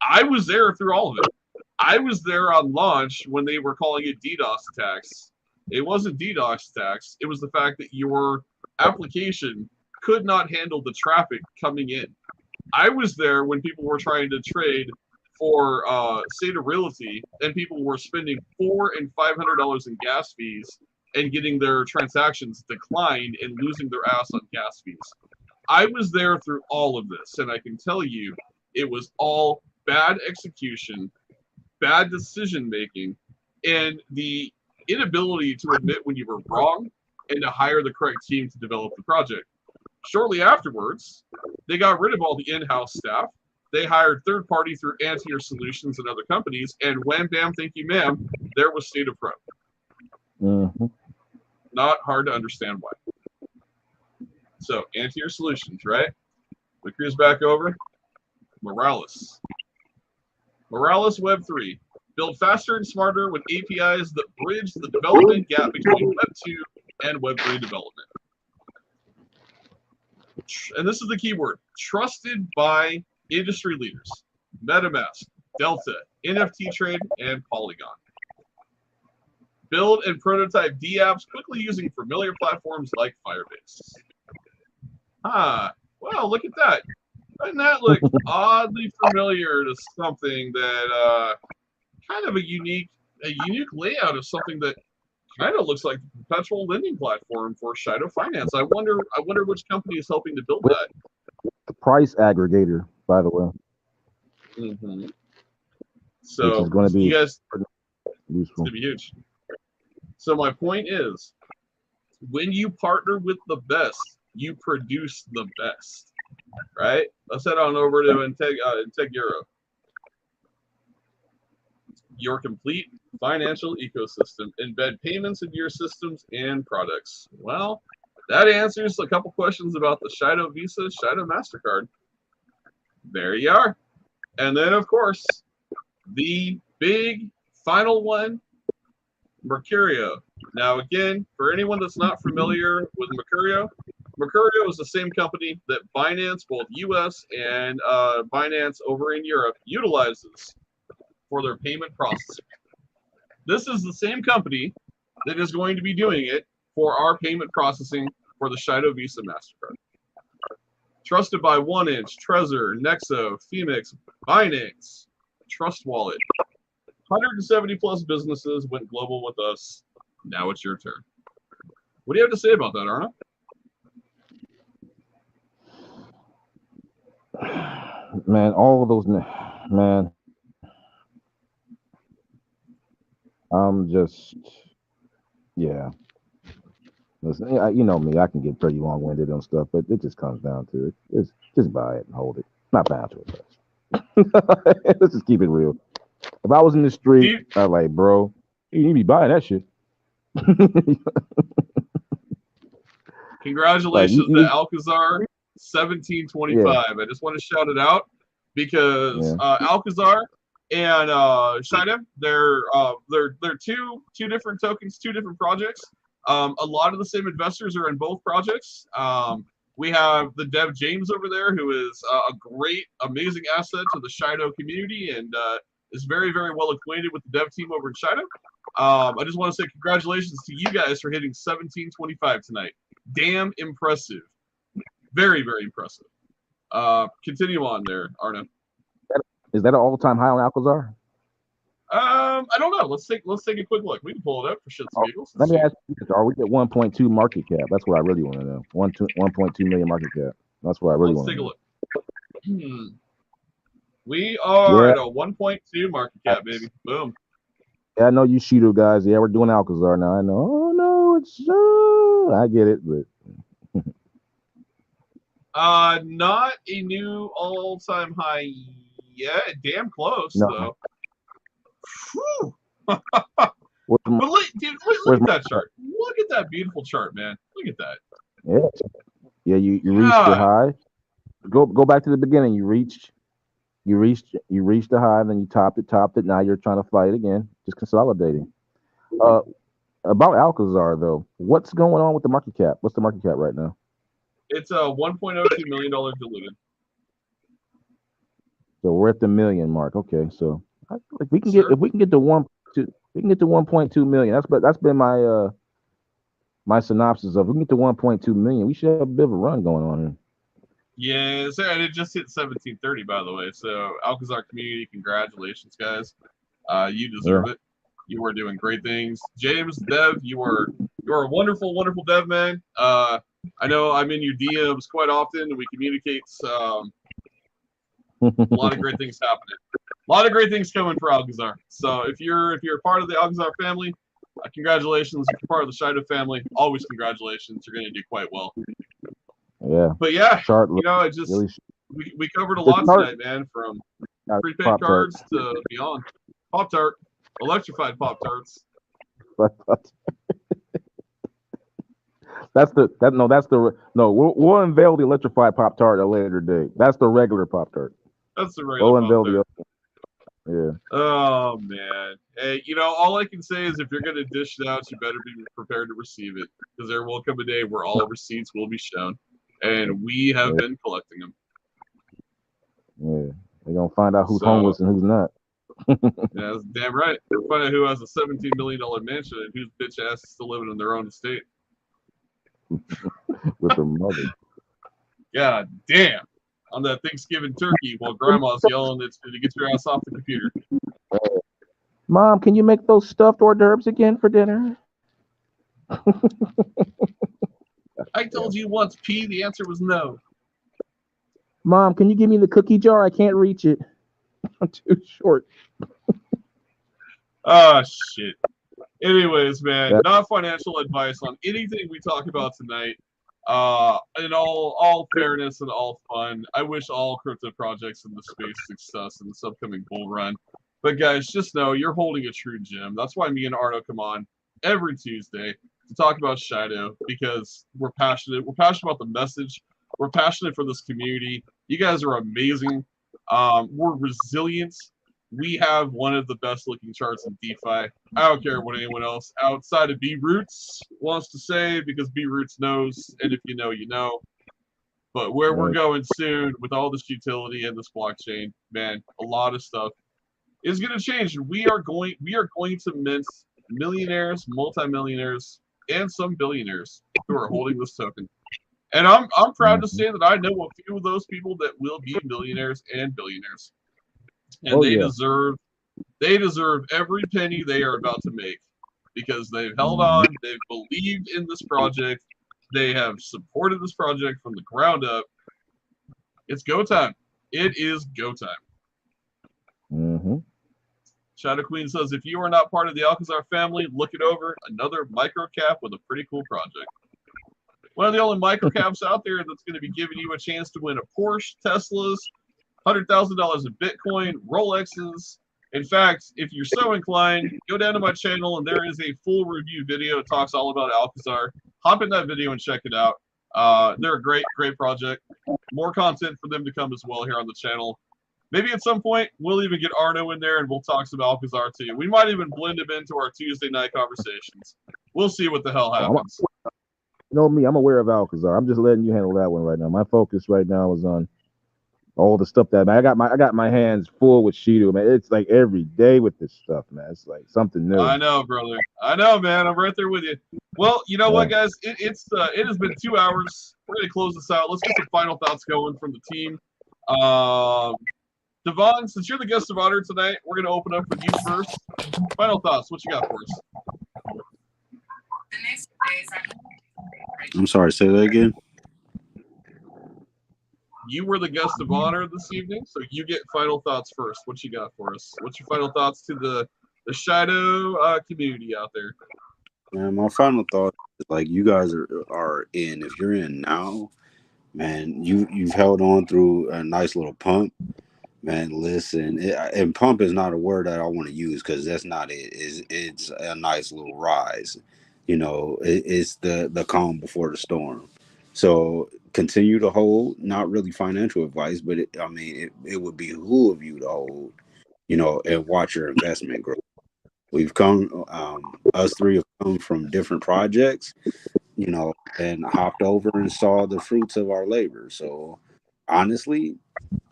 I was there through all of it. I was there on launch when they were calling it DDoS attacks. It wasn't DDoS attacks. It was the fact that your application could not handle the traffic coming in. I was there when people were trying to trade for State of Realty, and people were spending $400 and $500 in gas fees and getting their transactions declined and losing their ass on gas fees. I was there through all of this, and I can tell you it was all bad execution, bad decision making, and the inability to admit when you were wrong and to hire the correct team to develop the project. Shortly afterwards, they got rid of all the in-house staff. They hired third party through Anti-Air Solutions and other companies, and wham bam, thank you ma'am, there was State of Pro. Not hard to understand why. So, Antier Solutions, right? We cruise back over. Morales Web 3. Build faster and smarter with APIs that bridge the development gap between Web 2 and Web 3 development. And this is the key word. Trusted by industry leaders. MetaMask, Delta, NFT Trade, and Polygon. Build and prototype dApps quickly using familiar platforms like Firebase. Well, look at that. Doesn't that look oddly familiar to something that kind of a unique layout of something that kind of looks like the perpetual lending platform for Shido-Finance. I wonder which company is helping to build that. The price aggregator, by the way. Mm-hmm. So which is going to be you guys, useful. It's going to be huge. So my point is, when you partner with the best, you produce the best, right? Let's head on over to Integuro. Your complete financial ecosystem. Embed payments into your systems and products. Well, that answers a couple questions about the Shido Visa, Shido MasterCard. There you are. And then, of course, the big final one, Mercurio. Now, again, for anyone that's not familiar with Mercurio is the same company that Binance, both US and Binance over in Europe, utilizes for their payment processing. This is the same company that is going to be doing it for our payment processing for the Shido Visa MasterCard. Trusted by 1inch, Trezor, Nexo, Phoenix, Binance, Trust Wallet. 170 plus businesses went global with us. Now it's your turn. What do you have to say about that, Arna? Man, all of those, man. I'm just, yeah. Listen, you know me, I can get pretty long-winded on stuff, but it just comes down to it. It's just buy it and hold it. Not bound to it. Let's just keep it real. If I was in the street, I'd like, bro, you need to be buying that shit. Congratulations to Alcazar 1725. I just want to shout it out because Alcazar and Shido, they're two different tokens, two different projects. A lot of the same investors are in both projects. We have the dev James over there, who is a great, amazing asset to the Shido community and is very, very well acquainted with the dev team over in Shido. I just want to say congratulations to you guys for hitting 1725 tonight. Damn impressive. Very, very impressive. Continue on there, Arna. Is that an all-time high on Alcazar? I don't know. Let's take a quick look. We can pull it up for shits and giggles. Let me ask you this: are we at 1.2 market cap? That's what I really want to know. 1.2 million market cap. That's what I really want to know. Let's take a look. We are at a 1.2 market cap, baby. Boom. Yeah, I know you Shido guys. Yeah, we're doing Alcazar now. I know. Oh no, it's I get it, but not a new all-time high yet. Damn close though. Whew. But look at that chart. Look at that beautiful chart, man. Look at that. Yeah. You reached the high. Go back to the beginning. You reached the high, then you topped it. Now you're trying to fight again, just consolidating. About Alcazar though, what's going on with the market cap? What's the market cap right now? It's a $1.02 million diluted. So we're at the million mark. Okay, so if we can get to 1.2 million. That's been my my synopsis of. If we can get to 1.2 million, we should have a bit of a run going on here. Yeah, so it just hit 1730, by the way. So Alcazar community, congratulations, guys. You deserve it. You are doing great things. James, Dev, you are a wonderful, wonderful dev man. I know I'm in your DMs quite often, and we communicate. A lot of great things happening. A lot of great things coming for Alcazar. So if you're part of the Alcazar family, congratulations. If you're part of the Shido family, always congratulations. You're going to do quite well. Yeah. But yeah, chart it just really we covered a lot tonight, man, from prepaid cards to beyond. Pop-Tart, electrified Pop-Tarts. We'll unveil the electrified Pop Tart at a later date. That's the regular Pop Tart. That's the We'll regular unveil Pop-Tart. Yeah. Oh man. Hey, all I can say is if you're gonna dish it out, you better be prepared to receive it, because there will come a day where all receipts will be shown, and we have been collecting them. Yeah, they're gonna find out who's So- homeless and who's not. Yeah, that's damn right. We'll find out who has a $17 million mansion and whose bitch ass is still living in their own estate. With their mother. God damn. On that Thanksgiving turkey while grandma's yelling to get your ass off the computer. Mom, can you make those stuffed hors d'oeuvres again for dinner? I told you once, P, the answer was no. Mom, can you give me the cookie jar? I can't reach it. I'm too short. Oh, shit. Anyways, man, not financial advice on anything we talk about tonight. In all fairness and all fun, I wish all crypto projects in the space success in this upcoming bull run. But guys, just know you're holding a true gem. That's why me and Arno come on every Tuesday to talk about Shido, because we're passionate. We're passionate about the message. We're passionate for this community. You guys are amazing. We're resilient. We have one of the best looking charts in DeFi. I don't care what anyone else outside of B Roots wants to say, because B Roots knows, and if you know, you know. But where we're going soon with all this utility and this blockchain, man, a lot of stuff is going to change. We are going to mint millionaires, multimillionaires, and some billionaires who are holding this token. And I'm proud to say that I know a few of those people that will be millionaires and billionaires. And they deserve every penny they are about to make, because they've held on, they've believed in this project, they have supported this project from the ground up. It's go time. It is go time. Mm-hmm. Shadow Queen says, if you are not part of the Alcazar family, look it over. Another micro cap with a pretty cool project. One of the only micro caps out there that's going to be giving you a chance to win a Porsche, Teslas, $100,000 in Bitcoin, Rolexes. In fact, if you're so inclined, go down to my channel and there is a full review video that talks all about Alcazar. Hop in that video and check it out. They're a great project. More content for them to come as well here on the channel. Maybe at some point, we'll even get Arno in there and we'll talk some Alcazar too. We might even blend him into our Tuesday night conversations. We'll see what the hell happens. You know me, I'm aware of Alcazar. I'm just letting you handle that one right now. My focus right now is on all the stuff that, man, I got my hands full with Shido, man. It's like every day with this stuff, man. It's like something new. I know, brother. I know, man. I'm right there with you. Well, you know what, guys? It has been 2 hours. We're gonna close this out. Let's get some final thoughts going from the team. Devon, since you're the guest of honor tonight, we're gonna open up with you first. Final thoughts. What you got for us? I'm sorry, say that again. You were the guest of honor this evening, so you get final thoughts first. What you got for us? What's your final thoughts to the Shido community out there? Man, my final thought is, like, you guys are in. If you're in now, man, you've held on through a nice little pump. Man, listen, and pump is not a word that I want to use, because that's not it. It's a nice little rise. It's the calm before the storm. So continue to hold. Not really financial advice, but it would behoove you to hold, and watch your investment grow. We've come, us three have come from different projects, and hopped over and saw the fruits of our labor. So honestly,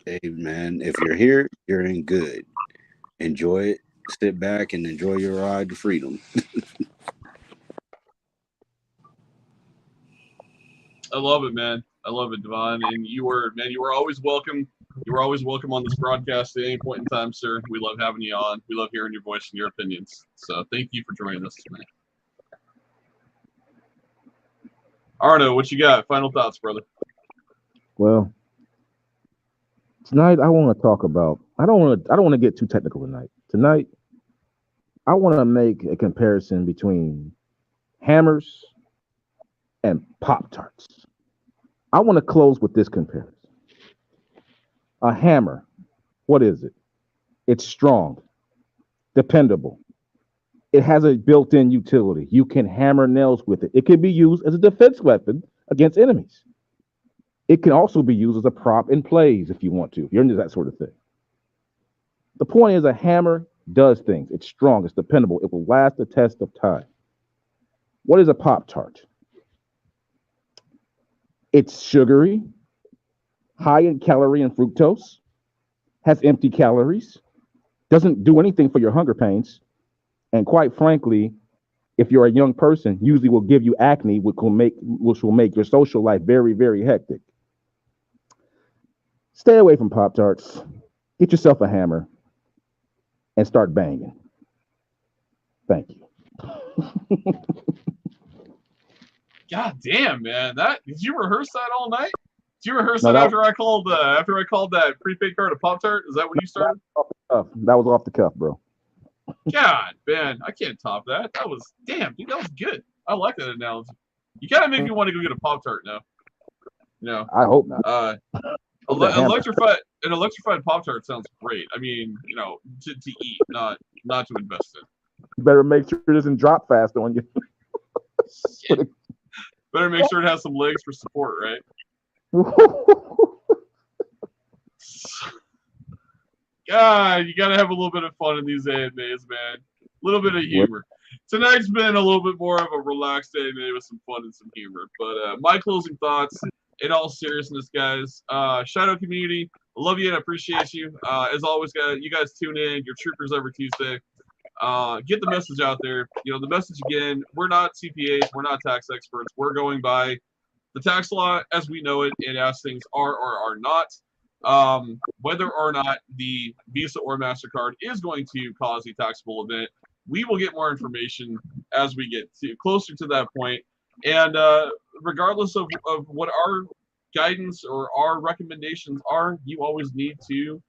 hey man, if you're here, you're in good. Enjoy it. Sit back and enjoy your ride to freedom. I love it, man. I love it, Devon. And you were always welcome. You were always welcome on this broadcast at any point in time, sir. We love having you on. We love hearing your voice and your opinions. So thank you for joining us tonight. Arno, what you got? Final thoughts, brother. Well, tonight I want to talk about. I don't want to get too technical tonight. Tonight, I want to make a comparison between hammers and Pop-Tarts. I want to close with this comparison. A hammer, what is it? It's strong, dependable, It has a built-in utility. You can hammer nails with it. It can be used as a defense weapon against enemies. It can also be used as a prop in plays if you want to. You're into that sort of thing. The point is, a hammer does things. It's strong. It's dependable. It will last the test of time. What is a Pop-Tart? It's sugary, high in calorie and fructose, has empty calories, doesn't do anything for your hunger pains, and quite frankly, if you're a young person, usually will give you acne, which will make your social life very, very hectic. Stay away from Pop-Tarts. Get yourself a hammer and start banging. Thank you. God damn, man! Did you rehearse that all night? Did you rehearse No, that after I called that prepaid card a Pop-Tart? Is that when you started? That was off the cuff, bro. God, man, I can't top that. That was damn, dude. That was good. I like that analogy. You kind of make me want to go get a Pop-Tart now. You know, I hope not. An electrified Pop-Tart sounds great. I mean, you know, to eat, not to invest in. You better make sure it doesn't drop fast on you. Shit. Better make sure it has some legs for support, right? God, you gotta have a little bit of fun in these AMAs, man. A little bit of humor. Tonight's been a little bit more of a relaxed AMA with some fun and some humor. But my closing thoughts, in all seriousness, guys. Shadow community, I love you and I appreciate you. As always, guys, you guys tune in. You're troopers every Tuesday. Get the message out there. You know, the message again, we're not CPAs, we're not tax experts. We're going by the tax law as we know it and as things are or are not. Whether or not the Visa or MasterCard is going to cause a taxable event, we will get more information as we get closer to that point. And regardless of what our guidance or our recommendations are, you always need to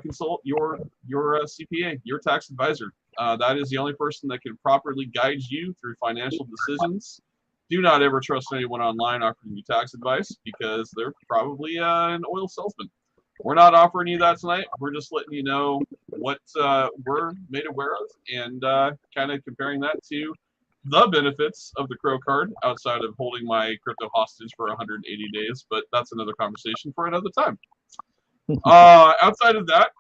consult your CPA, your tax advisor. That is the only person that can properly guide you through financial decisions. Do not ever trust anyone online offering you tax advice because they're probably an oil salesman. We're not offering you that tonight. We're just letting you know what we're made aware of and kind of comparing that to the benefits of the Crow card outside of holding my crypto hostage for 180 days. But that's another conversation for another time. Outside of that,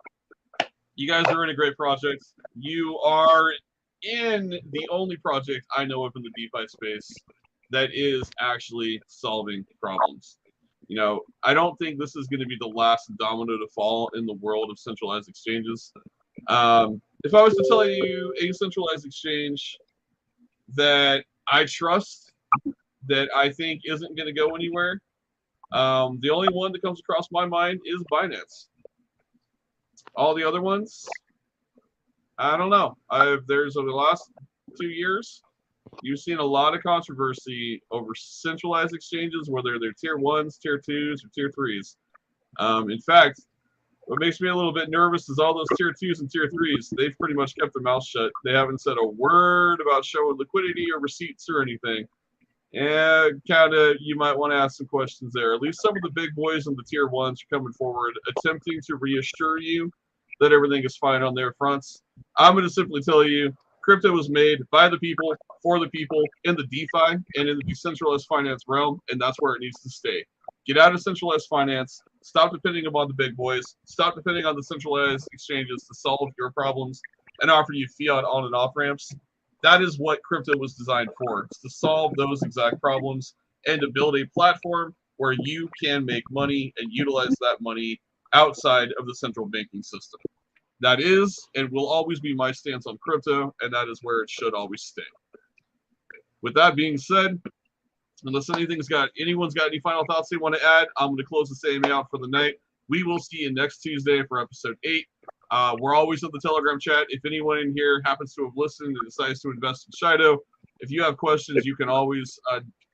you guys are in a great project. You are in the only project I know of in the DeFi space that is actually solving problems. You know, I don't think this is going to be the last domino to fall in the world of centralized exchanges. If I was to tell you a centralized exchange that I trust, that I think isn't going to go anywhere, the only one that comes across my mind is Binance. All the other ones, I don't know. There's over the last 2 years, you've seen a lot of controversy over centralized exchanges, whether they're tier 1s, tier 2s, or tier 3s. In fact, what makes me a little bit nervous is all those tier 2s and tier 3s, they've pretty much kept their mouth shut. They haven't said a word about showing liquidity or receipts or anything. And kind of, you might want to ask some questions there. At least some of the big boys on the tier 1s are coming forward, attempting to reassure you that everything is fine on their fronts. I'm going to simply tell you, crypto was made by the people, for the people, in the DeFi and in the decentralized finance realm, and that's where it needs to stay. Get out of centralized finance. Stop depending upon the big boys. Stop depending on the centralized exchanges to solve your problems and offer you fiat on and off ramps. That is what crypto was designed for. It's to solve those exact problems and to build a platform where you can make money and utilize that money outside of the central banking system. That is and will always be my stance on crypto, and that is where it should always stay. With that being said, unless anyone's got any final thoughts they want to add, I'm going to close this AMA out for the night. We will see you next Tuesday for episode 8. We're always in the Telegram chat. If anyone in here happens to have listened and decides to invest in Shido, if you have questions, you can always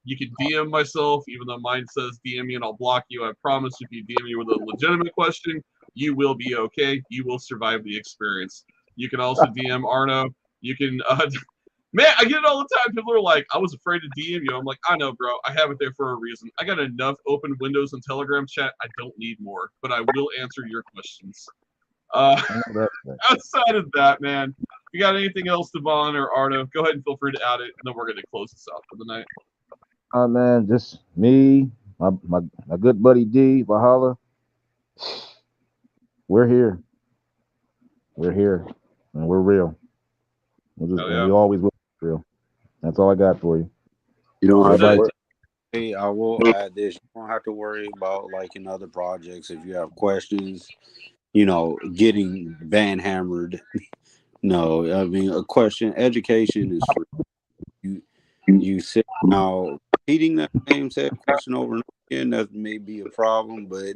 you can DM myself, even though mine says DM me and I'll block you. I promise if you DM me with a legitimate question, you will be okay. You will survive the experience. You can also DM Arno. You can, man, I get it all the time. People are like, I was afraid to DM you. I'm like, I know, bro. I have it there for a reason. I got enough open windows and Telegram chat. I don't need more, but I will answer your questions. Outside of that, man, you got anything else, Devon or Arno, go ahead and feel free to add it, and then we're going to close this out for the night. Man, just me, my good buddy D, Valhalla. We're here. We're here, and we're real. And we always will be real. That's all I got for you. You don't have to Everybody, worry. Hey, I will add this. You don't have to worry about like in other projects if you have questions, getting band hammered. No, I mean education is free. You sit now repeating that same set question over and over again, that may be a problem, but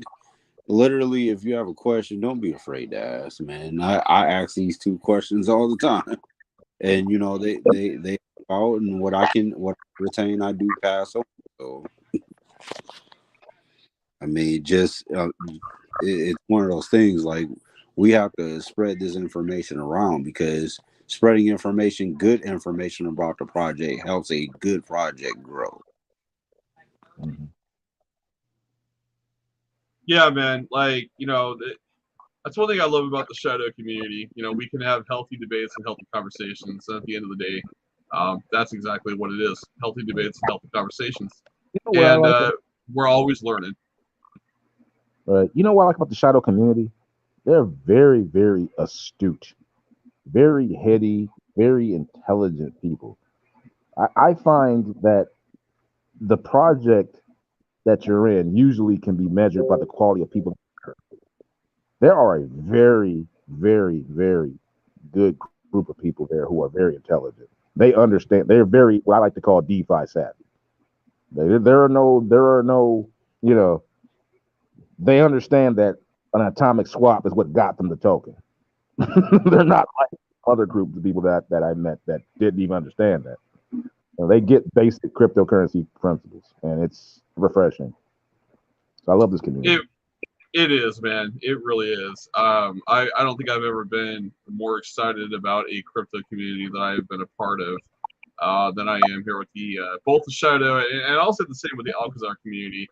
literally if you have a question, don't be afraid to ask, man. I ask these two questions all the time. And they out, and what I retain, I do pass on. So I mean, just it's one of those things. Like, we have to spread this information around, because spreading information, good information about the project, helps a good project grow. Mm-hmm. Yeah, man. Like, that's one thing I love about the Shadow community. We can have healthy debates and healthy conversations. And at the end of the day, that's exactly what it is: healthy debates and healthy conversations. And we're always learning. You know what I like about the Shadow community? They're very, very astute, very heady, very intelligent people. I find that the project that you're in usually can be measured by the quality of people. There are a very, very, very good group of people there who are very intelligent. They understand. They're very, what I like to call DeFi savvy. There are no, they understand that an atomic swap is what got them the token. They're not like other groups of people that I met that didn't even understand that. They get basic cryptocurrency principles, and it's refreshing. So I love this community. It is, man. It really is. I don't think I've ever been more excited about a crypto community that I've been a part of than I am here with both the Shadow, and I'll say the same with the Alcazar community.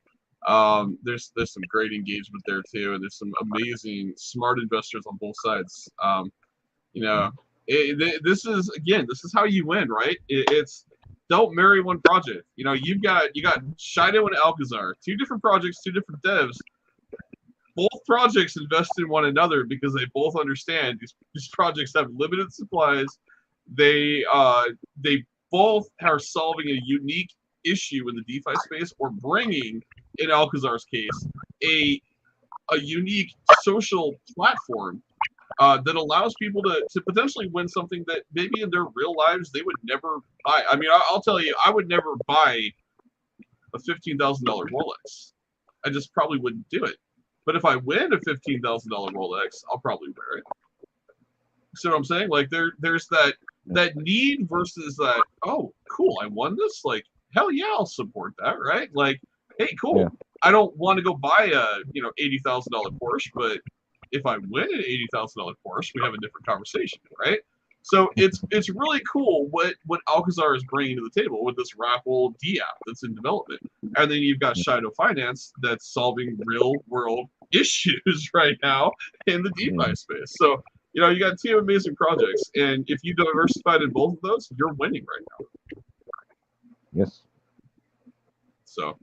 There's some great engagement there too, and there's some amazing smart investors on both sides. This is how you win, right? It's don't marry one project. You got Shido and Alcazar, two different projects, two different devs. Both projects invest in one another because they both understand these projects have limited supplies. They both are solving a unique issue in the DeFi space, or bringing, in Alcazar's case, a unique social platform that allows people to potentially win something that maybe in their real lives they would never buy. I mean, I'll tell you, I would never buy a $15,000 Rolex. I just probably wouldn't do it. But if I win a $15,000 Rolex, I'll probably wear it. See what I'm saying? Like, there's that need versus that, oh, cool, I won this? Like, hell yeah, I'll support that, right? Like, hey, cool. Yeah. I don't want to go buy a $80,000 Porsche, but if I win an $80,000 Porsche, we have a different conversation, right? So it's really cool what Alcazar is bringing to the table with this Raffle D app that's in development. And then you've got Shido-Finance that's solving real world issues right now in the DeFi space. So, you got two amazing projects, and if you diversified in both of those, you're winning right now. Yes. So,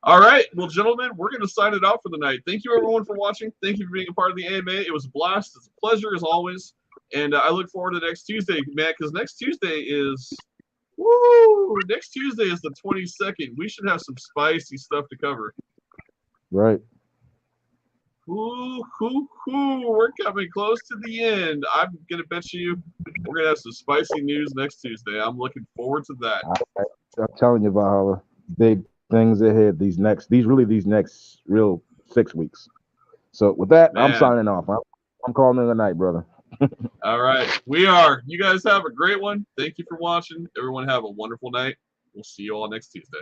all right. Well, gentlemen, we're going to sign it out for the night. Thank you, everyone, for watching. Thank you for being a part of the AMA. It was a blast. It's a pleasure, as always. And I look forward to next Tuesday, man, because next Tuesday is next Tuesday is the 22nd. We should have some spicy stuff to cover. Right. We're coming close to the end. I'm going to bet you we're going to have some spicy news next Tuesday. I'm looking forward to that. I'm telling you, Valhalla, big things ahead these next real 6 weeks. So with that, man, I'm signing off. I'm calling it a night, brother. All right. We are. You guys have a great one. Thank you for watching. Everyone have a wonderful night. We'll see you all next Tuesday.